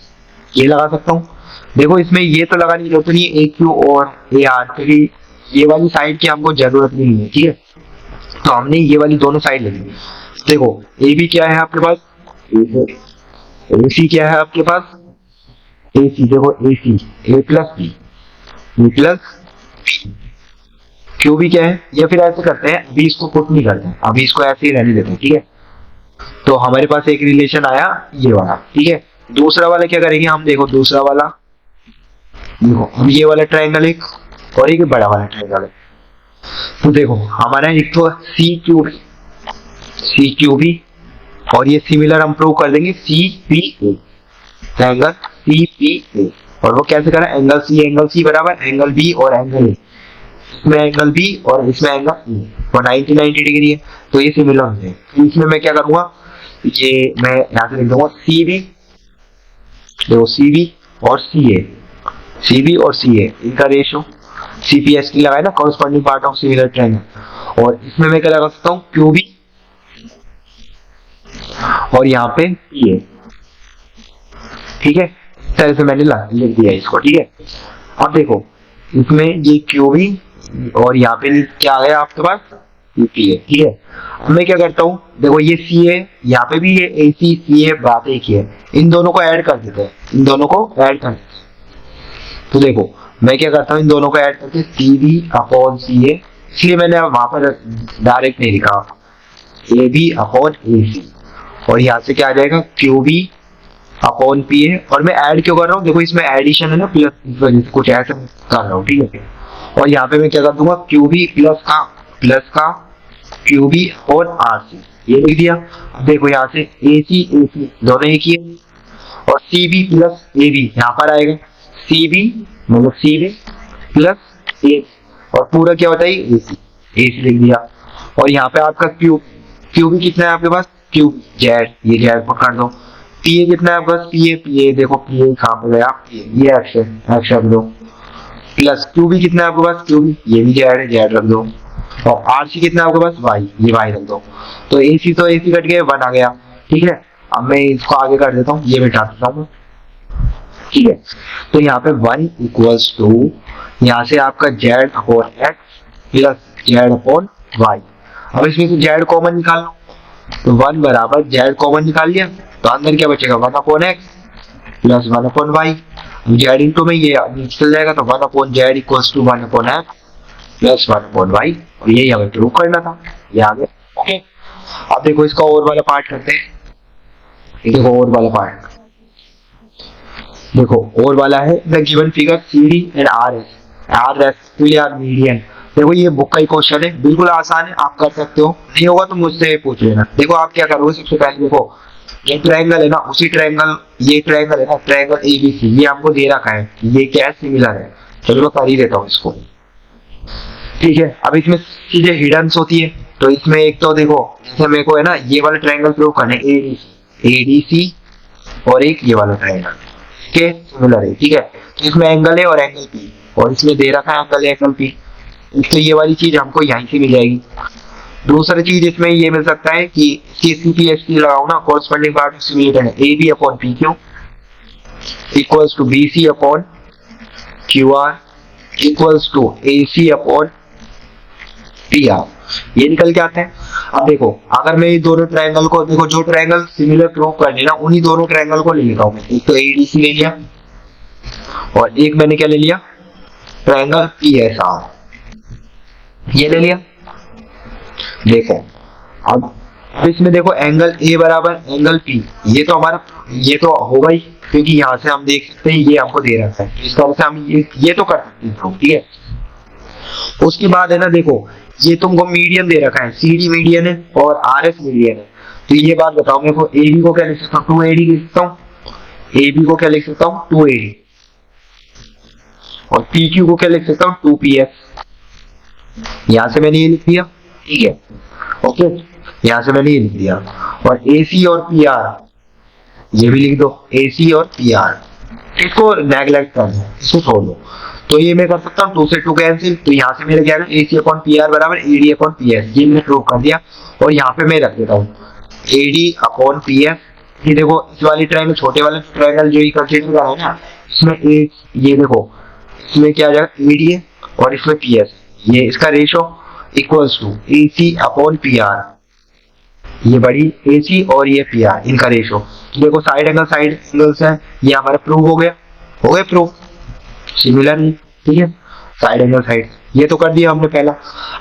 ये लगा सकता हूँ। देखो इसमें ये तो लगाने की जरूरत नहीं है AQ और AR, क्योंकि ये वाली साइड की हमको जरूरत नहीं है, ठीक है, तो हमने ये वाली दोनों साइड ले ली। देखो AB क्या है आपके पास, AC क्या है आपके पास, AC देखो AC A + B QB क्या है, या फिर ऐसे करते हैं, अभी इसको पुट नहीं करते हैं, अभी इसको ऐसे ही रहने देते हैं, ठीक है। तो हमारे पास एक रिलेशन आया ये वाला, ठीक है। दूसरा वाला क्या करेंगे हम, देखो दूसरा वाला, देखो ये वाला ट्रायंगल एक और एक बड़ा वाला ट्रायंगल है, तो देखो हमारा एक तो सी क्यू बी, और ये सिमिलर हम प्रूव कर देंगे C P A, angle C P A. और वो कैसे करें, एंगल सी बराबर एंगल बी और एंगल ए, इसमें एंगल बी और इसमें एंगल ए, और 90 डिग्री है, तो ये सिमिलर हो जाए। तो इसमें मैं क्या करूंगा, ये मैं यहाँ से लिख दूंगा सी बी, देखो सी बी और सी ए, सी बी और सी ए इनका रेशियो सी पी एस की लगाए ना, corresponding part of similar triangle. और इसमें मैं क्या लगा सकता हूँ, क्यू बी, और यहाँ पे पी ए, ठीक है। इस तरह से मैंने लिख दिया इसको, ठीक है। अब देखो इसमें ये क्यू बी और यहाँ पे क्या आ गया आपके पास, पी ए, ठीक है। अब मैं क्या करता हूँ, देखो ये सी ए, यहाँ पे भी ये ए सी सी ए बात एक ही है, इन दोनों को ऐड कर देते हैं, इन दोनों को ऐड कर देते हैं। तो देखो मैं क्या करता हूँ, इन दोनों को ऐड करके सी बी अपॉन सी ए, इसलिए मैंने वहां पर डायरेक्ट नहीं लिखा, ए बी अपॉन ए सी, और यहाँ से क्या आ जाएगा, Q B upon P A. और मैं ऐड क्यों कर रहा हूँ, देखो इसमें एडिशन है ना, प्लस कुछ ऐसा कर रहा हूँ, ठीक है। और यहाँ पे मैं क्या कर दूंगा, क्यू बी प्लस का क्यू बी और आर सी, ये लिख दिया। अब देखो यहाँ से ए सी दोनों एक ही है, और C B plus A B यहाँ पर आएगा, सी बी मतलब सी बी प्लस ए, और पूरा क्या होता है, ए सी लिख दिया। और यहाँ पे आपका क्यू बी कितना है आपके पास, क्यू जेड, ये जेड पकड़ दो। पी ए कितना है आपके पास, पी ए देखो पी ए कहाँ पे गया, ये एक्स रख दो, प्लस क्यू बी कितना है आपके पास, क्यू बी ये भी जेड है, जेड रख दो। और आर सी कितना है आपके पास, वाई, ये वाई रख दो। तो ए सी कट गया, 1 आ गया, ठीक है। अब मैं इसको आगे कर देता हूँ, ये मिटा देता हूँ, ठीक है। तो यहाँ पे 1 इक्वल्स टू, यहाँ से आपका Z upon X plus Z upon Y. अब इसमें से जेड कॉमन निकाल लो, तो 1 बराबर जेड कॉमन निकाल लिया, तो अंदर क्या बचेगा, 1 upon X plus 1 upon Y. Z into में ये निकल जाएगा, तो 1 upon Z equals to 1 upon X plus 1 upon Y. और यही हमें प्रूव करना था, ये आ गया, ओके। अब देखो इसका और वाला पार्ट करते हैं, देखो और वाला पार्ट, देखो और वाला है, the given figure C D and R respectively are median. देखो ये बुक का ही क्वेश्चन है, बिल्कुल आसान है, आप कर सकते हो, नहीं होगा तो मुझसे पूछ लेना। देखो आप क्या करोगे, सबसे पहले देखो ये ट्रायंगल है ना, उसी ट्रायंगल, ये ट्रायंगल है ना, ट्रायंगल एबीसी, ये हमको दे रखा है, ये क्या है, सिमिलर है। चलो मैं कर ही देता हूँ इसको, ठीक है। अब इसमें चीजें हिडन्स होती है, तो इसमें एक तो देखो जैसे मेरे को है ना, ये वाला ट्रायंगल प्रूव करना है, एडीसी, और एक ये वाला ट्रायंगल के सिमिलर है, ठीक है। तो इसमें एंगल है और एंगल पी, और इसमें दे रखा है एंगल पी, तो ये वाली चीज हमको यहीं से मिल जाएगी। दूसरी चीज इसमें ये मिल सकता है कि CPST लगाओ ना, कॉरस्पॉन्डिंग पार्ट ऑफ सिमिलर है, AB upon PQ equals to BC upon QR equals to AC upon PR, ये निकल के आता है। अब देखो अगर मैं ये दोनों ट्रायंगल को, देखो जो ट्रायंगल सिमिलर प्रूव करने ना, उन्हीं दोनों ट्रायंगल को ले लेता हूं मैं। एक तो ADC ले लिया, और एक मैंने क्या ले लिया, ट्रायंगल PSR, ये ले लिया। देखो अब इसमें देखो एंगल A बराबर एंगल P, ये तो हमारा, ये तो होगा ही, क्योंकि यहाँ से हम देख सकते हैं ये हमको दे रखा है, इस तरह से हम ये तो कर सकते हैं, ठीक है। उसके बाद है ना, देखो ये तुमको मीडियन दे रखा है, CD मीडियन है और RS मीडियन है। तो ये बात बताओ मेरे को, AB को क्या लिख सकता हूँ, 2AD लिख सकता हूँ, AB को क्या लिख सकता हूँ, 2AD, और PQ को क्या लिख सकता हूँ, 2PS। यहां से मैंने ये लिख दिया, ठीक है, ओके, यहां से मैंने ये लिख दिया। और AC और PR ये भी लिख दो, AC और PR, इसको नेगलेक्ट कर दो, इसको छोड़ दो। तो ये मैं कर सकता हूँ 2 से 2 कैंसिल, तो यहाँ से मेरे क्या है, AC अपॉन PR बराबर AD अपॉन PS, ये मैंने प्रूव कर दिया। और यहाँ पे मैं रख देता हूँ AD अपॉन PS। ये देखो इस वाली ट्रायंगल, छोटे वाले ट्रायंगल जो कंसीडर कर रहा है ना, इसमें ये देखो इसमें क्या आ जाएगा, AD है और इसमें PS, ये इसका ratio equals to AC upon PR, ये बड़ी AC और ये PR, इनका रेशो। देखो साइड एंगल्स है, ये हमारा प्रूव हो गया प्रूव, सिमिलर है, ठीक है, साइड एंगल साइड, ये तो कर दिया हमने पहला।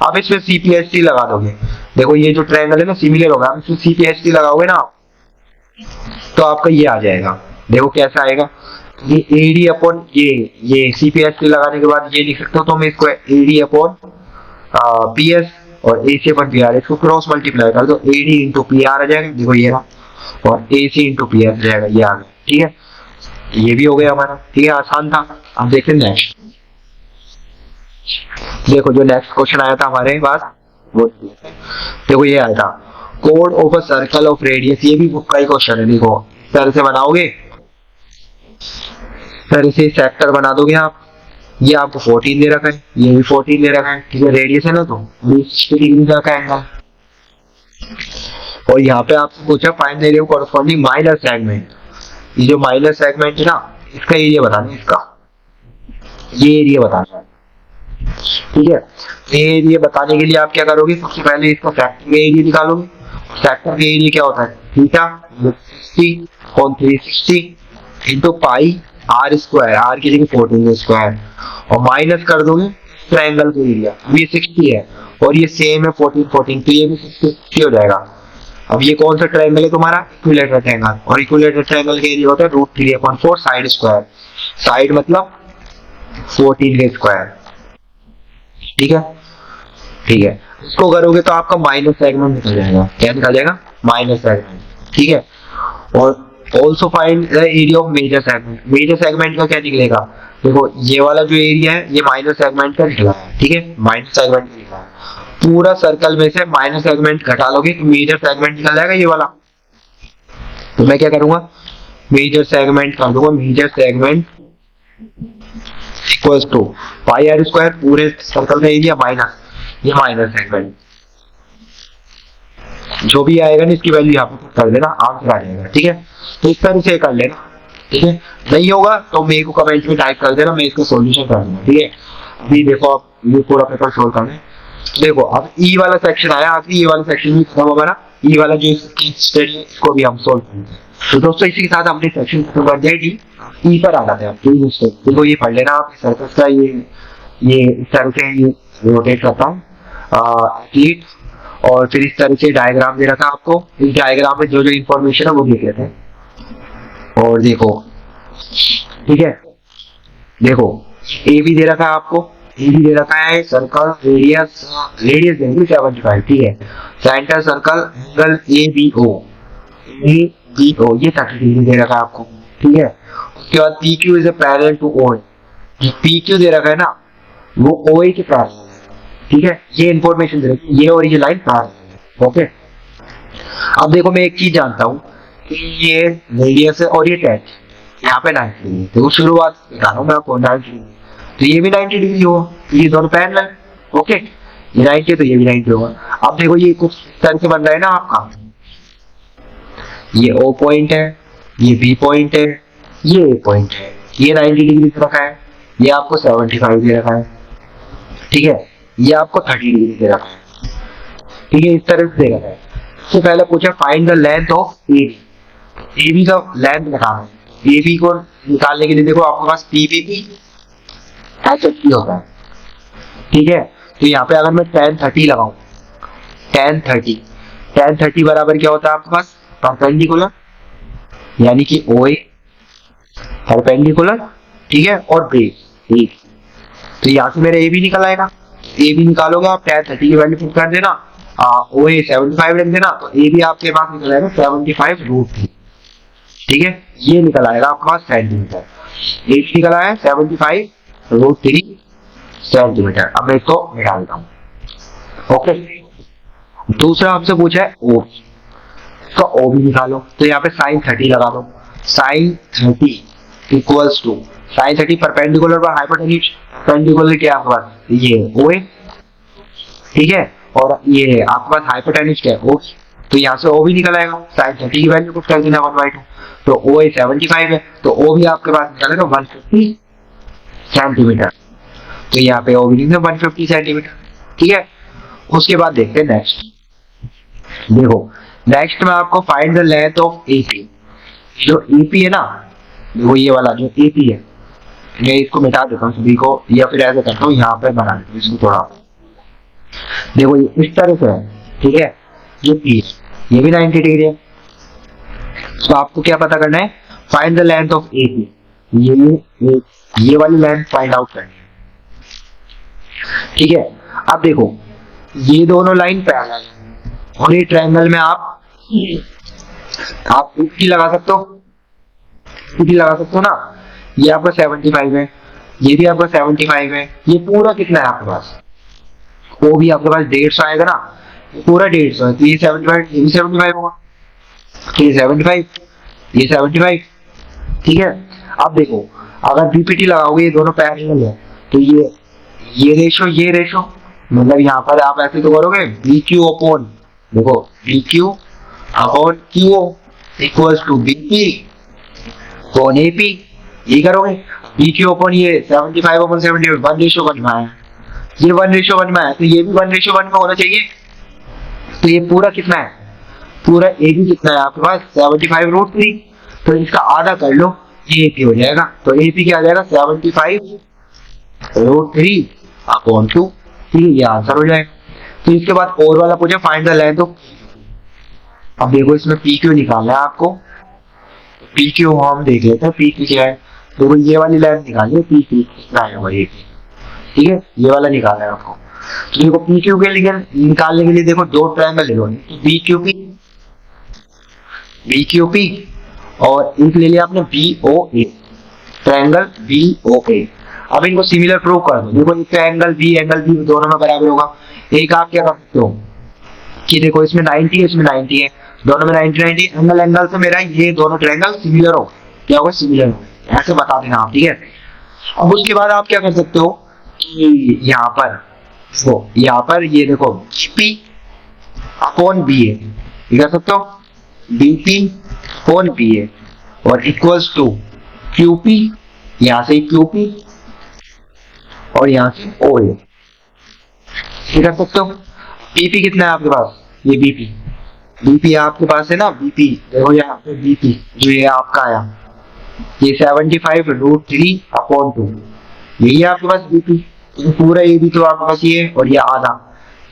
अब इसमें CPST लगा दोगे, देखो ये जो ट्रायंगल है ना सिमिलर होगा, इसमें CPST लगाओगे ना तो आपका ये आ जाएगा, देखो कैसा आएगा, ये AD अपॉन ये CPST लगाने के बाद ये लिख सकते हो, तो मैं इसको AD अपॉन PS और AC अपन PR इसको क्रॉस मल्टीप्लाई कर दो, AD इंटू PR आ जाएगा, देखो ये रहा, और AC इंटू PR आ जाएगा, ये आ गया। ठीक है, ये भी हो गया हमारा। ठीक है, आसान था। अब देखते हैं नेक्स्ट। देखो जो नेक्स्ट क्वेश्चन आया था हमारे पास वो देखो ये आया था, code of a circle of radius. ये भी बुक का ही क्वेश्चन है। देखो तरह से बनाओगे, तरह से सेक्टर बना दोगे आप। ये आपको 14 दे रखा है, ये भी 14 दे रखा है। ठीक है, रेडियस है ना, तो 20 डिग्री का एंगल। और यहाँ पे आपसे पूछा find the area corresponding minor segment. ये जो माइनर सेगमेंट है ना, इसका एरिया बताना है, इसका ये एरिया बताना है। ठीक है, ये एरिया बताने के लिए आप क्या करोगे, सबसे पहले इसका फैक्टर का एरिया निकालोगे। फैक्टर का एरिया क्या होता है, थीटा 60 और 360 into pi R square, R की जगह 14 स्क्वायर, और माइनस कर दोगे ट्रायंगल का एरिया। ये 60 है और ये सेम है 14 14, तो ये भी 60 हो जाएगा। अब ये कौन सा ट्रायंगल है तुम्हारा, इक्विलेटरल ट्रायंगल, और इक्विलेटरल ट्रायंगल का एरिया होता है √3/4 साइड स्क्वायर। साइड मतलब 14 का स्क्वायर। ठीक है, ठीक है, इसको करोगे तो आपका माइनस सेगमेंट निकल जाएगा। क्या निकल जाएगा, माइनस सेगमेंट। ठीक है, और also find the area of major segment. Major segment का क्या निकलेगा, देखो ये वाला जो एरिया है ये माइनस सेगमेंट का निकला है। ठीक है, माइनस सेगमेंट निकला है, पूरा सर्कल में से माइनस सेगमेंट घटा लोगे तो मेजर सेगमेंट निकल जाएगा ये वाला। तो मैं क्या करूंगा, मेजर सेगमेंट कर दूंगा, major segment equals to pi R square, पूरे सर्कल का एरिया माइनस ये माइनस सेगमेंट। जो भी आएगा ना इसकी वैल्यू यहाँ पे कर देना, आंसर आ जाएगा। ठीक है, तो इस तरह से कर लेना। ठीक है, नहीं होगा तो मेरे को कमेंट में टाइप कर देना, मैं इसका सॉल्यूशन कर दूंगा। ठीक है, अभी देखो आप ये पूरा पेपर सोल्व कर लें। देखो अब ई वाला सेक्शन आया, आखिरी ई वाला सेक्शन भी खत्म हमारा। ई वाला जो स्टडी है इसको भी हम सोल्व करेंगे। तो दोस्तों इसी के साथ हमने सेक्शन खत्म कर दिया। ई पर आ जाते हैं आप। देखो ये पढ़ लेना आप, सर्कस का ये इस तरह से रोटेट करता हूँ एथलीट, और फिर इस तरह से डायग्राम दे रखा है आपको। इस डायग्राम में जो जो इंफॉर्मेशन है वो देख लेते हैं। और देखो, ठीक है, देखो ए भी दे रखा है आपको, ए भी दे रखा है, सर्कल रेडियस रेडियस देंगे 75। ठीक है, center circle angle A B O ये 30 डिग्री दे रखा है आपको। ठीक है, उसके बाद P Q is a parallel to O. जो पी क्यू दे रखा है ना वो ओ ए के पैरेलल है। ठीक है, ये इंफॉर्मेशन दे रखी है, ये और ये लाइन पैरेलल है। ओके, अब देखो मैं एक चीज जानता हूँ कि ये रेडियस है और ये टेंथ यहाँ पे 90 डिग्री। देखो शुरुआत बता रहा हूँ मैं आपको 90 डिग्री, तो ये भी 90 डिग्री होगा, तो ये दोनों पैरेलल। ओके, ये 90 तो ये भी 90 होगा। अब देखो ये कुछ तरह से बन रहा है ना आपका, ये O पॉइंट है, ये B पॉइंट है, ये A पॉइंट है, ये 90 डिग्री से रखा है, ये आपको 75 दे रखा है। ठीक है, ये आपको 30 डिग्री दे रखा है। ठीक है, इस तरह से दे रखा है। तो पहले पूछा find the length of AB। AB का लेंथ बताना है। AB को निकालने के लिए देखो आपके पास PBP HFP होता है। ठीक है, तो यहाँ पे अगर मैं tan 30 लगाऊं, tan 30 बराबर क्या होता है आपके पास, परपेंडिकुलर, यानी कि OA परपेंडिकुलर। ठीक है, और बेस एक, तो यहाँ से मेरा AB निकल आएगा। AB निकालोगे आप, tan 30 की वैल्यू पुट कर देना, OA 75 रख देना, तो AB आपके पास निकल आएगा 75√3। ठीक है, ये निकल आएगा आपके पास सेंटीमीटर। AB निकल आया 75√3 सेंटीमीटर। अब मैं इसको मिटा देता हूँ। ओके, दूसरा आपसे पूछा है O, इसका O भी निकालो। तो यहाँ पे sin 30 लगा दो, sin 30 equals to sin 30 perpendicular पर हाइपोटेन्यूज, परपेंडिकुलर क्या आपके पास ये OA। ठीक है, और ये आपके पास हाइपोटेन्यूज क्या है O, तो यहाँ से O भी निकल आएगा। sin 30 की वैल्यू पुट कर देना 1/2, तो OA 75 है, तो O भी आपके पास निकलेगा 150 सेंटीमीटर। तो यहाँ पे O भी निकलेगा 150 सेंटीमीटर। ठीक है, उसके बाद देखते हैं नेक्स्ट। देखो नेक्स्ट में आपको find the length of AP। जो AP है ना, देखो ये वाला जो AP है, मैं इसको मिटा देता हूँ सभी को, या फिर ऐसे करता हूँ यहाँ पे बना देता हूँ इसको थोड़ा। देखो ये इस तरह से है। ठीक है, जो P ये भी 90 डिग्री है। तो आपको क्या पता करना है, find the length of AP। ये वाली लेंथ फाइंड आउट करनी है। ठीक है, अब देखो ये दोनों लाइन पैरेलल है और ये ट्रायंगल में आप 50 लगा सकते हो, 50 लगा सकते हो ना। ये आपका 75 है, ये भी आपका 75 है। ये पूरा कितना है आपके पास, वो भी आपके पास 150 आएगा ना, पूरा 150 है। तो ये 75, ये भी 75 होगा, ये 75, ये 75, ठीक है। अब देखो अगर बीपीटी लगाओगे, ये दोनों पैरेलल है, तो ये रेशो मतलब यहाँ पर आप ऐसे तो करोगे बी क्यू अपॉन, देखो B Q upon Q equals to BP upon AP, ये करोगे। बी क्यू अपॉन ये 75 अपॉन 75 1:1 में आया, ये 1:1 में आया, तो ये भी 1:1 में होना चाहिए। तो ये पूरा कितना है, पूरा ए बी कितना है आपके पास 75√3, तो इसका आधा कर लो, ये एपी हो जाएगा। तो एपी क्या आ जाएगा 75√3 अपॉन 2, ठीक है, ये आंसर हो जाएगा। तो इसके बाद और वाला पूछा फाइंड द लेंथ ऑफ, अब देखो इसमें पी क्यू निकालना है आपको। पी क्यू हम देख लेते हैं, पी क्यू क्या है। देखो ये वाली लेंथ निकालिए, पी क्यू कितना है हमारी, ठीक है, ये वाला निकालना है आपको। तो देखो पी क्यू के लिए निकालने के लिए देखो दो ट्रायंगल ले लो, बी क्यू पी और एक ले लिया आपने बी ओ ए, ट्रायंगल बी ओ ए। अब इनको सिमिलर प्रूव कर दो। देखो एक एंगल बी दोनों में बराबर होगा। एक आप क्या कर सकते हो कि देखो इसमें 90 है, इसमें 90 है, दोनों में 90 एंगल से मेरा ये दोनों ट्रायंगल सिमिलर हो, क्या होगा सिमिलर हो, ऐसे बता देना आप, ठीक है। अब उसके बाद आप क्या कर सकते हो कि यहाँ पर ये देखो बीपी अपॉन बी ए, ये कर सकते हो बीपी अपॉन बी ए और इक्वल्स टू क्यूपी, यहाँ से क्यूपी और यहाँ से ओ ए, ये कर सकते हो। बीपी कितना है आपके पास, ये बीपी आपके पास है ना, बीपी देखो यहाँ पे बीपी जो ये आपका आया, ये 75√3 अपॉन 2, यही है आपके पास बीपी। तो पूरा ये भी तो आपके पास ये और ये आधा,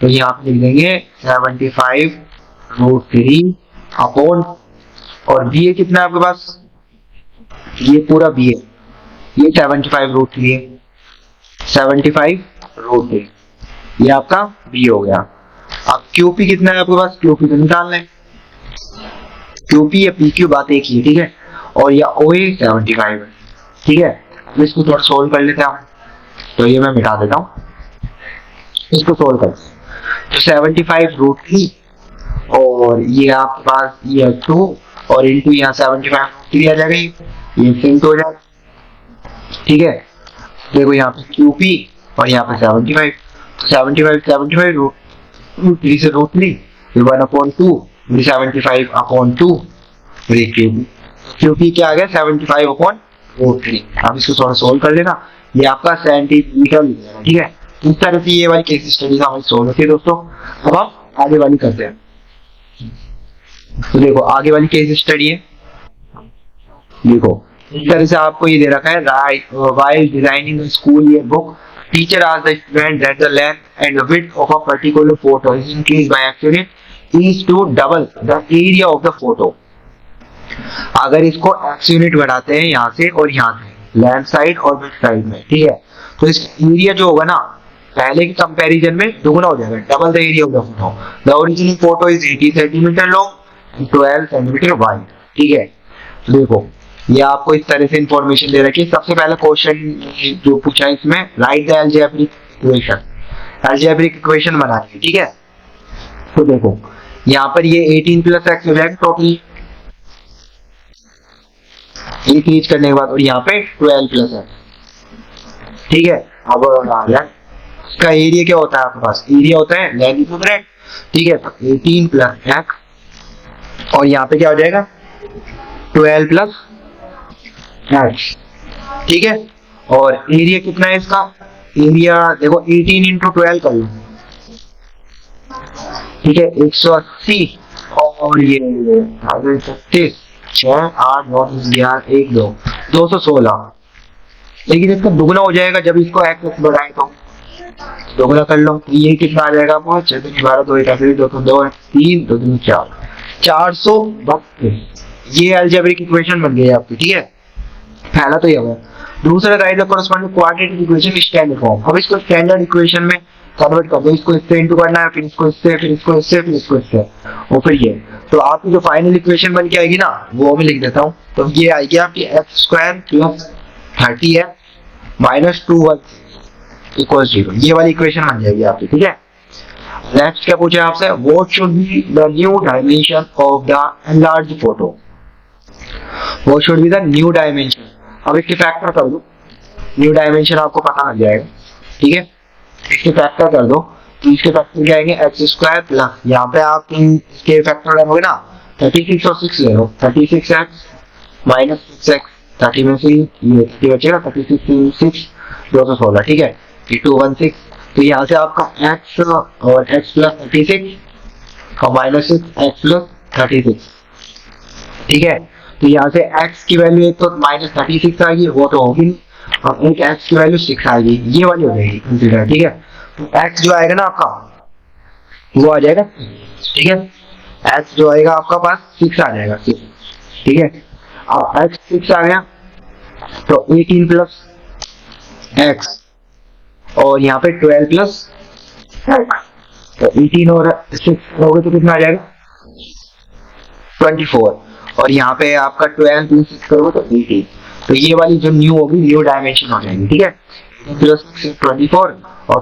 तो यहाँ पे लिख देंगे 75√3 अपॉन, और बी ए कितना है आपके पास, ये पूरा बी ए, ये 75√3 है, 75√3 ये आपका बी हो गया। अब क्यूपी कितना है आपके पास, क्यूपी तो निकालना है, क्यूपी या पी क्यू बात एक ही है, ठीक है। और या ओ ए 75 है, ठीक है। अब इसको थोड़ा सोल्व कर लेते हैं, तो ये मैं मिटा देता हूँ, इसको सोल्व कर। तो 75√3 और ये आपके पास ये 2 और इंटू यहाँ 75√3 आ जाएगा, ये इंटू हो जाएगा, ठीक है। देखो यहाँ पे क्यूपी और यहाँ पे 75 √3 से √3 1/2 75/2 क्यूपी क्या आ गया 75/√3। अब इसको थोड़ा सोल्व कर लेना, ये आपका सेंटीमीटर, ठीक है। इस तरह से ये वाली केस स्टडी हमारी सोल्व होती है दोस्तों। अब हम आगे वाली करते हैं। तो देखो आगे वाली केस स्टडी है, देखो इस तरह से आपको ये दे रखा है, while designing a school yearbook teacher asked the student that the length and the width of a particular photo is increased by actually is to double the area of the photo। अगर इसको x unit बढ़ाते हैं यहाँ से और यहाँ से length side और विड्थ साइड में, ठीक है, तो इस एरिया जो होगा ना पहले के कंपैरिजन में दुगना हो जाएगा, double the area of the photo. The original photo is 80 centimetre long, 12 centimetre wide, ठीक है। तो देखो ये आपको इस तरह से इंफॉर्मेशन दे रखी है। सबसे पहला क्वेश्चन जो पूछा है इसमें, राइट द अलजेब्रिक इक्वेशन बनानी है, ठीक है। तो देखो यहाँ पर ये 18 + x हो जाएगा टोटली, इंक्रीज करने के बाद, और यहाँ पे 12 + x, ठीक है। अब इसका एरिया क्या होता है आपके पास, एरिया होता है लेंथ इंटू ब्रेड्थ, ठीक है। तो 18 + x और यहाँ पे क्या हो जाएगा 12 + x, ठीक है। और एरिया कितना है इसका, एरिया देखो 18 × 12 कर लो, ठीक है, 180 और ये 36 6 8 9 11 1 2 216। लेकिन इसका दुगना हो जाएगा जब इसको x बढ़ाए, तो दोगुना कर लो, ये कितना आ जाएगा आपको 6 × 12 2 1 2 2 3 2 3 4 432। ये अलजेब्रिक इक्वेशन बन गई आपकी, ठीक है। पहला तो ये होगा। दूसरा right the corresponding quadratic equation standard form. अब इसको स्टैंडर्ड इक्वेशन में कन्वर्ट कर दो, इसको इससे इंटू करना है, फिर इसको इससे, फिर इसको इससे, फिर इसको इससे, और फिर ये। तो आपकी जो फाइनल इक्वेशन बन के आएगी ना, वो मैं लिख देता हूँ। तो ये आएगी आपकी x square plus 30x minus 2y equals 0। ये वाली इक्वेशन बन जाएगी आपकी, ठीक है। नेक्स्ट क्या पूछा है आपसे, what should be the new dimension of the enlarged photo. What should be the new dimension. अब इसके फैक्टर कर दो, न्यू डायमेंशन आपको पता लग जाएगा, ठीक है। इसके फैक्टर कर दो, तो इसके फैक्टर क्या आएंगे, एक्स स्क्वायर प्लस, यहाँ पे आप इसके फैक्टर करोगे ना, 36 और 6 ले लो, 36x माइनस 6x, 30 में से ये 30 बचेगा, 36 6 216, ठीक है। ये 216, तो यहाँ से आपका x और x प्लस 36 और माइनस 6x प्लस 36, ठीक है। तो यहाँ से x की वैल्यू एक तो माइनस 36 आएगी, वो तो होगी नहीं, और एक x की वैल्यू 6 आएगी, ये वाली हो जाएगी कंसीडर, ठीक है। तो x जो आएगा ना आपका, वो आ जाएगा, ठीक है। x जो आएगा आपका पास 6 आ जाएगा, 6, ठीक है। अब x 6 आ गया, तो 18 प्लस x और यहाँ पे 12 प्लस x, तो 18 और 6 होगा तो कितना आ जाएगा 24, और यहाँ पे आपका 12 प्लस 6 करोगे तो 18। तो ये वाली जो न्यू होगी, न्यू डायमेंशन हो जाएगी, ठीक है। प्लस 24 और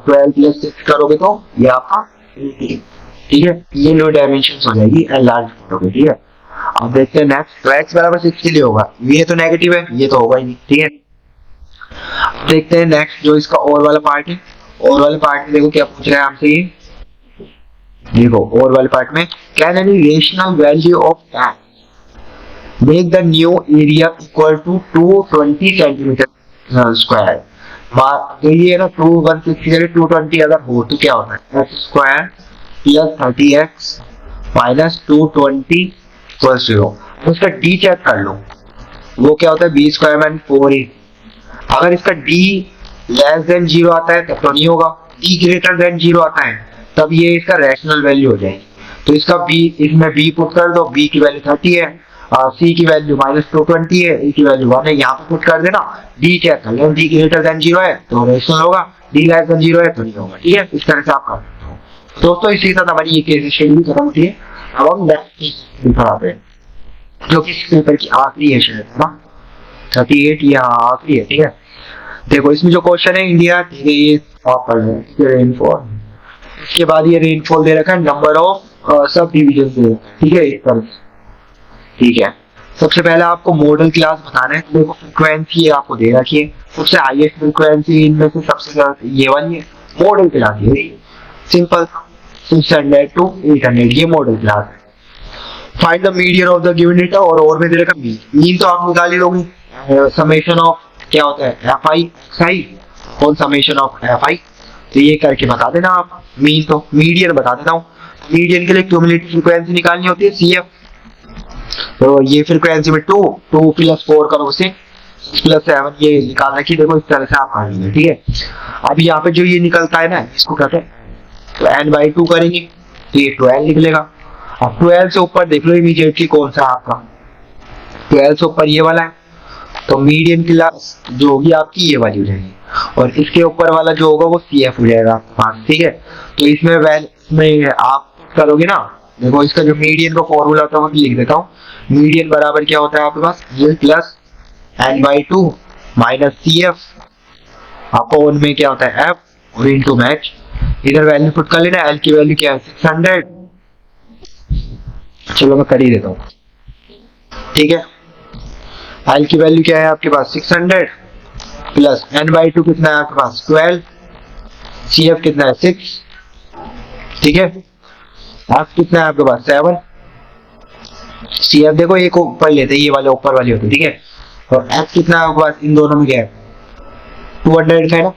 12 प्लस 6 करोगे तो ये आपका 18, ठीक है। ये न्यू डायमेंशन हो जाएगी एनलार्ज फोटो की, ठीक है। अब देखते हैं नेक्स्ट, तो x बराबर 6 के लिए होगा, ये तो नेगेटिव है, ये तो होगा ही नहीं, ठीक है। देखते हैं नेक्स्ट जो इसका और वाला पार्ट है। और वाले पार्ट में देखो क्या पूछ रहा है आपसे, ये देखो और वाले पार्ट में, can any rational value of x make the new area equal to 220 centimetre square. तो ये ना 216 की जगह 220 अगर हो तो क्या होता है, x square plus 30x minus 220 equals 0। उसका डी चेक कर लो, वो क्या होता है, बी स्क्वायर माइनस 4a। अगर इसका d लेस देन 0 आता है तब तो नहीं होगा, d ग्रेटर देन 0 आता है तब ये इसका रैशनल वैल्यू हो जाएगी। तो इसका b, इसमें b पुट कर दो, b की वैल्यू 30 है, c की वैल्यू माइनस 220 है, e की वैल्यू 1 है, यहाँ पे पुट कर देना, d चेक कर लो, d ग्रेटर देन 0 है तो रैशनल होगा, d लेस देन 0 है तो नहीं होगा, ठीक है। इस तरह से आप कर सकते हो दोस्तों। इसी के साथ हमारी ये केस स्टडी भी खत्म होती है। अब हम नेक्स्ट पेपर आते हैं, जो कि इस पेपर की आखिरी है शायद ना, 38 या आखिरी है, ठीक है। देखो इसमें जो क्वेश्चन है इंडिया, ठीक है, ये आप पढ़ लें, रेनफॉल, इसके बाद ये रेनफॉल दे रखा है, नंबर ऑफ सब डिविजन दे, ठीक है, इस तरह, ठीक है। सबसे पहले आपको मॉडल क्लास बताना है, देखो फ्रीक्वेंसी आपको दे रखी है, सबसे हाईएस्ट फ्रीक्वेंसी इनमें से सबसे ज्यादा ये वाली है, मॉडल क्लास है, सिंपल 600 टू 800, ये मॉडल क्लास है। Find the median of the given data, और में दे रखा मीन, मीन तो आप निकाल ही लोगे, समेशन ऑफ क्या होता है एफ आई एक्स और समेशन ऑफ एफ आई, तो ये करके बता देना आप। मीन तो मीडियन बता देता हूँ, मीडियन के लिए क्यूमुलेटिव फ्रीक्वेंसी निकालनी होती है सीएफ, तो ये फ्रीक्वेंसी में 2 प्लस 4 करो, 6 प्लस 7 ये निकाल रखी, देखो इस तरह से आप कर लेंगे, ठीक है। अब यहाँ पे जो ये निकलता है ना, इसको कहते हैं तो n/2 करेंगे तो ये 12 निकलेगा। अब 12 से ऊपर देख लो इमीडिएटली कौन सा आपका, 12 से ऊपर ये वाला है, तो मीडियन क्लास जो होगी आपकी ये वाली हो जाएगी, और इसके ऊपर वाला जो होगा वो CF हो जाएगा, ठीक है। तो इसमें आप करोगे ना, देखो इसका जो मीडियन का फॉर्मूला होता है वो लिख देता हूँ। मीडियन बराबर क्या होता है आपके पास, L plus n/2 minus CF, आपको उनमें क्या होता है F और इनटू मैच, इधर वैल्यू पुट कर लेना। L की वैल्यू क्या है 600, चलो मैं कर ही देता हूँ, ठीक है। L की वैल्यू क्या है आपके पास 600 प्लस n/2 कितना है आपके पास 12, CF कितना है 6, ठीक है। F कितना है आपके पास 7, CF देखो एक ऊपर लेते हैं, ये वाले ऊपर वाले होते, ठीक है। और F कितना है आपके पास, इन दोनों में क्या है 200 है ना,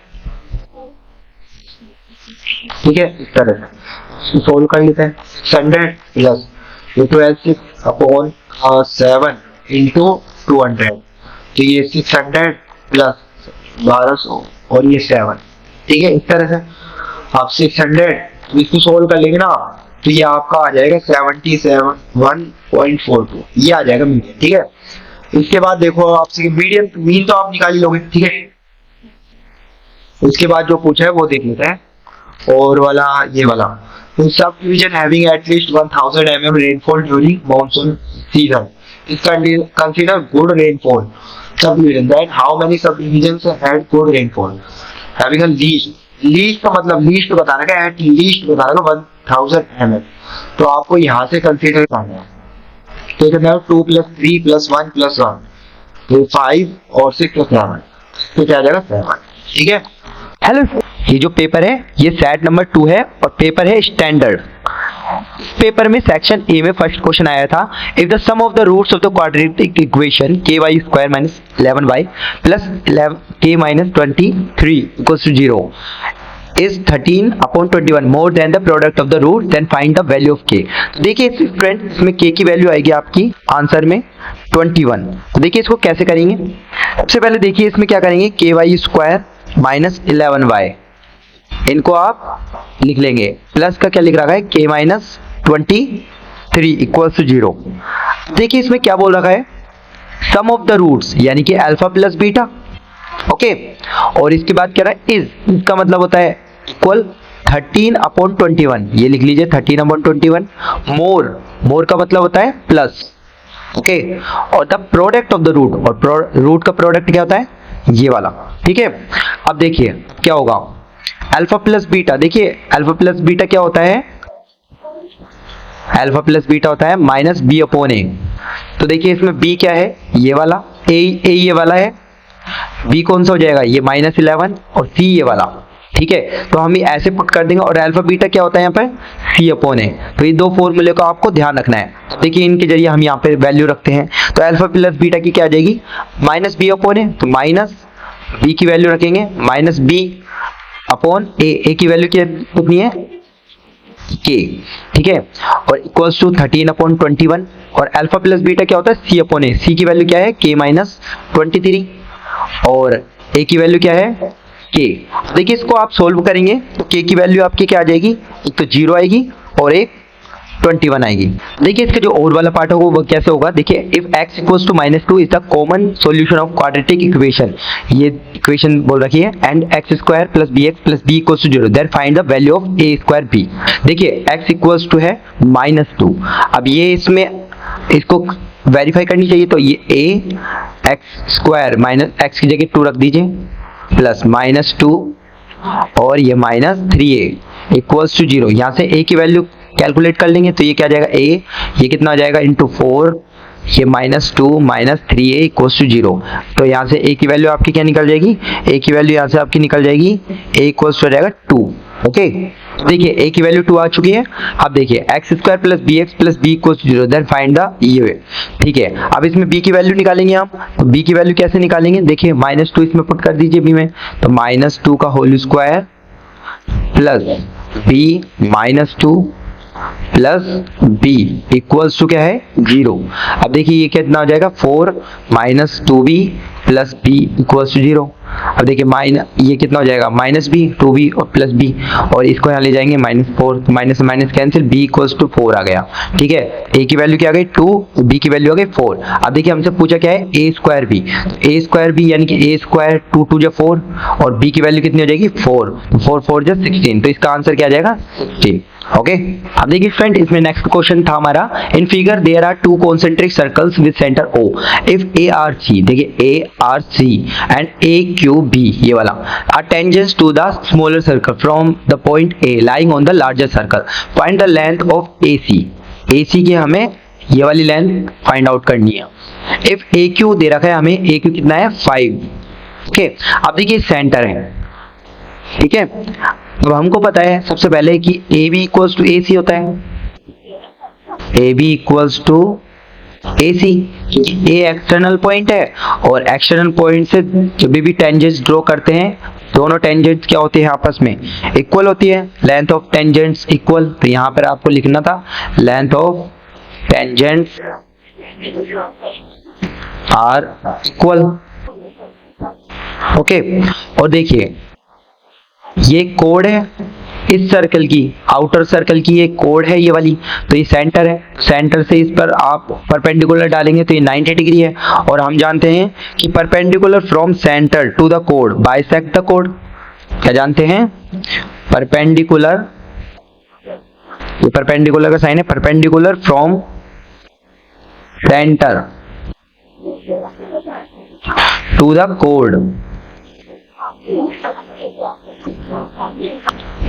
ठीक है। इस तरह से सोल्व कर लेते हैं, 600 प्लस 12 अपॉन 7 इंटू 200, तो ये 600 प्लस 1200 और ये 7, ठीक है। इस तरह से आप 600 इसको सोल्व कर लेंगे ना, तो ये आपका आ जाएगा 77.42, ये आ जाएगा मीडियन, ठीक है। इसके बाद देखो आपसे मीडियन, मीन तो आप निकाल ही लोगे, ठीक है। इसके बाद जो पूछा है वो देख लेते हैं, और वाला ये वाला, तो sub division having at least 1000 mm rainfall during monsoon season is consider good rainfall sub division. Then how many sub division had good rainfall having a least, least का मतलब लीस्ट बताना का, एट लीस्ट बताना का 1000 mm, तो आपको यहाँ से कंसीडर करना है। तो कहते हैं 2 + 3 + 1 + 1 तो 5 और 6 + 7 तो क्या आ जाएगा 7, ठीक है। हेलो, ये जो पेपर है ये सेट नंबर 2 है और पेपर है स्टैंडर्ड। पेपर में सेक्शन ए में फर्स्ट क्वेश्चन आया था, if the sum of the roots of the quadratic equation ky² - 11y + 11k - 23 = 0 is 13/21 more than the product of the root, then find the value of k। तो देखिए student, इसमें k की value आएगी आपकी answer में 21। तो देखिए इसको कैसे करेंगे। सबसे पहले देखिए इसमें क्या करेंगे, ky² - 11y, इनको आप लिख लेंगे, प्लस का क्या लिख रखा है k - 23 = 0। देखिए इसमें क्या बोल रखा है, सम ऑफ द रूट्स यानी कि अल्फा प्लस बीटा, ओके। और इसके बाद क्या रहा है, इज, इसका मतलब होता है इक्वल 13/21, ये लिख लीजिए 13/21। मोर का मतलब होता है प्लस, ओके। और the product of the root, और रूट का प्रोडक्ट क्या होता है, ये वाला, ठीक है। अब देखिए क्या होगा, अल्फा प्लस बीटा, देखिए अल्फा प्लस बीटा क्या होता है, अल्फा प्लस बीटा होता है -b/a। तो देखिए इसमें b क्या है, ये वाला, a ये वाला है, b कौन सा हो जाएगा, ये -11 और c ये वाला, ठीक है। तो हम ये ऐसे पुट कर देंगे। और अल्फा बीटा क्या होता है यहाँ पर, c/a। तो ये दो फॉर्मूले को आपको ध्यान रखना है। देखिए इनके जरिए हम यहाँ पे वैल्यू रखते हैं, तो अल्फा प्लस बीटा की क्या आ जाएगी, -b/a, तो माइनस b की वैल्यू रखेंगे -b/a की वैल्यू कितनी है, k, ठीक है। और इक्वल्स टू 13/21। और अल्फा प्लस बीटा क्या होता है, c/a, c की वैल्यू क्या है, k - 23 और a की वैल्यू क्या है, k। देखिए इसको आप सोल्व करेंगे तो k की वैल्यू आपकी क्या आ जाएगी, एक तो 0 आएगी और एक 21 आएगी। देखिए इसका जो और वाला पार्ट होगा वो कैसे होगा, देखिए if x = -2 is the common solution of quadratic equation, ये इक्वेशन बोल रखी है, and x² + bx + b = 0, then find the value of a² b। देखिए x = है -2, अब ये इसमें इसको वेरीफाई करनी चाहिए, तो ये a x² - x की जगह 2 रख दीजिए प्लस -2 और ये -3a = 0। यहाँ से a की वैल्यू कैलकुलेट कर लेंगे तो ये क्या आ जाएगा, a ये कितना आ जाएगा × 4, ये -2 - 3a = 0। तो यहाँ से a की वैल्यू आपकी क्या निकल जाएगी, a की वैल्यू यहाँ से आपकी निकल जाएगी, a = हो जाएगा 2, ओके। देखिए a की वैल्यू 2 आ चुकी है। अब देखिए x² + bx + b = 0, then find the ये, ठीक है। अब इसमें b की वैल्यू निकालेंगे हम, तो b की वैल्यू कैसे निकालेंगे, देखिए -2 इसमें पुट कर दीजिए b में, तो -2 का whole square plus b -2 plus b equals to क्या है, 0। अब देखिए ये कितना हो जाएगा, 4 - 2b plus b equals to 0। अब देखिए ये कितना हो जाएगा, -b 2b और प्लस b, और इसको यहाँ ले जाएंगे -4, तो minus minus cancel, b equals to 4 आ गया, ठीक है। a की वैल्यू क्या आ गई 2, b की वैल्यू आ गई 4। अब देखिए हमसे पूछा क्या है, a² b, तो a² यानी कि a² 2 × 2 = 4 और b की वैल्यू कितनी हो जाएगी 4, 4 4 = 16, तो इसका आंसर क्या आ जाएगा 16, ओके। अब देखिए फ्रेंड इसमें नेक्स्ट क्वेश्चन था हमारा, in figure there are 2 concentric circles with center O, if ARC, देखिए ARC एंड AQB ये वाला are tangents to the smaller circle from the point A lying on the larger circle, find the length of AC। AC की हमें ये वाली length find out करनी है। If AQ दे रखा है हमें, AQ कितना है 5, ओके। अब देखिए सेंटर है, ठीक है। अब हमको पता है सबसे पहले कि AB = AC होता है, AB = AC, A external point है और एक्सटर्नल पॉइंट से जब भी टेंजेंट्स ड्रॉ करते हैं, दोनों टेंजेंट्स क्या होती है आपस में इक्वल होती है, लेंथ ऑफ टेंजेंट्स इक्वल, तो यहाँ पर आपको लिखना था length of tangents are equal, okay. और देखिए ये कोड है इस सर्कल की, आउटर सर्कल की ये कोड है ये वाली, तो ये सेंटर है, सेंटर से इस पर आप परपेंडिकुलर डालेंगे तो ये 90 डिग्री है। और हम जानते हैं कि perpendicular from centre to the code bisect the code, क्या जानते हैं, परपेंडिकुलर, ये परपेंडिकुलर का साइन है, perpendicular from centre to the code,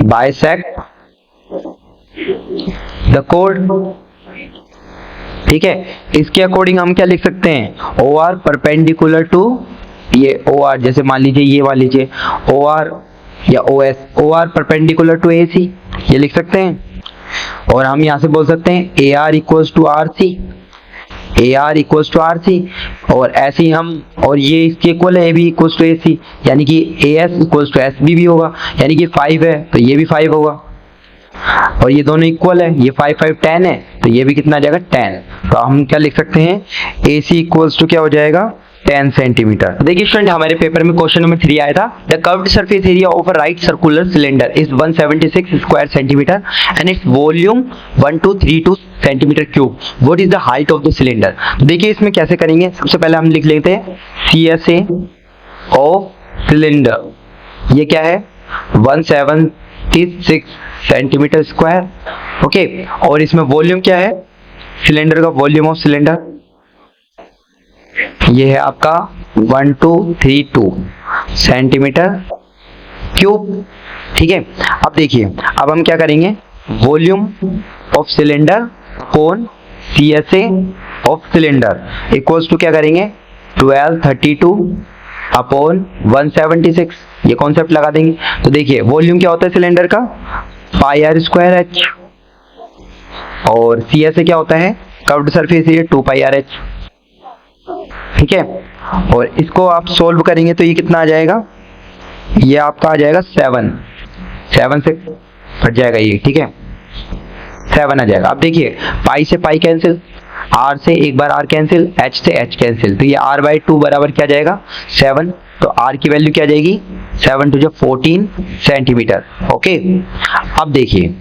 bisect the code. ठीक है, इसके अकॉर्डिंग हम क्या लिख सकते हैं, ओ आर परपेंडिकुलर टू, ये ओ आर जैसे मान लीजिए ये मान लीजिए ओ आर या O S, O R perpendicular to A C, ये लिख सकते हैं। और हम यहां से बोल सकते हैं A R equals to R C, A R equals to R C, और ऐसे ही हम, और ये इसके इक्वल है, A B equals to A C, यानी कि A S equals to S B भी होगा, यानी कि 5 है तो ये भी 5 होगा, और ये दोनों इक्वल है, ये 5 5 10 है तो ये भी कितना आ जाएगा 10। तो हम क्या लिख सकते हैं, ए सी इक्वल्स टू क्या हो जाएगा 10 सेंटीमीटर। देखिए स्टूडेंट, हमारे पेपर में क्वेश्चन नंबर 3 आया था, the curved surface area of a right circular cylinder is 176 square centimetre and its volume 1232 centimetre cube, what is the height of the cylinder. तो देखिए इसमें कैसे करेंगे, सबसे पहले हम लिख लेते हैं CSA ऑफ सिलेंडर, ये क्या है 176 सेंटीमीटर स्क्वायर, ओके। और इसमें वॉल्यूम क्या है सिलेंडर का, वॉल्यूम ऑफ सिलेंडर ये है आपका 1232 सेंटीमीटर क्यूब। ठीक है, अब देखिए, अब हम क्या करेंगे, volume of cylinder upon CSA of cylinder equals to क्या करेंगे 1232 अपॉन 176, ये कॉन्सेप्ट लगा देंगे। तो देखिए वॉल्यूम क्या होता है सिलेंडर का पाई आर स्क्वायर एच, और CSA क्या होता है कर्व्ड सरफेस एरिया 2 पाई आर एच। ठीक है, और इसको आप सोल्व करेंगे तो ये कितना आ जाएगा, ये आपका आ जाएगा 7 से फट जाएगा ये, ठीक है 7 आ जाएगा। अब देखिए पाई से पाई कैंसिल, आर से एक बार आर कैंसिल, एच से एच कैंसिल, तो ये आर बाई 2 बराबर क्या जाएगा 7, तो आर की वैल्यू क्या जाएगी 7 टू 14 सेंटीमीटर, ओके। अब देखिए,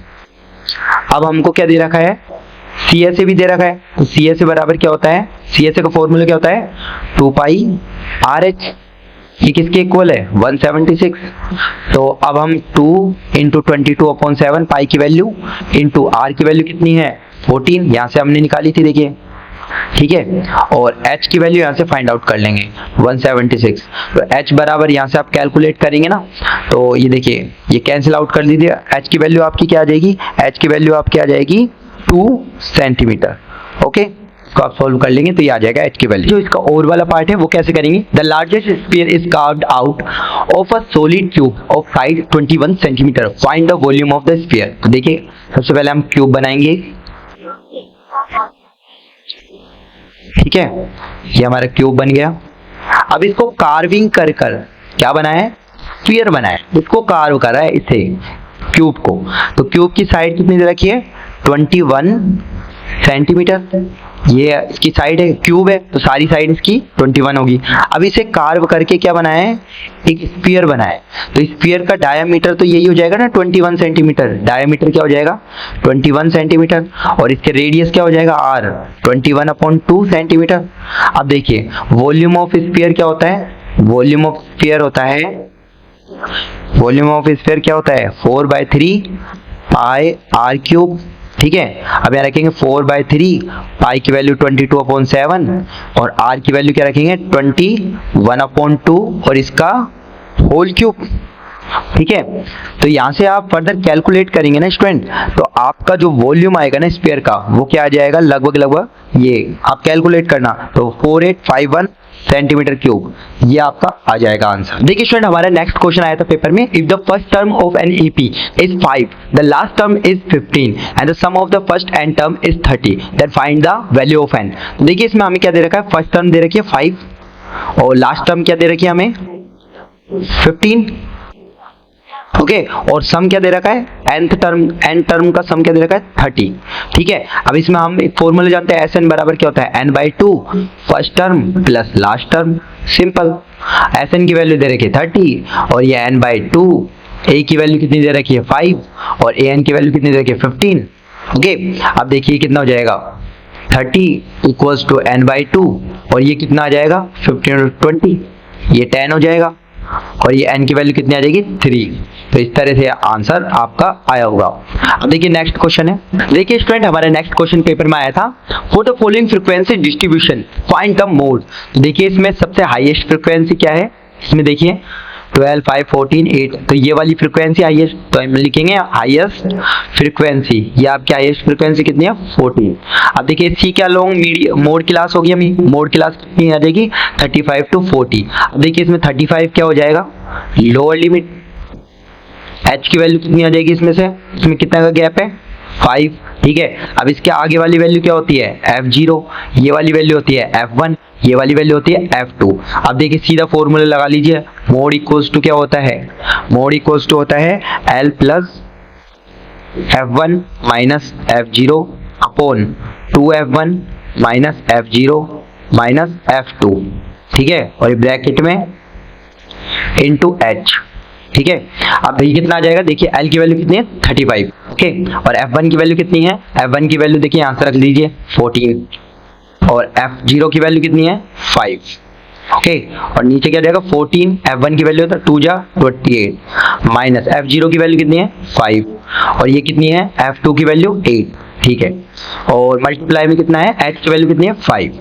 अब हमको क्या दे रखा है, CSA भी दे रखा है, तो CSA बराबर क्या होता है, CSA का फॉर्मूला क्या होता है 2 पाई आर एच, ये किसके इक्वल है 176। तो अब हम 2 इंटू 22/7 पाई की वैल्यू इंटू आर की वैल्यू कितनी है 14, यहाँ से हमने निकाली थी देखिए, ठीक है। और h की वैल्यू यहाँ से फाइंड आउट कर लेंगे 176, तो h बराबर यहाँ से आप कैलकुलेट करेंगे ना, तो ये देखिए ये कैंसिल आउट कर लीजिए, h की वैल्यू आपकी क्या आ जाएगी, h की वैल्यू आपकी आ जाएगी 2 सेंटीमीटर, ओके। इसको आप सॉल्व कर लेंगे तो ये आ जाएगा h की वैल्यू। जो इसका और वाला पार्ट है वो कैसे करेंगे, the largest sphere is carved out of a solid cube of side 21 centimetre, find the volume of the sphere. तो देखिए सबसे पहले हम क्यूब बनाएंगे, ठीक है, ये हमारा क्यूब बन गया। अब इसको कार्विंग कर कर क्या बनाया है, स्फीयर बनाया है, इसको कार्व करा है इसे क्यूब को, तो क्यूब की साइड कितनी दे रखी है 21 सेंटीमीटर, ये इसकी साइड है, क्यूब है तो सारी साइड इसकी 21 होगी। अब इसे कार्व करके क्या बनाया है, एक स्फीयर बनाया है, तो स्फीयर का डायामीटर तो यही हो जाएगा ना 21 सेंटीमीटर, डायामीटर क्या हो जाएगा 21 सेंटीमीटर, और इसके रेडियस क्या हो जाएगा r 21/2 सेंटीमीटर। अब देखिए वॉल्यूम ऑफ स्फीयर क्या होता है, वॉल्यूम ऑफ स्फीयर होता है, वॉल्यूम ऑफ स्फीयर क्या होता है 4/3 पाई आर क्यूब, ठीक है। अब यहाँ रखेंगे 4/3 पाई की वैल्यू 22/7 और r की वैल्यू क्या रखेंगे 21/2 और इसका होल क्यूब, ठीक है। तो यहाँ से आप फर्दर कैलकुलेट करेंगे ना स्टूडेंट, तो आपका जो वॉल्यूम आएगा ना स्फीयर का वो क्या आ जाएगा, लगभग ये आप कैलकुलेट करना, तो 4851 सेंटीमीटर क्यूब, ये आपका आ जाएगा आंसर। देखिए स्टूडेंट, हमारा नेक्स्ट क्वेश्चन आया था पेपर में, if the first term of an EP is 5, the last term is 15 and the sum of the first n term is 30, then find the value of n। देखिए इसमें हमें क्या दे रखा है, फर्स्ट टर्म दे रखी है 5 और लास्ट टर्म क्या दे रखी है हमें 15, ओके। और सम क्या दे रखा है, एन टर्म का सम क्या दे रखा है 30, ठीक है। अब इसमें हम एक फॉर्मूला जानते हैं, Sn बराबर क्या होता है n/2 first term plus last term, simple. Sn की वैल्यू दे रखी है 30 और ये n/2, a की वैल्यू कितनी दे रखी है 5 और an की वैल्यू कितनी दे रखी है 15, ओके। अब देखिए कितना हो जाएगा 30 इक्वल्स टू n/2 और ये कितना आ जाएगा 15 और 20, ये 10 हो जाएगा, और ये n की वैल्यू कितनी आ जाएगी 3। तो इस तरह से आंसर आपका आया होगा। अब देखिए नेक्स्ट क्वेश्चन है। देखिए स्टूडेंट हमारे नेक्स्ट क्वेश्चन पेपर में आया था for the following frequency distribution find the mode. तो देखिए इसमें सबसे हाईएस्ट फ्रीक्वेंसी क्या है, इसमें देखिए 12, 5, 14, 8, तो ये वाली फ्रीक्वेंसी हाईएस्ट, तो हम लिखेंगे हाईएस्ट फ्रीक्वेंसी। ये आपकी हाईएस्ट फ्रीक्वेंसी कितनी है 14। अब देखिए सी क्या लॉन्ग मीडियम मोड क्लास होगी, हमें मोड क्लास कितनी आ जाएगी 35 to 40। अब देखिए इसमें 35 क्या हो जाएगा लोअर लिमिट, h की वैल्यू कितनी आ जाएगी इसमें से, इसमें कितना का गैप है 5, ठीक है। अब इसके आगे वाली वैल्यू क्या होती है f0, ये वाली वैल्यू होती है f1, ये वाली वैल्यू होती है f2। अब देखिए सीधा फॉर्मूला लगा लीजिए, मोड इक्वल्स टू क्या होता है, मोड इक्वल्स टू होता है l plus f1 minus f0 upon 2f1 minus f0 minus f2, ठीक है, और ब्रैकेट में इनटू h, ठीक है। अब ये कितना आ जाएगा, देखिए l की वैल्यू कितनी है 35, ओके, और f1 की वैल्यू कितनी है, f1 की वैल्यू देखिए यहाँ से रख लीजिए 14, और f0 की वैल्यू कितनी है 5, ओके, और नीचे क्या जाएगा 14, f1 की वैल्यू होता है 2 जा 28 माइनस f0 की वैल्यू कितनी है 5, और ये कितनी है f2 की वैल्यू 8, ठीक है, और मल्टीप्लाई में कितना है h की वैल्यू कितनी है 5।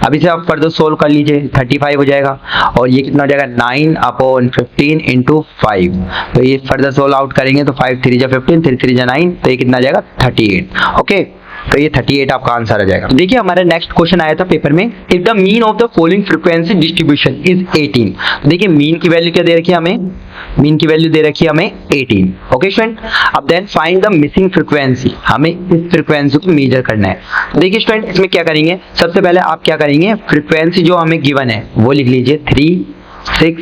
अब इसे आप फर्दर सोल्व कर लीजिए, 35 हो जाएगा, और ये कितना हो जाएगा 9 अपॉन 15 इंटू 5। तो ये फर्दर सोल्व आउट करेंगे तो 5 3 जा 15, 3 3 जा 9, तो ये कितना आ जाएगा 38, ओके। तो ये 38 आपका आंसर आ जाएगा। देखिए हमारा नेक्स्ट क्वेश्चन आया था पेपर में, if the mean of the following frequency distribution is 18। देखिए मीन की वैल्यू क्या दे रखी है हमें, मीन की वैल्यू दे रखी है हमें 18, ओके स्टूडेंट। अब then find the missing frequency, हमें इस फ्रीक्वेंसी को मेजर करना है। देखिए स्टूडेंट इसमें क्या करेंगे, सबसे पहले आप क्या करेंगे, फ्रीक्वेंसी जो हमें गिवन है वो लिख लीजिए 3, 6,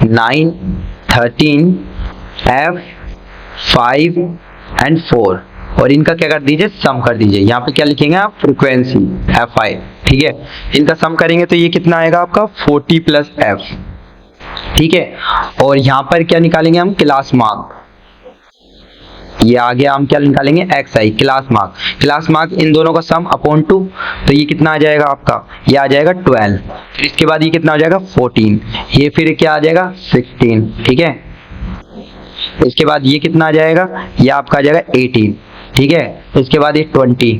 9, 13, f, 5 एंड 4, और इनका क्या कर दीजिए सम कर दीजिए। यहाँ पे क्या लिखेंगे आप फ्रीक्वेंसी fi, ठीक है, इनका सम करेंगे तो ये कितना आएगा आपका 40 प्लस f, ठीक है, और यहाँ पर क्या निकालेंगे हम क्लास मार्क, ये आगे हम क्या निकालेंगे xi class mark, class mark in दोनों का सम अपॉन 2, तो ये कितना आ जाएगा आपका, ये आ जाएगा 12, फिर इसके बाद ये कितना हो जाएगा 14, ये फिर क्या आ जाएगा 16, ठीक है, इसके बाद ये कितना आ जाएगा, ये आपका आ जाएगा 18, ठीक है, इसके बाद ये 20,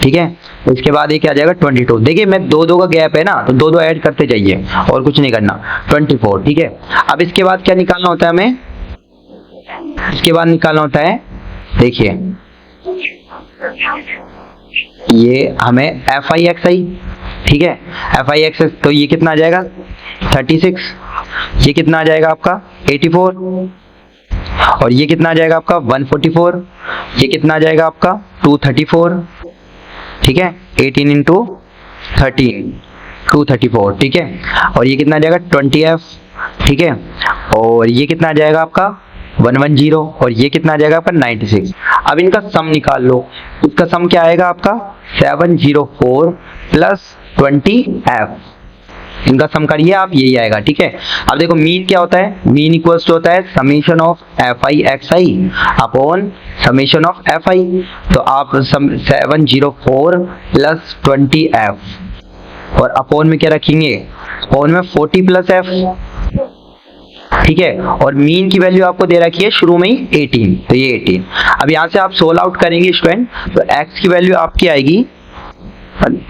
ठीक है, इसके बाद ये क्या आ जाएगा 22। देखिए मैं दो का गैप है ना, तो दो ऐड करते जाइए और कुछ नहीं करना, 24, ठीक है। अब इसके बाद क्या निकालना होता है हमें, इसके बाद निकालना होता है, देखिए ये हमें FIXI, ठीक है, FIXI, तो ये कितना आ जाएगा 36, ये कितना आ जाएगा आपका 84, और ये कितना आ जाएगा आपका 144, ये कितना आ जाएगा आपका 234, ठीक है, 18 इंटू 13 234, ठीक है, और ये कितना आ जाएगा 20f, ठीक है, और ये कितना आ जाएगा आपका 110, और ये कितना आ जाएगा आपका 96। अब इनका सम निकाल लो, इसका सम क्या आएगा आपका 704 प्लस 20f, इनका सम करिए आप, यही आएगा, ठीक है। अब देखो मीन क्या होता है, मीन इक्वल्स होता है summation of FIXI upon summation of FI, तो आप 704 प्लस 20f और अपॉन में क्या रखेंगे, अपॉन में 40 प्लस f, ठीक है, और मीन की वैल्यू आपको दे रखी है शुरू में ही 18, तो ये 18। अब यहाँ से आप सोल्व आउट करेंगे स्टूडेंट, तो x की वैल्यू आपकी आएगी,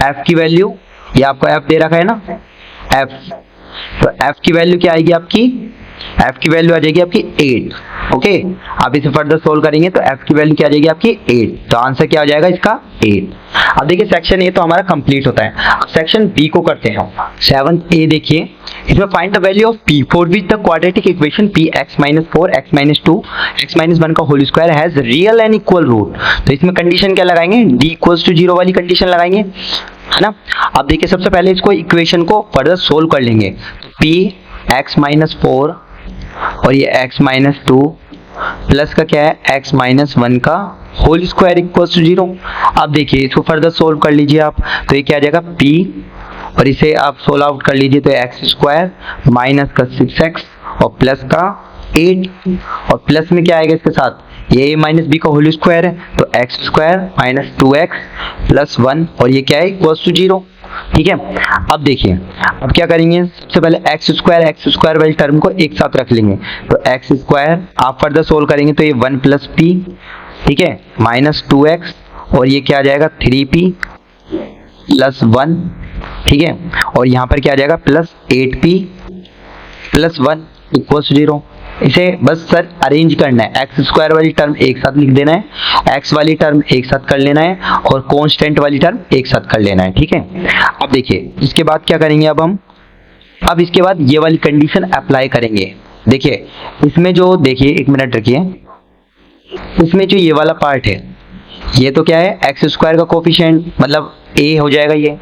f की वैल्यू, ये आपको f दे रखा है ना f, तो f की वैल्यू क्या आएगी आपकी, f की वैल्यू आ जाएगी आपकी 8, ओके। आप इसे फर्दर सोल्व करेंगे तो f की वैल्यू क्या आ जाएगी आपकी 8, तो आंसर क्या हो जाएगा इसका 8। अब देखिए सेक्शन ए तो हमारा कंप्लीट होता है, अब सेक्शन बी को करते हैं। 7th ए देखिए, इसमें find the value of p for which the quadratic equation px minus 4 x minus 2 x minus 1 का whole square has real and equal root. तो इसमें कंडीशन क्या लगाएंगे, d इक्वल्स टू 0 वाली कंडीशन लगाएंगे, है ना। अब देखिए सबसे पहले इसको इक्वेशन को फर्दर सोल्व कर लेंगे, p x minus 4 और ये x minus 2 प्लस का क्या है x minus 1 का होल स्क्वायर इक्वल्स टू 0। अब देखिए इसको फर्दर सोल्व कर लीजिए आप, तो ये क्या आ जाएगा p, और इसे आप सोल्व आउट कर लीजिए तो एक्स स्क्वायर माइनस का 6x और प्लस का 8, और प्लस में क्या आएगा इसके साथ, ये a माइनस बी का होल स्क्वायर है, तो x square minus 2x plus 1, और ये क्या है इक्वल्स टू 0। ठीक है। अब देखिए, अब क्या करेंगे, सबसे पहले एक्स स्क्वायर वाली टर्म को एक साथ रख लेंगे। तो एक्स स्क्वायर आप फर्दर सोल्व करेंगे तो ये 1 प्लस पी, ठीक है, माइनस 2x, और ये क्या आ जाएगा 3p प्लस 1, ठीक है, और यहाँ पर क्या आ जाएगा प्लस 8p प्लस 1 इक्वल्स 0। इसे बस सर अरेंज करना है, एक्स स्क्वायर वाली टर्म एक साथ लिख देना है, एक्स वाली टर्म एक साथ कर लेना है, और कांस्टेंट वाली टर्म एक साथ कर लेना है, ठीक है। अब देखिए इसके बाद क्या करेंगे, अब इसके बाद ये वाली कंडीशन अप्लाई करेंगे। देखिए इसमें जो, देखिए एक मिनट रखिए, इसमें जो ये वाला पार्ट है, ये तो क्या है एक्स स्क्वायर का कोफिशिएंट, मतलब a हो जाएगा ये,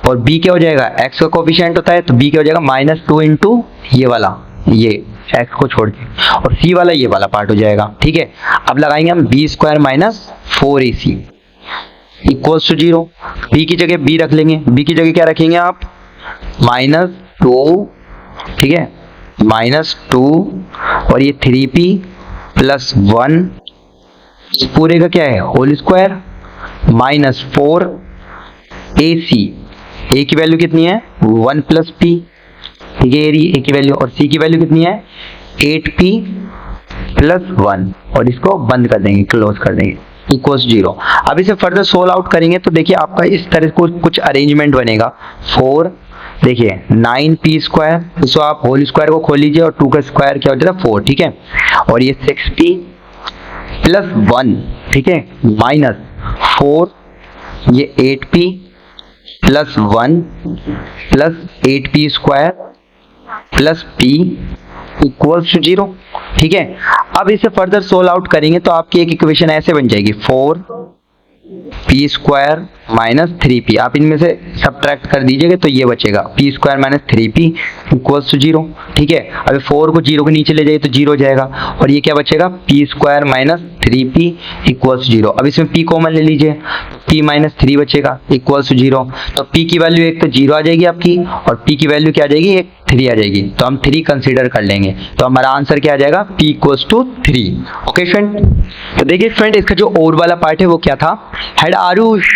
और b क्या हो जाएगा, x का कोफिशिएंट होता है तो b क्या हो जाएगा -2 इंटू ये वाला, ये x को छोड़ के, और c वाला ये वाला पार्ट हो जाएगा, ठीक है। अब लगाएंगे हम b square minus 4ac equals to 0। b की जगह b रख लेंगे, b की जगह क्या रखेंगे आप, -2, ठीक है, -2 और ये 3p प्लस 1, पूरे का क्या है होल स्क्वायर, -4 AC, A की वैल्यू कितनी है 1 प्लस P, ठीक है, A की वैल्यू, और C की वैल्यू कितनी है 8P प्लस 1, और इसको बंद कर देंगे, क्लोज कर देंगे, इक्वल्स 0। अब इसे फर्दर सोल्व आउट करेंगे तो देखिए आपका इस तरह को कुछ अरेंजमेंट बनेगा। 4, देखिए 9p स्क्वायर, इसको आप होल स्क्वायर को खोल लीजिए, और 2 का स्क्वायर क्या हो जाता है 4, ठीक है, और ये 6p प्लस 1, ठीक है, माइनस 4, ये 8p plus 1 plus 8p square plus p equals to 0, ठीक है। अब इसे फर्दर सोल्व आउट करेंगे तो आपकी एक इक्वेशन ऐसे बन जाएगी, 4p स्क्वायर माइनस 3p, आप इनमें से सब्ट्रैक्ट कर दीजिएगा तो ये बचेगा p square minus 3p equals to 0, ठीक है। अभी 4 को 0 के नीचे ले जाइए तो 0 हो जाएगा, और ये क्या बचेगा p square minus 3p equals 0। अब इसमें p कॉमन ले लीजिए, p माइनस 3 बचेगा इक्वल्स टू 0, तो p की वैल्यू एक तो 0 आ जाएगी आपकी, और p की वैल्यू क्या आ जाएगी, एक 3 आ जाएगी, तो हम 3 कंसीडर कर लेंगे, तो हमारा आंसर क्या आ जाएगा p equals to 3। Okay friend, तो देखिए फ्रेंड इसका जो और वाला पार्ट है वो क्या था, had Aarush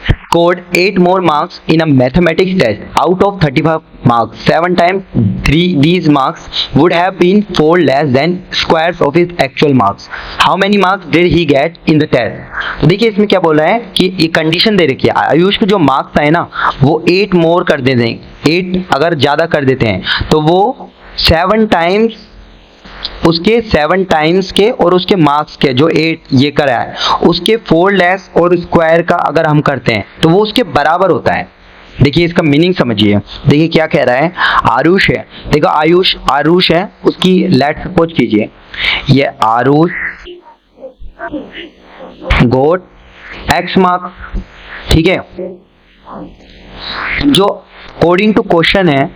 scored 8 more marks in a mathematics test out of 35 marks, 7 times 3 these marks would have been 4 less than squares of his actual marks. How many marks did he get in the test? तो देखिए इसमें क्या बोल रहा है कि ये condition दे रखी है, आयुष के जो मार्क्स आए ना वो 8 मोर कर देते हैं, 8 अगर ज़्यादा कर देते हैं तो वो 7 टाइम्स उसके 7 टाइम्स के और उसके मार्क्स के जो 8 ये करा है उसके 4 लेस और स्क्वायर का अगर हम करते हैं तो वो उसके बराबर होता है। देखिए इसका मीनिंग समझिए, देखिए क्या कह रहा है, आरुष है, देखो आरुष है, उसकी लेट सपोज कीजिए ये आरुष गोट x मार्क्स, ठीक है, जो अकॉर्डिंग टू क्वेश्चन है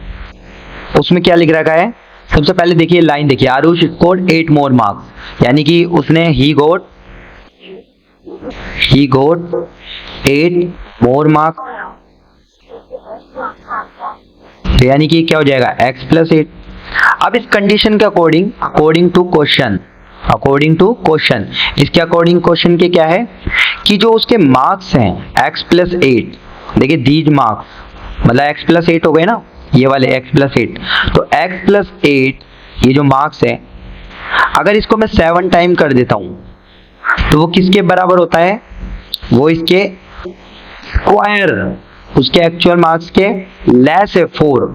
उसमें क्या लिख रखा है, सबसे पहले देखिए लाइन देखिए, आरुष स्कोर्ड 8 मोर मार्क्स, यानी कि उसने ही गोट 8 मोर मार्क्स, यानी कि क्या हो जाएगा x प्लस 8। अब इस कंडीशन के अकॉर्डिंग टू क्वेश्चन इसके अकॉर्डिंग क्वेश्चन के क्या है कि जो उसके मार्क्स हैं x प्लस 8, देखिए दीज मार्क्स मतलब x प्लस 8 हो गए ना, ये वाले x प्लस 8, तो x प्लस 8 ये जो मार्क्स है अगर इसको मैं 7 टाइम कर देता हूं तो वो किसके बराबर होता है, वो इसके स्क्वायर, उसके एक्चुअल मार्क्स के लेस है 4,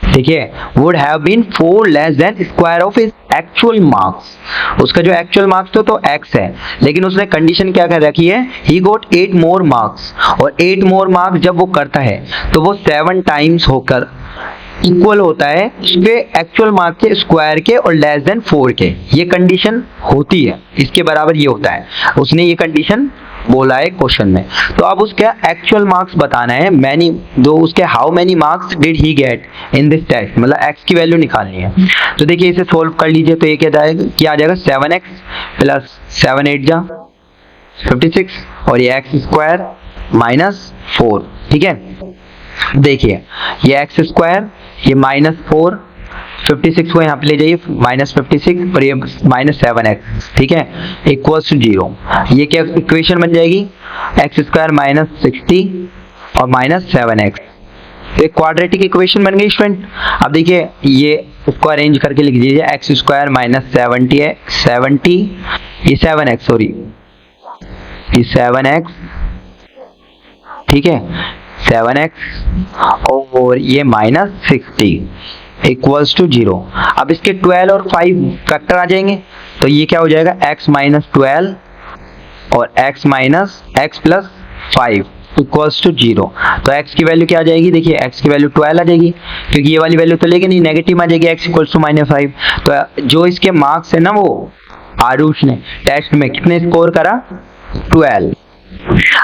देखिए would have been 4 less than square of his actual marks, उसका जो एक्चुअल मार्क्स तो x है, लेकिन उसने कंडीशन क्या कर रखी है, ही गोट 8 मोर मार्क्स, और 8 मोर मार्क्स जब वो करता है तो वो 7 टाइम्स होकर इक्वल होता है उसके एक्चुअल मार्क्स के स्क्वायर के और लेस देन 4 के, ये कंडीशन होती है, इसके बराबर ये होता है, उसने ये कंडीशन बोला है क्वेश्चन में। तो अब उसका एक्चुअल मार्क्स बताना है, मैनी जो उसके how many marks did he get in this test, मतलब x की वैल्यू निकालनी है। तो देखिए इसे सोल्व कर लीजिए तो ये क्या आ जाएगा 7x प्लस 7 8 जा 56 और ये x स्क्वायर माइनस 4, ठीक है। देखिए ये x स्क्वायर ये -4 56 को यहाँ पे ले जाइए -56 और ये -7x, ठीक है, इक्वल्स टू 0। ये क्या इक्वेशन बन जाएगी, x स्क्वायर -60 और -7x तो एक क्वाड्रेटिक इक्वेशन बन गई स्टूडेंट। अब देखिए ये इसको अरेंज करके लिख दीजिए, एक्स स्क्वायर माइनस 70 है, 70 ये 7x, सॉरी ये 7x, ठीक है 7x और ये माइनस 60 इक्वल्स टू 0। अब इसके 12 और 5 फैक्टर आ जाएंगे, तो ये क्या हो जाएगा x माइनस 12 और x minus x plus 5 equals to 0। तो x की वैल्यू क्या आ जाएगी, देखिए x की वैल्यू 12 आ जाएगी, क्योंकि ये वाली वैल्यू तो लेके नहीं, नेगेटिव आ जाएगी, x इक्वल्स टू माइनस 5। तो जो इसके मार्क्स है ना, वो आरुष ने टेस्ट में कितने स्कोर करा, 12।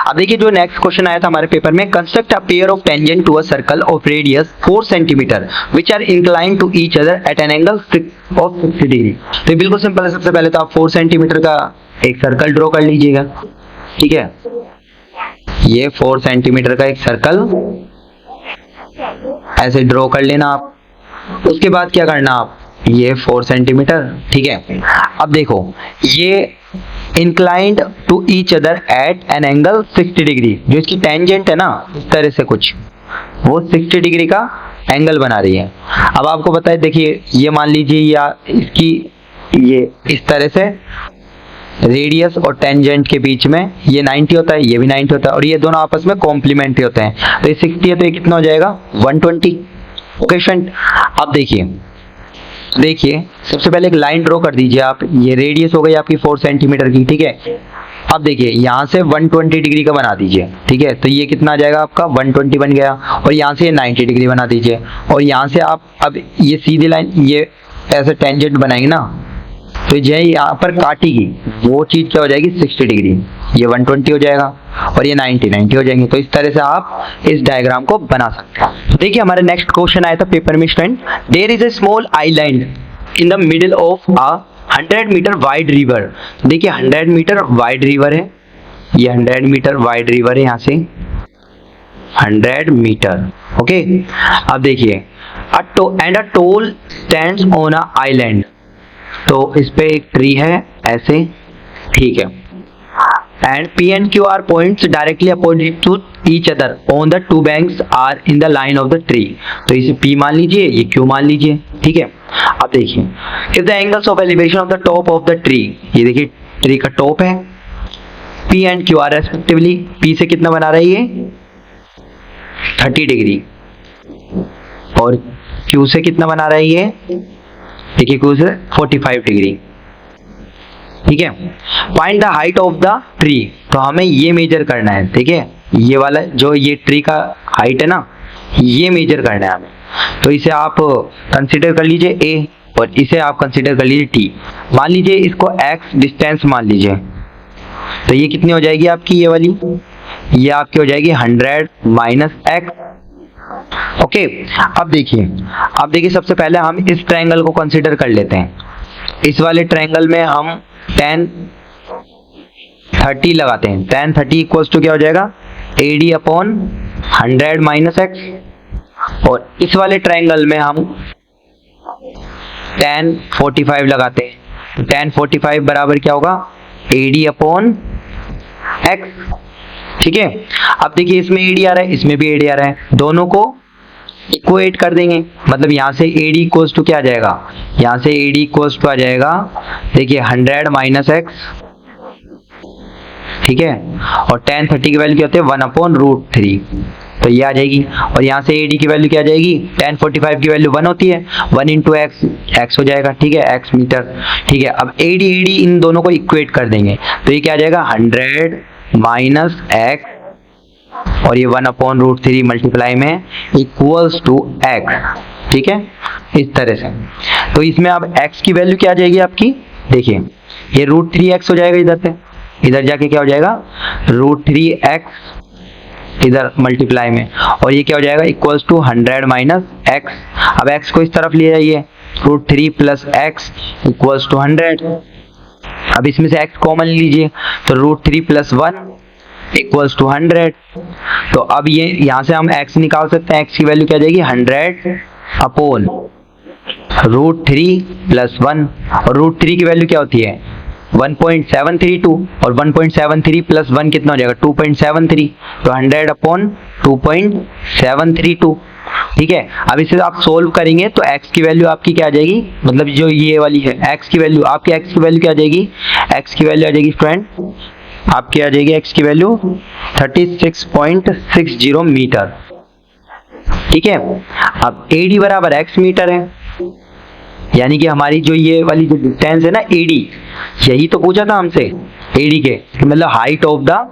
अब देखिए जो नेक्स्ट क्वेश्चन आया था हमारे पेपर में, construct a pair of tangent to a circle of radius 4 centimetre which are inclined to each other at an angle of 60 degree. तो बिल्कुल सिंपल है, सबसे पहले तो आप 4 सेंटीमीटर का एक सर्कल ड्रॉ कर लीजिएगा, ठीक है ये 4 सेंटीमीटर का एक सर्कल ऐसे ड्रॉ कर लेना आप। उसके बाद क्या करना आप, ये 4 सेंटीमीटर, ठीक है। अब देखो ये inclined to each other at an angle 60 degree, जो इसकी टेंजेंट है ना इस तरह से कुछ, वो 60 डिग्री का एंगल बना रही है। अब आपको पता है, देखिए ये मान लीजिए या इसकी ये इस तरह से रेडियस और टेंजेंट के बीच में ये 90 होता है, ये भी 90 होता है, और ये दोनों आपस में कॉम्प्लीमेंट्री होते हैं। तो ये 60 है तो ये कितना हो जाएगा 120। ओके स्टूडेंट, अब देखिए सबसे पहले एक लाइन ड्रॉ कर दीजिए आप, ये रेडियस हो गई आपकी 4 सेंटीमीटर की, ठीक है। अब देखिए यहाँ से 120 डिग्री का बना दीजिए, ठीक है, तो ये कितना आ जाएगा आपका 120 बन गया, और यहाँ से 90 डिग्री बना दीजिए, और यहाँ से आप अब ये सीधी लाइन ये ऐसे टेंजेंट बनाएंगे ना, तो ये यहाँ पर काटेगी, वो चीज क्या हो जाएगी 60 डिग्री, ये 120 हो जाएगा और ये 90 हो जाएंगे। तो इस तरह से आप इस डायग्राम को बना सकते हैं। तो देखिए हमारे नेक्स्ट क्वेश्चन आया था पेपर में student, there is a small island in the middle of a 100 metre wide river. देखिए 100 मीटर वाइड रिवर है, ये 100 मीटर वाइड रिवर है, यहाँ से 100 मीटर, ओके। अब देखिए and a tall stands on a island, तो इस पे एक ट्री है ऐसे, ठीक है, and P and Q are points directly opposite to each other on the two banks are in the line of the tree। तो इसे P मान लीजिए, ये Q मान लीजिए, ठीक है। अब देखिए if the angles of elevation of the top of the tree, ये देखिए ट्री का टॉप है, P and Q are respectively, P से कितना बना रहा है ये 30 डिग्री, और Q से कितना बना रहा है ये, देखिए Q से 45 डिग्री, ठीक है। Find the height of the tree, तो हमें ये मेजर करना है, ठीक है, ये वाला जो ये ट्री का हाइट है ना, ये मेजर करना है हमें। तो इसे आप कंसीडर कर लीजिए a, और इसे आप कंसीडर कर लीजिए t। मान लीजिए इसको x डिस्टेंस मान लीजिए, तो ये कितनी हो जाएगी आपकी, ये वाली ये आपकी हो जाएगी 100 माइनस x, ओके। अब देखिए सबसे पहले हम इस ट्रायंगल को कंसीडर कर लेते हैं। इस वाले ट्रायंगल में हम tan 30 लगाते हैं, tan 30 इक्वल्स टू क्या हो जाएगा AD अपॉन 100 माइनस x, और इस वाले ट्रायंगल में हम tan 45 लगाते हैं, tan 45 बराबर क्या होगा AD अपॉन x, ठीक है। अब देखिए इसमें AD आ रहा है, इसमें भी AD आ रहा है, दोनों को इक्वेट कर देंगे, मतलब यहाँ से AD इक्वल्स टू क्या आ जाएगा, यहाँ से AD इक्वल्स टू आ जाएगा, देखिए 100 माइनस x, ठीक है, और tan 30 की वैल्यू क्या होती है 1 अपॉन √3, तो ये आ जाएगी, और यहाँ से AD की वैल्यू क्या आ जाएगी, tan 45 की वैल्यू 1 होती है, 1 इंटू x हो जाएगा, ठीक है, x मीटर, ठीक है। अब AD इन दोनों को इक्वेट कर देंगे, तो ये क्या आ जाएगा 100 माइनस x, और ये 1 अपॉन √3 मल्टीप्लाई में इक्वल्स टू x, ठीक है, इस तरह से। तो इसमें अब x की वैल्यू क्या आ जाएगी आपकी, देखिए ये √3x हो जाएगा, इधर से इधर जाके क्या हो जाएगा √3x इधर मल्टीप्लाई में, और ये क्या हो जाएगा इक्वल्स टू 100 माइनस x। अब x को इस तरफ ले जाइए, √3 प्लस x इक्वल्स टू 100। अब इसमें से x कॉमन लीजिए, तो √3 प्लस 1 इक्वल्स टू 100। तो अब ये यहाँ से हम x निकाल सकते हैं, x की वैल्यू क्या आ जाएगी 100 अपॉन √3 प्लस 1, और √3 की वैल्यू क्या होती है 1.732, और 1.73 प्लस 1 कितना हो जाएगा 2.73, तो 100 अपॉन 2.732, ठीक है। अब इसे आप सोल्व करेंगे तो x की वैल्यू आपकी क्या आ जाएगी, मतलब जो ये वाली है x की वैल्यू, आपकी x की वैल्यू क्या आ जाएगी, x की वैल्यू आ जाएगी फ्रेंड, आपकी आ जाएगी x की वैल्यू 36.60 मीटर। ठीक है। अब AD बराबर x मीटर है, यानी कि हमारी जो ये वाली जो डिस्टेंस है ना AD, यही तो पूछा था हमसे AD के, मतलब हाइट ऑफ द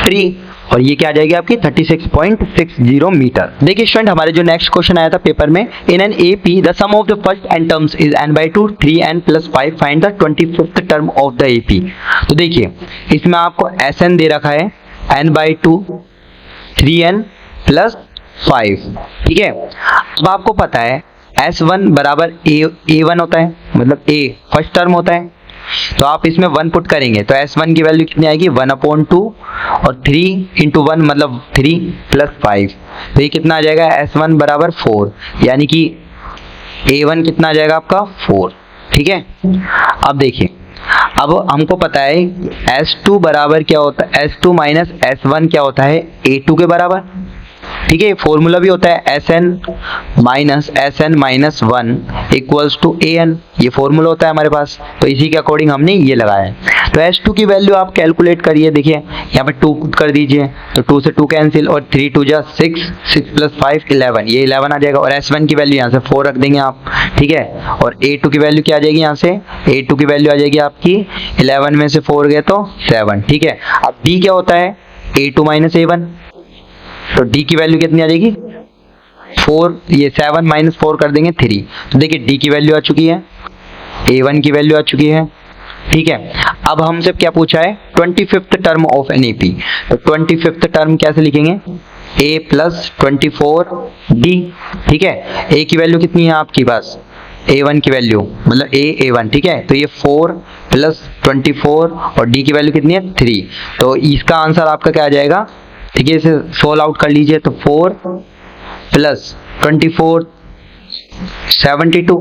ट्री, और ये क्या आ जाएगी आपकी 36.60 मीटर। देखिए स्टूडेंट, हमारे जो नेक्स्ट क्वेश्चन आया था पेपर में, in an AP the sum of the first n terms is n/2 3n + 5, find the 25th term of the AP। तो देखिए इसमें आपको Sn दे रखा है n/2 3n + 5, ठीक है। अब आपको पता है S1 बराबर A1 होता है, मतलब A फर्स्ट टर्म होता है, तो आप इसमें 1 पुट करेंगे तो S1 की वैल्यू कितनी आएगी 1/2, और 3 × 1 मतलब 3 + 5, तो ये कितना आ जाएगा S1 बराबर 4, यानी कि A1 कितना आ जाएगा आपका 4। ठीक है। अब देखिए, अब हमको पता है S2 बराबर क्या होता है, S2 माइनस S1 क्या होता है A2 के बराबर। ठीक है, फॉर्मूला भी होता है Sn minus Sn minus 1 equals to An, ये फॉर्मूला होता है हमारे पास, तो इसी के अकॉर्डिंग हमने ये लगाया है। तो S2 की वैल्यू आप कैलकुलेट करिए, देखिए यहाँ पे 2 पुट कर दीजिए तो 2 से 2 कैंसिल, और 3 2 जा 6, 6 + 5 11, ये 11 आ जाएगा, और S1 की वैल्यू यहाँ से 4 रख देंगे आप। ठीक है, और A2 की वैल्यू क्या आ जाएगी, यहाँ से A2 की वैल्यू आ जाएगी आपकी 11 में से 4 गए तो 7। ठीक है। अब D क्या होता है A2 माइनस A1, तो D की वैल्यू कितनी आ जाएगी 4, ये 7 माइनस 4 कर देंगे 3, तो देखिए D की वैल्यू आ चुकी है, A1 की वैल्यू आ चुकी है। ठीक है। अब हमसे क्या पूछा है 25th term of N AP, तो 25th टर्म कैसे लिखेंगे A + 24D। ठीक है, A की वैल्यू कितनी है आपके पास, A1 की वैल्यू मतलब A1। ठीक है, तो ये 4 + 24 और D की वैल्यू कितनी है 3, तो इसका आंसर आपका क्या आ जाएगा। ठीक है, इसे सोल्व आउट कर लीजिए, तो 4 + 24 72,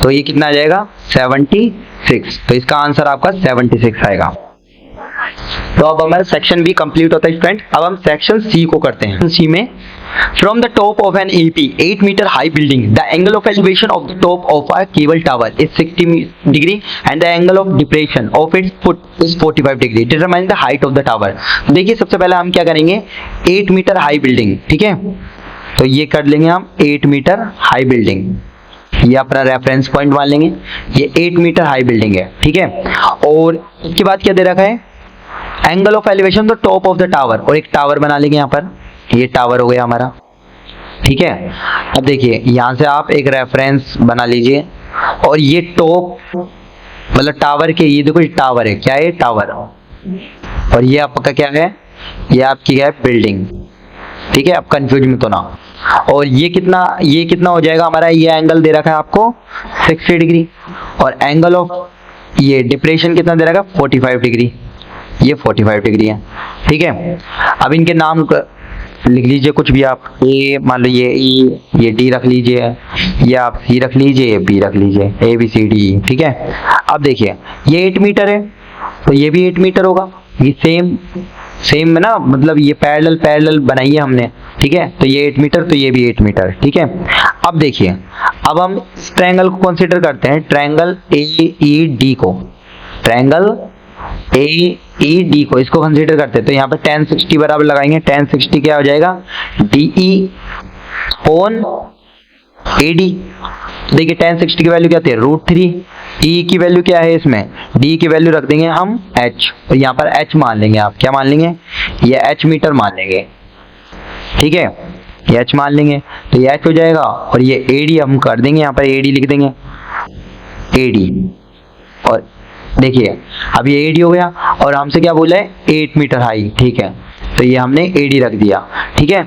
तो ये कितना आ जाएगा 76, तो इसका आंसर आपका 76 आएगा। तो अब हमारा सेक्शन बी कंप्लीट होता है स्टूडेंट। अब हम सेक्शन सी को करते हैं। सी में From the top of an AP 8 meter high building, the angle of elevation of the top of a cable tower is 60 degree and the angle of depression of its foot is 45 degree. Determine the height of the tower. देखिए सबसे पहले हम क्या करेंगे 8 metre high building, ठीक है, तो ये कर लेंगे हम 8 मीटर हाई बिल्डिंग, ये अपना रेफरेंस पॉइंट मान लेंगे, ये 8 मीटर हाई बिल्डिंग है। ठीक है, और इसके बाद क्या दे रखा है angle of elevation the top of the tower, और एक टावर बना लेंगे यहाँ पर, ये टावर हो गया हमारा। ठीक है, अब देखिए यहाँ से आप एक रेफरेंस बना लीजिए, और ये टॉप मतलब टावर के, ये देखो टावर है, क्या है टावर, और ये आपका क्या है, ये आपकी है बिल्डिंग। ठीक है, अब कंफ्यूज मत होना। और ये कितना हो जाएगा हमारा, ये एंगल दे रखा है आपको 60 डिग्री, और एंगल ऑफ ये डिप्रेशन कितना दे रखा है 45 डिग्री, ये 45 डिग्री है। ठीक है, अब इनके नाम लिख लीजिए कुछ भी आप, ए मान लो ये ई, ये डी रख लीजिए, या आप सी रख लीजिए, ये बी रख लीजिए, ए बी सी डी। ठीक है, अब देखिए ये 8 मीटर है तो ये भी 8 मीटर होगा, ये सेम है ना, मतलब ये पैरेलल बनाइए हमने। ठीक है, तो ये 8 मीटर तो ये भी 8 मीटर। ठीक है, अब देखिए अब हम इस ट्रायंगल को कंसीडर करते हैं, ट्रायंगल AED को, ट्रायंगल AED को इसको कंसीडर करते हैं, तो यहाँ पे tan 60 बराबर लगाएंगे, tan 60 क्या हो जाएगा DE/AD। देखिए tan 60 की वैल्यू क्या थी √3, E की वैल्यू क्या है इसमें, D की वैल्यू रख देंगे हम H, और यहाँ पर H मान लेंगे, आप क्या मान लेंगे, ये H मीटर मान लेंगे। ठीक है, ये H मान लेंगे तो ये H हो जाएगा, और ये AD हम कर देंगे, यहाँ पर AD लिख देंगे AD, और देखिए अब ये AD हो गया, और हमसे क्या बोला है 8 मीटर हाई। ठीक है, तो ये हमने AD रख दिया। ठीक है,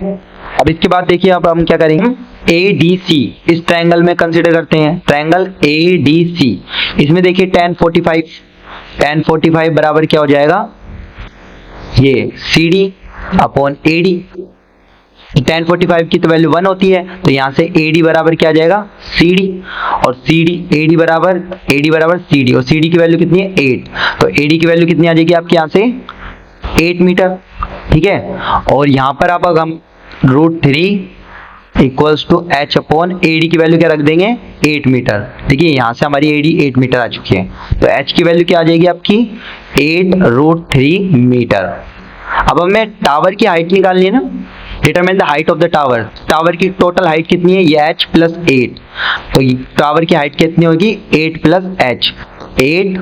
अब इसके बाद देखिए अब हम क्या करेंगे ADC इस ट्रायंगल में कंसीडर करते हैं, ट्रायंगल ADC, इसमें देखिए tan 45 बराबर क्या हो जाएगा ये CD/AD, tan 45 की तो वैल्यू 1 होती है, तो यहाँ से AD बराबर क्या आ जाएगा CD, और AD बराबर CD, और CD की वैल्यू कितनी है 8, तो AD की वैल्यू कितनी आ जाएगी आपके यहाँ से 8 मीटर। ठीक है, और यहाँ पर अब हम √3 equals to h upon AD की वैल्यू क्या रख देंगे 8 मीटर। देखिए यहाँ से हमारी AD 8 मीटर आ चुकी है, तो h की वैल्यू क्या आ जाएगी आपकी 8√3 मीटर। अब हमें टावर की हाइट निकालनी है ना, determine the height of the tower. Tower की टोटल हाइट कितनी है, ये h प्लस 8, तो टावर की हाइट कितनी होगी 8 प्लस h, 8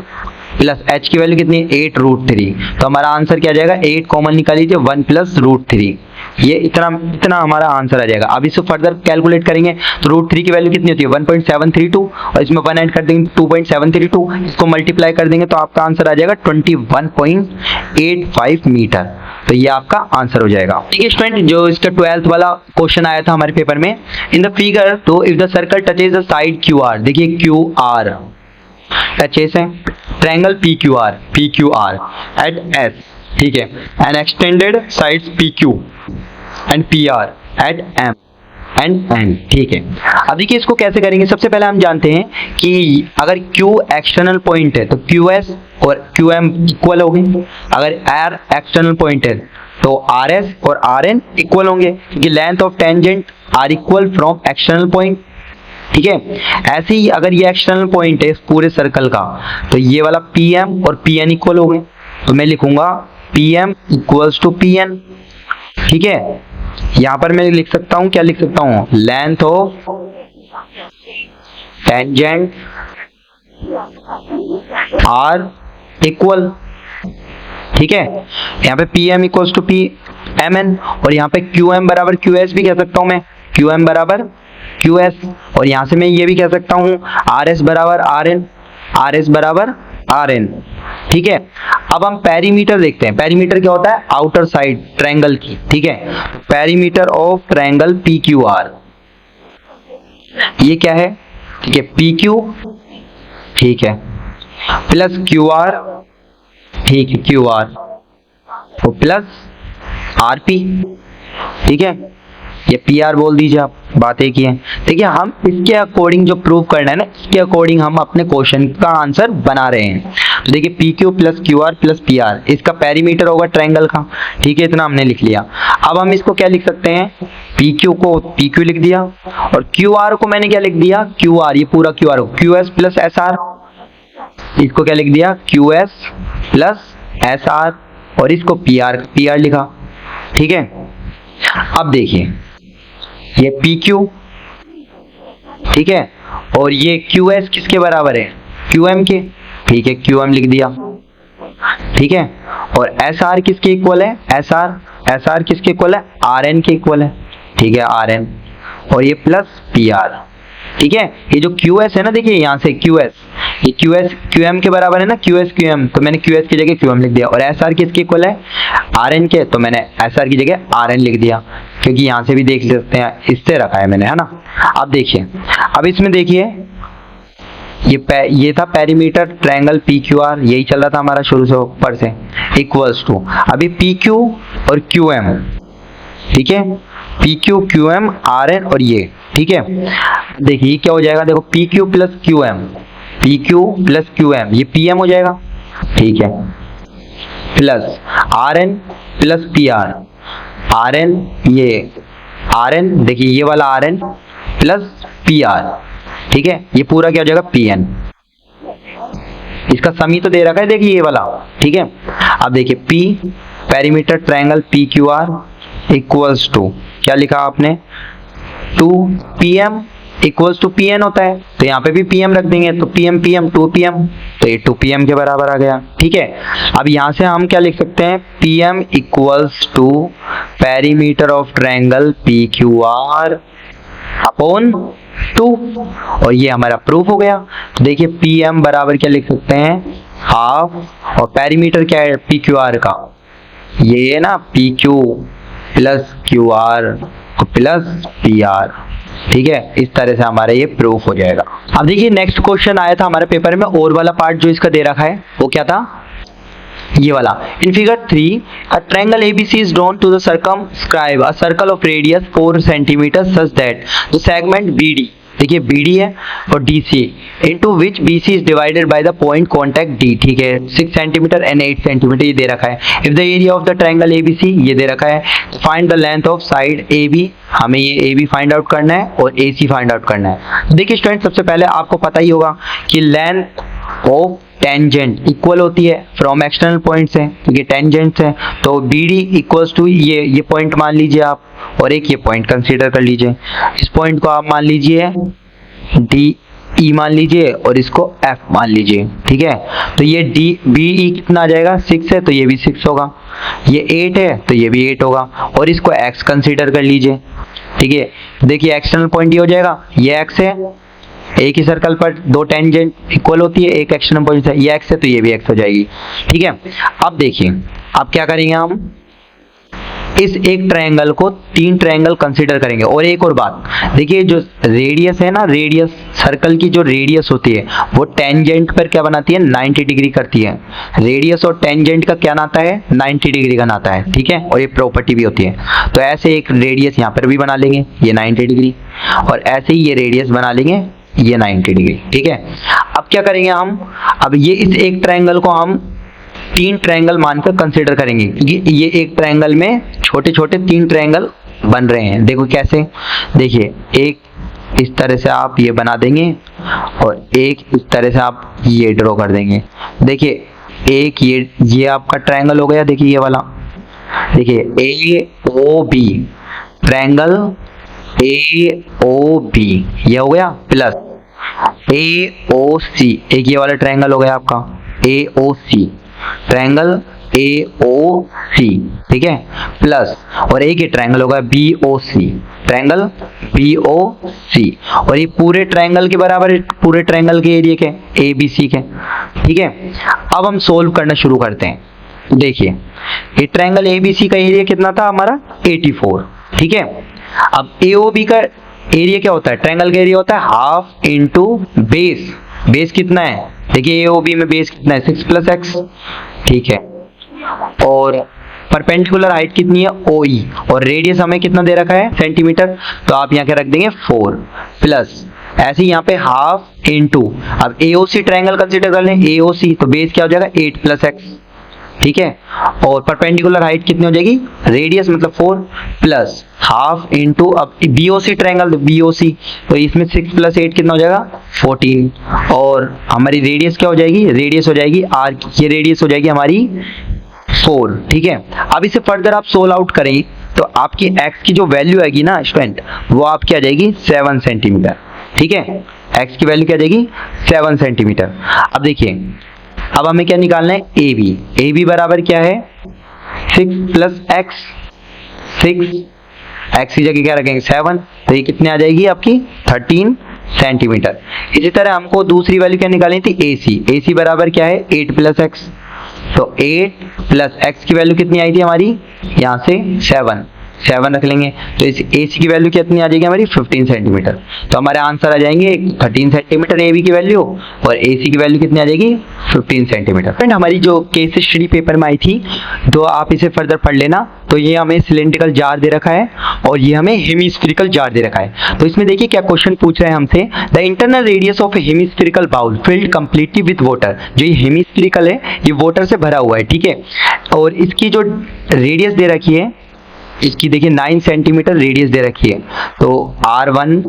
प्लस h की वैल्यू कितनी है 8√3, तो हमारा आंसर क्या आ जाएगा 8 कॉमन निकाल लीजिए 1 प्लस √3, ये इतना हमारा आंसर आ जाएगा। अब इसको फर्दर कैलकुलेट करेंगे तो √3 की वैल्यू कितनी होती है 1.732 और इसमें 1 ऐड कर देंगे 2.732, इसको मल्टीप्लाई कर देंगे तो आपका आंसर आ जाएगा 21.85 मीटर, तो ये आपका आंसर हो जाएगा। ठीक है स्टूडेंट, जो इसका 12th वाला क्वेश्चन आया था हमारे पेपर में, इन द फिगर तो if the circle touches the side QR, देखिए QR टचेस है ट्रायंगल PQR एट S, ठीक है, and extended sides PQ and PR at M and N, ठीक है। अब देखिए इसको कैसे करेंगे, सबसे पहले हम जानते हैं कि अगर Q एक्सटर्नल पॉइंट है तो QS और QM इक्वल होंगे, अगर R एक्सटर्नल पॉइंट है तो RS और RN इक्वल होंगे, क्योंकि length of tangent are equal from external point, ठीक है। ऐसे ही अगर ये एक्सटर्नल पॉइंट है इस पूरे सर्कल का, तो ये वाला PM और PN इक्वल हो गए, तो मैं लिखूंगा PM इक्वल्स टू PN, ठीक है। यहां पर मैं लिख सकता हूं, क्या लिख सकता हूं, length of tangent are equal, ठीक है। यहाँ पे PM इक्वल्स टू PMN और यहाँ पे QM बराबर QS भी कह सकता हूं मैं, QM बराबर QS, और यहां से मैं ये भी कह सकता हूं RS बराबर RN, RS बराबर RN, ठीक है। अब हम पेरीमीटर देखते हैं, पेरीमीटर क्या होता है आउटर साइड ट्रायंगल की, ठीक है। पेरीमीटर ऑफ ट्रायंगल PQR, ये क्या है, ठीक है PQ, ठीक है, प्लस QR, ठीक है QR और प्लस RP, ठीक है, ये PR बोल दीजिए आप, बात एक ही है। देखिए हम इसके अकॉर्डिंग जो प्रूव करना है ना, इसके अकॉर्डिंग हम अपने क्वेश्चन का आंसर बना रहे हैं। तो देखिए PQ plus QR plus PR इसका पेरीमीटर होगा ट्रायंगल का, ठीक है, इतना हमने लिख लिया। अब हम इसको क्या लिख सकते हैं, PQ को PQ लिख दिया और QR को मैंने क्या लिख दिया QR, ये पूरा QR QS प्लस SR, इसको क्या लिख दिया QS प्लस SR और इसको PR लिखा, ठीक है। अब देखिए ये PQ, ठीक है, और ये QS किसके बराबर है QM के, ठीक है QM लिख दिया, ठीक है। और SR किसके इक्वल है, SR किसके इक्वल है RN के इक्वल है, ठीक है RN, और ये प्लस PR, ठीक है। ये जो QS है ना, देखिए यहाँ से QS, ये QS QM के बराबर है ना, QS QM, तो मैंने QS की जगह QM लिख दिया, और SR किसके इक्वल है RN के, तो मैंने SR की जगह RN लिख दिया, क्योंकि यहाँ से भी देख सकते हैं इससे रखा है मैंने, है ना। अब देखिए, अब इसमें देखिए ये था पेरीमीटर ट्रायंगल PQR, यही चल रहा था हमारा शुरू से ऊपर से, इक्वल्स टू अभी PQ और QM, ठीक है, PQ QM RN और ये, ठीक है। देखिए क्या हो जाएगा, देखो PQ प्लस QM ये PM हो जाएगा, ठीक है, plus RN plus PR, RN ये RN, देखिए ये वाला RN प्लस PR, ठीक है, ये पूरा क्या हो जाएगा PN, इसका समी तो दे रखा है देखिए ये वाला, ठीक है। अब देखिए P perimeter triangle PQR equals to क्या लिखा आपने 2PM इक्वल्स टू PN होता है, तो यहाँ पे भी PM रख देंगे, तो PM 2PM, तो ये 2PM के बराबर आ गया, ठीक है। अब यहाँ से हम क्या लिख सकते हैं PM equals to perimeter of triangle PQR upon 2, और ये हमारा प्रूफ हो गया। तो देखिए PM बराबर क्या लिख सकते हैं हाफ, और पेरीमीटर क्या है PQR का, ये है ना PQ plus QR plus PR, ठीक है। इस तरह से हमारा ये प्रूफ हो जाएगा। अब देखिए नेक्स्ट क्वेश्चन आया था हमारे पेपर में, और वाला पार्ट जो इसका दे रखा है वो क्या था, ये वाला। In figure 3 a triangle ABC is drawn to the circumscribe a circle of radius 4 cm such that the segment BD देखिए BD है और DC, into which BC is divided by the point contact D, ठीक है, 6 centimetre and 8 centimetre ये दे रखा है। If the area of the triangle ABC ये दे रखा है। Find the length of side AB, हमें ये AB फाइंड आउट करना है और AC फाइंड आउट करना है। देखिए स्टूडेंट, सबसे पहले आपको पता ही होगा कि लेंथ ऑफ टेंजेंट इक्वल होती है फ्रॉम एक्सटर्नल पॉइंट से, क्योंकि टेंजेंट है तो BD इक्वल्स टू ये पॉइंट मान लीजिए आप, और एक ये पॉइंट कंसीडर कर लीजिए। इस पॉइंट को आप मान लीजिए DE मान लीजिए और इसको F मान लीजिए, ठीक है। तो ये BE कितना आ जाएगा, 6 है तो ये भी 6 होगा, ये 8 है तो ये भी 8 होगा, और इसको X कंसीडर कर लीजिए, ठीक है। देखिए एक्सटर्नल पॉइंट ये हो जाएगा, ये X है, एक ही सर्कल पर दो टेंजेंट इक्वल होती है, एक एक्सटर्नल पॉइंट है, ये X है तो ये भी X हो जाएगी, ठीक है। अब देखिए अब क्या करेंगे हम, इस एक ट्रायंगल को 3 ट्रायंगल कंसीडर करेंगे। और एक और बात, देखिए जो रेडियस है ना, रेडियस सर्कल की जो रेडियस होती है वो टेंजेंट पर क्या बनाती है, 90 डिग्री करती है। रेडियस और टेंजेंट का क्या नाता है, 90 डिग्री का नाता है, ठीक है, और ये प्रॉपर्टी भी होती है। तो ऐसे एक रेडियस यहाँ पर भी बना लेंगे, ये 90 डिग्री, और ऐसे ही ये रेडियस बना लेंगे, ये 90 डिग्री, ठीक है। अब क्या करेंगे हम, अब ये इस एक ट्रायंगल को हम 3 ट्रायंगल मानकर कंसीडर करेंगे, क्योंकि ये एक ट्रायंगल में छोटे छोटे 3 ट्रायंगल बन रहे हैं। देखो कैसे, देखिए एक इस तरह से आप ये बना देंगे और एक इस तरह से आप ये ड्रॉ कर देंगे। देखिए एक ये आपका ट्रायंगल हो गया, देखिए ये वाला, देखिए AOB ट्रायंगल AOB ये हो गया, प्लस AOC एक ये वाला ट्रायंगल हो गया आपका AOC ट्रायंगल AOC, ठीक है, प्लस और एक ये ट्रायंगल होगा BOC ट्रायंगल BOC, और ये पूरे ट्रायंगल के बराबर है, पूरे ट्रायंगल के एरिया के ABC के, ठीक है। अब हम सोल्व करना शुरू करते हैं। देखिए ये ट्रायंगल ABC का एरिया कितना था हमारा, 84, ठीक है। अब AOB का एरिया क्या होता है, ट्रायंगल का एरिया होता है हाफ इंटू बेस, बेस कितना है, देखिए AOB में बेस कितना है, 6 + x, ठीक है, और परपेंडिकुलर हाइट कितनी है OE, और रेडियस हमें कितना दे रखा है सेंटीमीटर, तो आप यहाँ के रख देंगे 4, प्लस ऐसे यहाँ पे हाफ इंटू, अब AOC ट्रायंगल कंसीडर कर लें, AOC तो बेस क्या हो जाएगा 8 + x, ठीक है, और परपेंडिकुलर हाइट कितनी हो जाएगी, रेडियस मतलब 4 प्लस हाफ इंटू, अब BOC ट्रायंगल BOC तो इसमें 6 + 8 कितना हो जाएगा 14, और हमारी रेडियस क्या हो जाएगी, रेडियस हो जाएगी R की, ये रेडियस हो जाएगी हमारी 4, ठीक है। अब इसे फर्दर आप सोल्व आउट करें तो आपकी x की जो वैल्यू आएगी ना स्टूडेंट, वो आपकी आ जाएगी 7 सेंटीमीटर, ठीक है, x की वैल्यू क्या आ जाएगी 7 सेंटीमीटर। अब देखिए अब हमें क्या निकालना है, AB बराबर क्या है 6 + x, 6 x की जगह क्या रखेंगे 7, तो ये कितने आ जाएगी आपकी 13 सेंटीमीटर। इसी तरह हमको दूसरी वैल्यू क्या निकालनी थी, AC बराबर क्या है 8 + x, तो 8 + x की वैल्यू कितनी आई थी हमारी, यहाँ से 7 रख लेंगे, तो इस AC की वैल्यू कितनी आ जाएगी हमारी 15 सेंटीमीटर। तो हमारे आंसर आ जाएंगे 13 सेंटीमीटर AB की वैल्यू, और AC की वैल्यू कितनी आ जाएगी 15 सेंटीमीटर। फ्रेंड हमारी जो केस स्टडी पेपर में आई थी, तो आप इसे फर्दर पढ़ लेना। तो ये हमें सिलेंड्रिकल जार दे रखा है और ये हमें हेमिस्फेरिकल जार दे रखा है। तो इसमें देखिए क्या क्वेश्चन पूछ रहे हैं हमसे, the internal radius of a hemispherical bowl filled completely with water. जो ये हेमिस्फेरिकल है ये वाटर से भरा हुआ है, ठीक है, और इसकी जो रेडियस दे रखी है, इसकी देखिए 9 सेंटीमीटर रेडियस दे रखी है। तो R1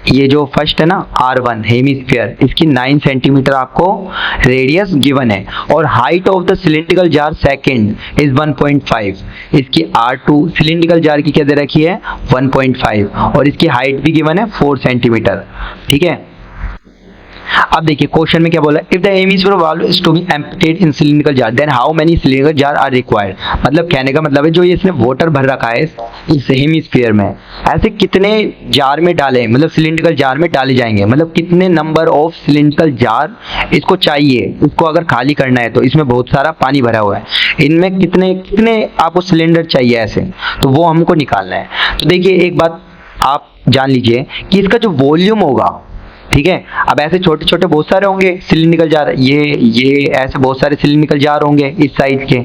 ये जो फर्स्ट है ना R1 हेमिस्फीयर, इसकी 9 सेंटीमीटर आपको रेडियस गिवन है, और height of the cylindrical jar second is 1.5। इसकी R2 सिलिंड्रिकल जार की क्या दे रखी है 1.5, और इसकी हाइट भी गिवन है 4 सेंटीमीटर, ठीक है। अब देखिए क्वेश्चन में क्या बोला, if the hemisphere bowl is to be emptied in cylindrical jar then how many cylindrical jar are required. मतलब कहने का मतलब है जो ये इसने वाटर भर रखा है इस हेमिस्फीयर में, ऐसे कितने जार में डाले, मतलब सिलिंड्रिकल जार में डाले जाएंगे, मतलब कितने नंबर ऑफ सिलिंड्रिकल जार इसको चाहिए, इसको अगर खाली करना है तो इसमें बहुत सारा पानी भरा हुआ है, इनमें कितने कितने आपको सिलेंडर चाहिए ऐसे, तो वो हमको निकालना है। तो देखिए एक बात आप जान लीजिए कि इसका जो वॉल्यूम होगा, ठीक है, अब ऐसे छोटे छोटे बहुत सारे होंगे सिलिंड्रिकल जार, ये ऐसे बहुत सारे सिलिंड्रिकल जार होंगे इस साइज के,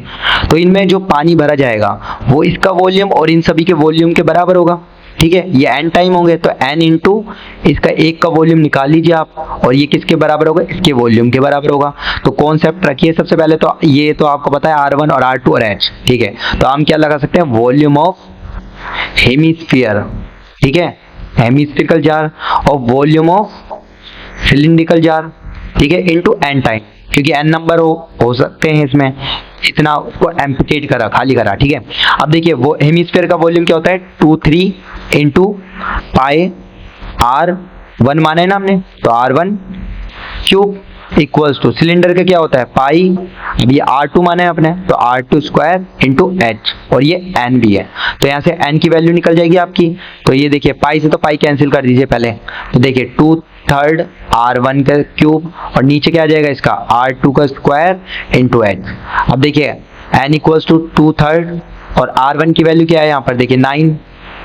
तो इनमें जो पानी भरा जाएगा वो इसका वॉल्यूम और इन सभी के वॉल्यूम के बराबर होगा, ठीक है, ये n टाइम होंगे तो n इंटू इसका एक का वॉल्यूम निकाल लीजिए आप, और ये किसके बराबर होगा, इसके वॉल्यूम के बराबर होगा। तो कॉन्सेप्ट रखिए सबसे पहले, तो ये तो आपको पता है R1 और R2 और H, ठीक है। तो हम क्या लगा सकते हैं, वॉल्यूम ऑफ हेमिस्फीयर, ठीक है, हेमिस्फेरिकल जार, और वॉल्यूम ऑफ सिलिंड्रिकल जार, ठीक है, इनटू n टाइम, क्योंकि n नंबर हो सकते हैं इसमें, इतना उसको एम्पिटेट करा, खाली करा, ठीक है। अब देखिए वो हेमिस्फीयर का वॉल्यूम क्या होता है, 2/3 इंटू पाई R1 माना है ना हमने, तो R1 cube equals two cylinder का क्या होता है पाई, अब ये R2 माना है अपने, तो R2 स्क्वायर इंटू H, और ये n भी है, तो यहाँ से n की वैल्यू निकल जाएगी आपकी। तो ये देखिए पाई से तो पाई कैंसिल कर दीजिए पहले, तो देखिए 2/3 R1 का क्यूब, और नीचे क्या आ जाएगा इसका R2 का स्क्वायर इंटू H। अब देखिए n इक्वल्स टू 2/3, और R1 की वैल्यू क्या है यहाँ पर देखिए 9,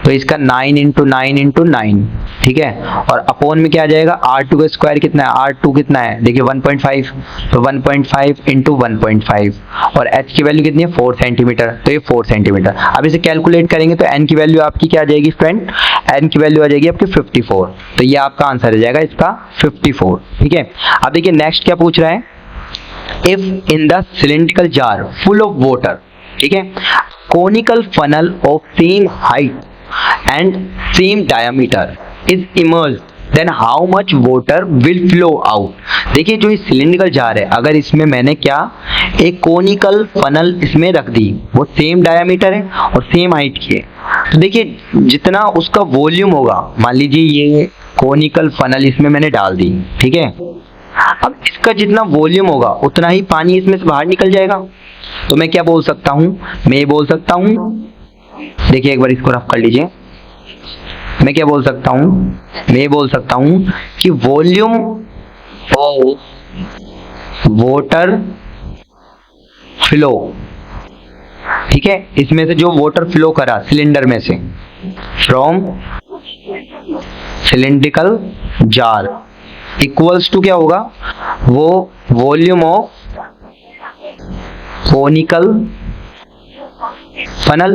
तो इसका 9 इंटू 9 इंटू 9, ठीक है, और अपोन में क्या आ जाएगा, R2 का स्क्वायर कितना है, R2 कितना है देखिए 1.5, तो 1.5 इंटू 1.5, और H की वैल्यू कितनी है 4 सेंटीमीटर, तो ये 4 सेंटीमीटर। अब इसे कैलकुलेट करेंगे तो n की वैल्यू आपकी क्या आ जाएगी फ्रेंड, n की वैल्यू आ जाएगी आपकी 54, तो ये आपका आंसर आ जाएगा इसका 54, ठीक है। अब देखिए नेक्स्ट क्या पूछ रहा है, if in the cylindrical jar full of water, ठीक है, conical funnel of same height and same diameter is immersed, then how much water will flow out। देखिए जो ये सिलिंड्रिकल जार है, अगर इसमें मैंने क्या एक कोनिकल फनल इसमें रख दी, वो सेम डायमीटर है और सेम हाइट की है, तो देखिए जितना उसका वॉल्यूम होगा, मान लीजिए ये कोनिकल फनल इसमें मैंने डाल दी, ठीक है, अब इसका जितना वॉल्यूम होगा उतना ही पानी इसमें से बाहर निकल जाएगा। तो मैं क्या बोल सकता हूं, मैं ये बोल सकता हूं, देखिए एक बार इसको रफ कर लीजिए, मैं क्या बोल सकता हूं, मैं ये बोल सकता हूं कि वॉल्यूम ऑफ वाटर फ्लो, ठीक है, इसमें से जो वाटर फ्लो करा सिलेंडर में से from cylindrical jar equals to क्या होगा, वो वॉल्यूम ऑफ कोनिकल फनल,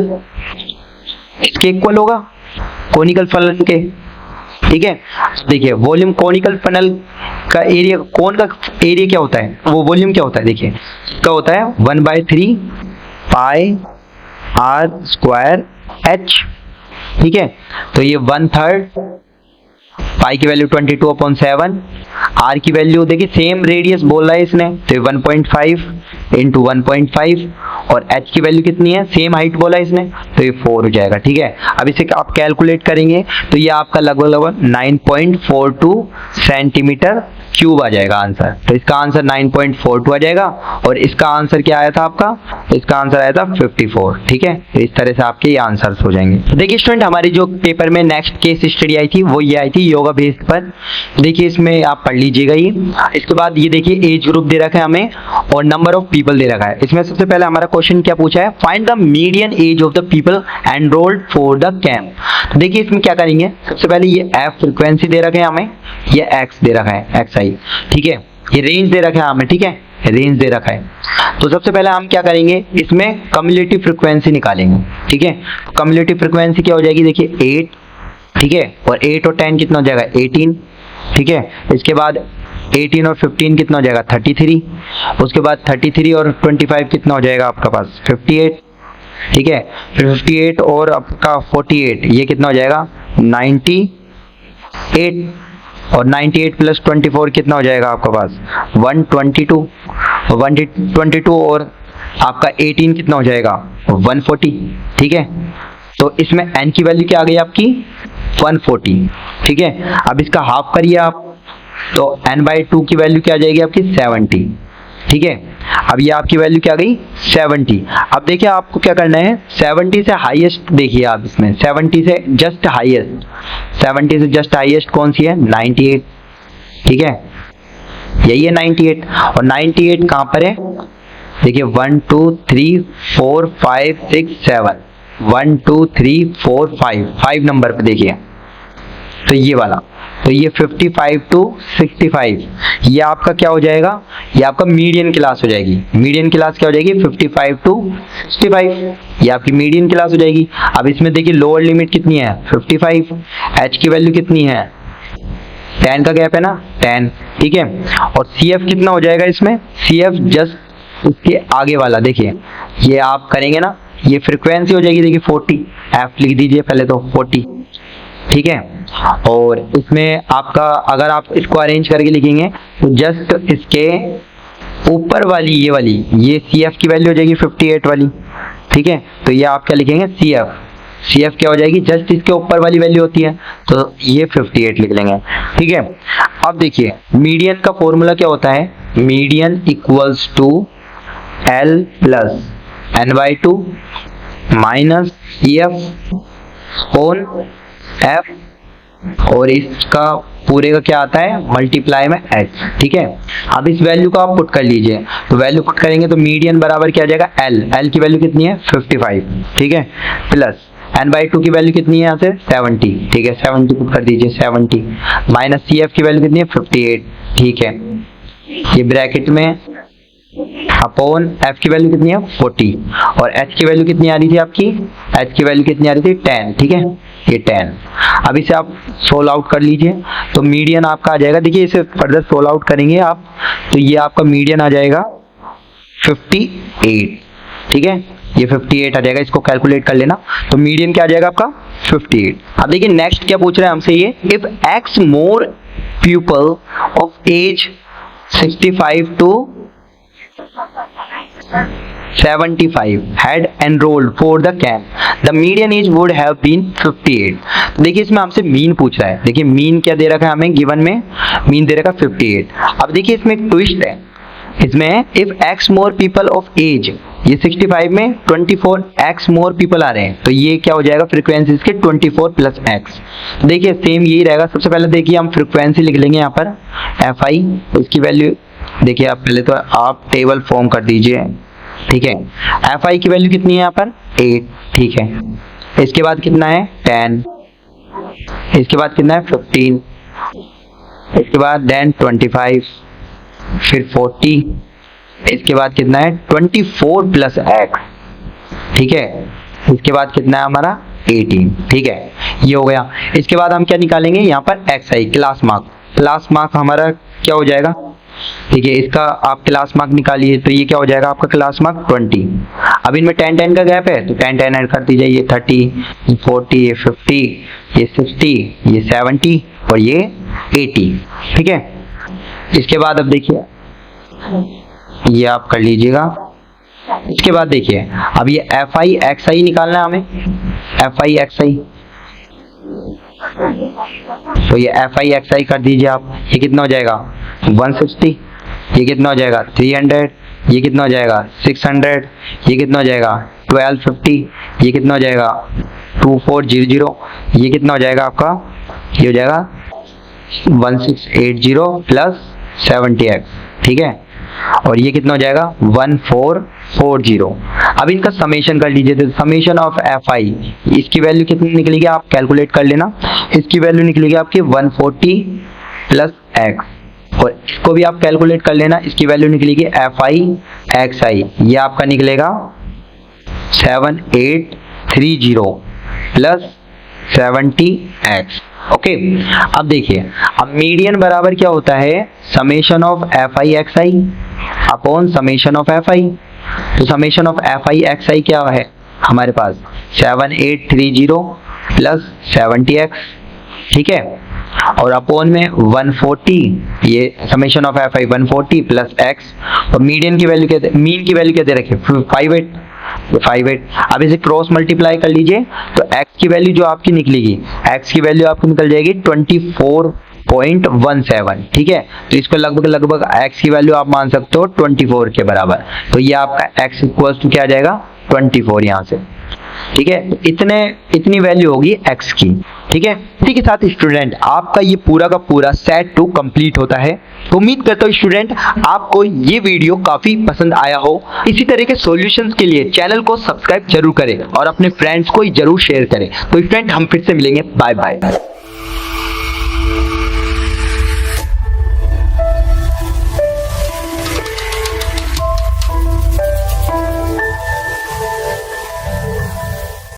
इसके इक्वल होगा कोनिकल फनल के, ठीक है। देखिए वॉल्यूम कोनिकल फनल का एरिया, कोन का एरिया क्या होता है, वो वॉल्यूम क्या होता है, देखिए क्या होता है 1/3 पाई R स्क्वायर H, ठीक है, तो ये 1/3 पाई की वैल्यू 22/7, R की वैल्यू देखिए सेम रेडियस बोल रहा है इसने, तो 1.5 इंटू 1.5, और H की वैल्यू कितनी है, सेम हाइट बोला है इसने, तो ये 4 हो जाएगा, ठीक है। अब इसे आप कैलकुलेट करेंगे तो ये आपका लगभग 9.42 सेंटीमीटर क्यूब आ जाएगा आंसर, तो इसका आंसर 9.42 आ जाएगा, और इसका आंसर क्या आया था आपका, इसका आंसर आया था 54, ठीक है। तो इस तरह से आपके ये आंसर्स हो जाएंगे। तो देखिए स्टूडेंट हमारी जो पेपर में नेक्स्ट केस स्टडी आई थी वो ये आई थी योगा बेस्ड पर, देखिए इसमें आप पढ़ लीजिएगा ये। इसके बाद ये देखिए एज ग्रुप दे रखा है हमें और नंबर ऑफ पीपल दे रखा है। इसमें सबसे पहले हमारा क्वेश्चन क्या पूछा है, find the median age of the people enrolled for the camp. तो देखिए इसमें क्या करेंगे, सबसे पहले ये एफ फ्रीक्वेंसी दे रखा है हमें, ये एक्स दे रखा है एक्स आई, ठीक है, ये रेंज दे रखा है हमें, ठीक है, रेंज दे रखा है। तो सबसे पहले हम क्या करेंगे, इसमें कम्युलेटिव फ्रीक्वेंसी निकालेंगे, ठीक है। कम्युलेटिव फ्रीक्वेंसी क्या हो जाएगी, देखिए 8, ठीक है, और 8 और 10 कितना हो जाएगा 18, ठीक है। इसके बाद 18 और 15 कितना हो जाएगा 33, उसके बाद 33 और 25 कितना हो जाएगा आपका पास 58, ठीक है। फिर 58 और आपका 48 ये कितना हो जाएगा 98, और 98 प्लस 24 कितना हो जाएगा आपका पास 122, 122 और आपका 18 कितना हो जाएगा 140, ठीक है। तो इसमें n की वैल्यू क्या आ गई आपकी 140, ठीक है। अब इसका हाफ करिए आप, तो n/2 की वैल्यू क्या आ जाएगी आपकी 70, ठीक है। अब ये आपकी वैल्यू क्या आ गई 70। अब देखिए आपको क्या करना है, 70 से हाईएस्ट देखिए आप, इसमें 70 से जस्ट हाईएस्ट, 70 से जस्ट हाईएस्ट कौन सी है 98, ठीक है, यही है 98। और 98 कहाँ पर है, देखिए 1 2 3 4 5 6 7, 1 2 3 4 5 नंबर पे देखिए, तो ये वाला तो ये 55 to 65 ये आपका क्या हो जाएगा, ये आपका मीडियन क्लास हो जाएगी। मीडियन क्लास क्या हो जाएगी, 55 to 65 ये आपकी मीडियन क्लास हो जाएगी। अब इसमें देखिए लोअर लिमिट कितनी है, 55, एच की वैल्यू कितनी है, 10 का गैप है ना, 10, ठीक है। और सी एफ कितना हो जाएगा इसमें, सी एफ जस्ट इसके आगे वाला, देखिए ये आप करेंगे ना, ये फ्रीक्वेंसी हो जाएगी, देखिए 40, एफ लिख दीजिए पहले तो 40, ठीक है। और इसमें आपका अगर आप इसको अरेंज करके लिखेंगे तो जस्ट इसके ऊपर वाली ये सी एफ की वैल्यू हो जाएगी 58 वाली, ठीक है। तो ये आप क्या लिखेंगे, सी एफ क्या हो जाएगी, जस्ट इसके ऊपर वाली वैल्यू होती है, तो ये 58 लिख लेंगे, ठीक है। अब देखिए मीडियन का फॉर्मूला क्या होता है, median equals to L plus n/2 minus C F on F, और इसका पूरे का क्या आता है, मल्टीप्लाई में h, ठीक है। अब इस वैल्यू को आप पुट कर लीजिए, तो वैल्यू पुट करेंगे तो मीडियन बराबर क्या आ जाएगा, L की वैल्यू कितनी है 55, ठीक है, प्लस n/2 की वैल्यू कितनी है यहाँ से 70, ठीक है, 70 पुट कर दीजिए 70, माइनस सी एफ की वैल्यू कितनी है 58, ठीक है, ये ब्रैकेट में अपॉन एफ की वैल्यू कितनी है 40, और एच की वैल्यू कितनी आ रही थी आपकी, एच की वैल्यू कितनी आ रही थी 10, ठीक है, ये 10। अब इसे आप सोल्व आउट कर लीजिए, तो मीडियन आपका आ जाएगा, देखिए इसे फर्दर सोल्व आउट करेंगे आप, तो ये आपका मीडियन आ जाएगा 58, ठीक है, ये 58 आ जाएगा, इसको कैलकुलेट कर लेना, तो मीडियन क्या आ जाएगा आपका 58। अब देखिए नेक्स्ट क्या पूछ रहा है हमसे, ये if x more people of age 65 to 75 had enrolled for the camp, the median age would have been 58। तो देखिए इसमें हमसे मीन पूछ रहा है, देखिए मीन क्या दे रखा है हमें, गिवन में मीन दे रखा 58। अब देखिए इसमें एक ट्विस्ट है, इसमें if x more people of age, ये 65 में 24 x मोर पीपल आ रहे हैं, तो ये क्या हो जाएगा फ्रीक्वेंसी इसके 24 प्लस x। देखिए सेम यही रहेगा, सबसे पहले देखिए हम फ्रीक्वेंसी लिख लेंगे यहाँ पर fi, इसकी वैल्यू देखिए आप पहले तो आप टेबल फॉर्म कर दीजिए, ठीक है, fi की वैल्यू कितनी है यहाँ पर 8, ठीक है, इसके बाद कितना है 10, इसके बाद कितना है 15, इसके बाद देन 25, फिर 40, इसके बाद कितना है 24 प्लस x, ठीक है, इसके बाद कितना है हमारा 18, ठीक है, ये हो गया। इसके बाद हम क्या निकालेंगे यहाँ पर xi क्लास मार्क हमारा क्या हो जाएगा, ठीक है, इसका आप क्लास मार्क निकालिए, तो ये क्या हो जाएगा आपका क्लास मार्क 20। अब इनमें 10 का गैप है, तो 10 ऐड कर दीजिए, ये 30, ये 40, ये 50, ये 60, ये 70 और ये 80, ठीक है। इसके बाद अब देखिए ये आप कर लीजिएगा, इसके बाद देखिए अब ये fi xi निकालना है हमें, fi xi, तो ये fi xi कर दीजिए आप, ये कितना हो जाएगा 160, ये कितना हो जाएगा 300, ये कितना हो जाएगा 600, ये कितना हो जाएगा 1250, ये कितना हो जाएगा 2400, ये कितना हो जाएगा आपका, ये हो जाएगा 1680 प्लस 70x, ठीक है, और ये कितना हो जाएगा 1440। अब इनका समेशन कर लीजिए, तो समेशन ऑफ fi, इसकी वैल्यू कितनी निकलेगी आप कैलकुलेट कर लेना, इसकी वैल्यू निकलेगी आपकी 140 प्लस x, और इसको भी आप कैलकुलेट कर लेना, इसकी वैल्यू निकलेगी fi xi, ये आपका निकलेगा 7830 प्लस 70x, ओके। अब देखिए अब मीडियन बराबर क्या होता है, summation of fi xi upon summation of fi, तो समेशन ऑफ fi xi क्या है हमारे पास 7830 प्लस 70x, ठीक है, और अपॉन में 140, ये summation of fi 140 plus x, और मीडियन की वैल्यू क्या, मीन की वैल्यू क्या दे रखे 58। अब इसे क्रॉस मल्टीप्लाई कर लीजिए, तो x की वैल्यू जो आपकी निकलेगी, x की वैल्यू आपको निकल जाएगी 24.17, ठीक है, तो इसको लगभग x की वैल्यू आप मान सकते हो 24 के बराबर, तो ये आपका x इक्वल्स टू क्या आ जाएगा 24 यहाँ से, ठीक है, इतनी वैल्यू होगी x की, ठीक है। इसी के साथ स्टूडेंट आपका ये पूरा का पूरा सेट 2 कंप्लीट होता है। तो उम्मीद करता हूँ स्टूडेंट आपको ये वीडियो काफी पसंद आया हो। इसी तरह के सॉल्यूशंस के लिए चैनल को सब्सक्राइब जरूर करें और अपने फ्रेंड्स को जरूर शेयर करें। तो स्टूडेंट हम फिर से मिलेंगे, बाय बाय।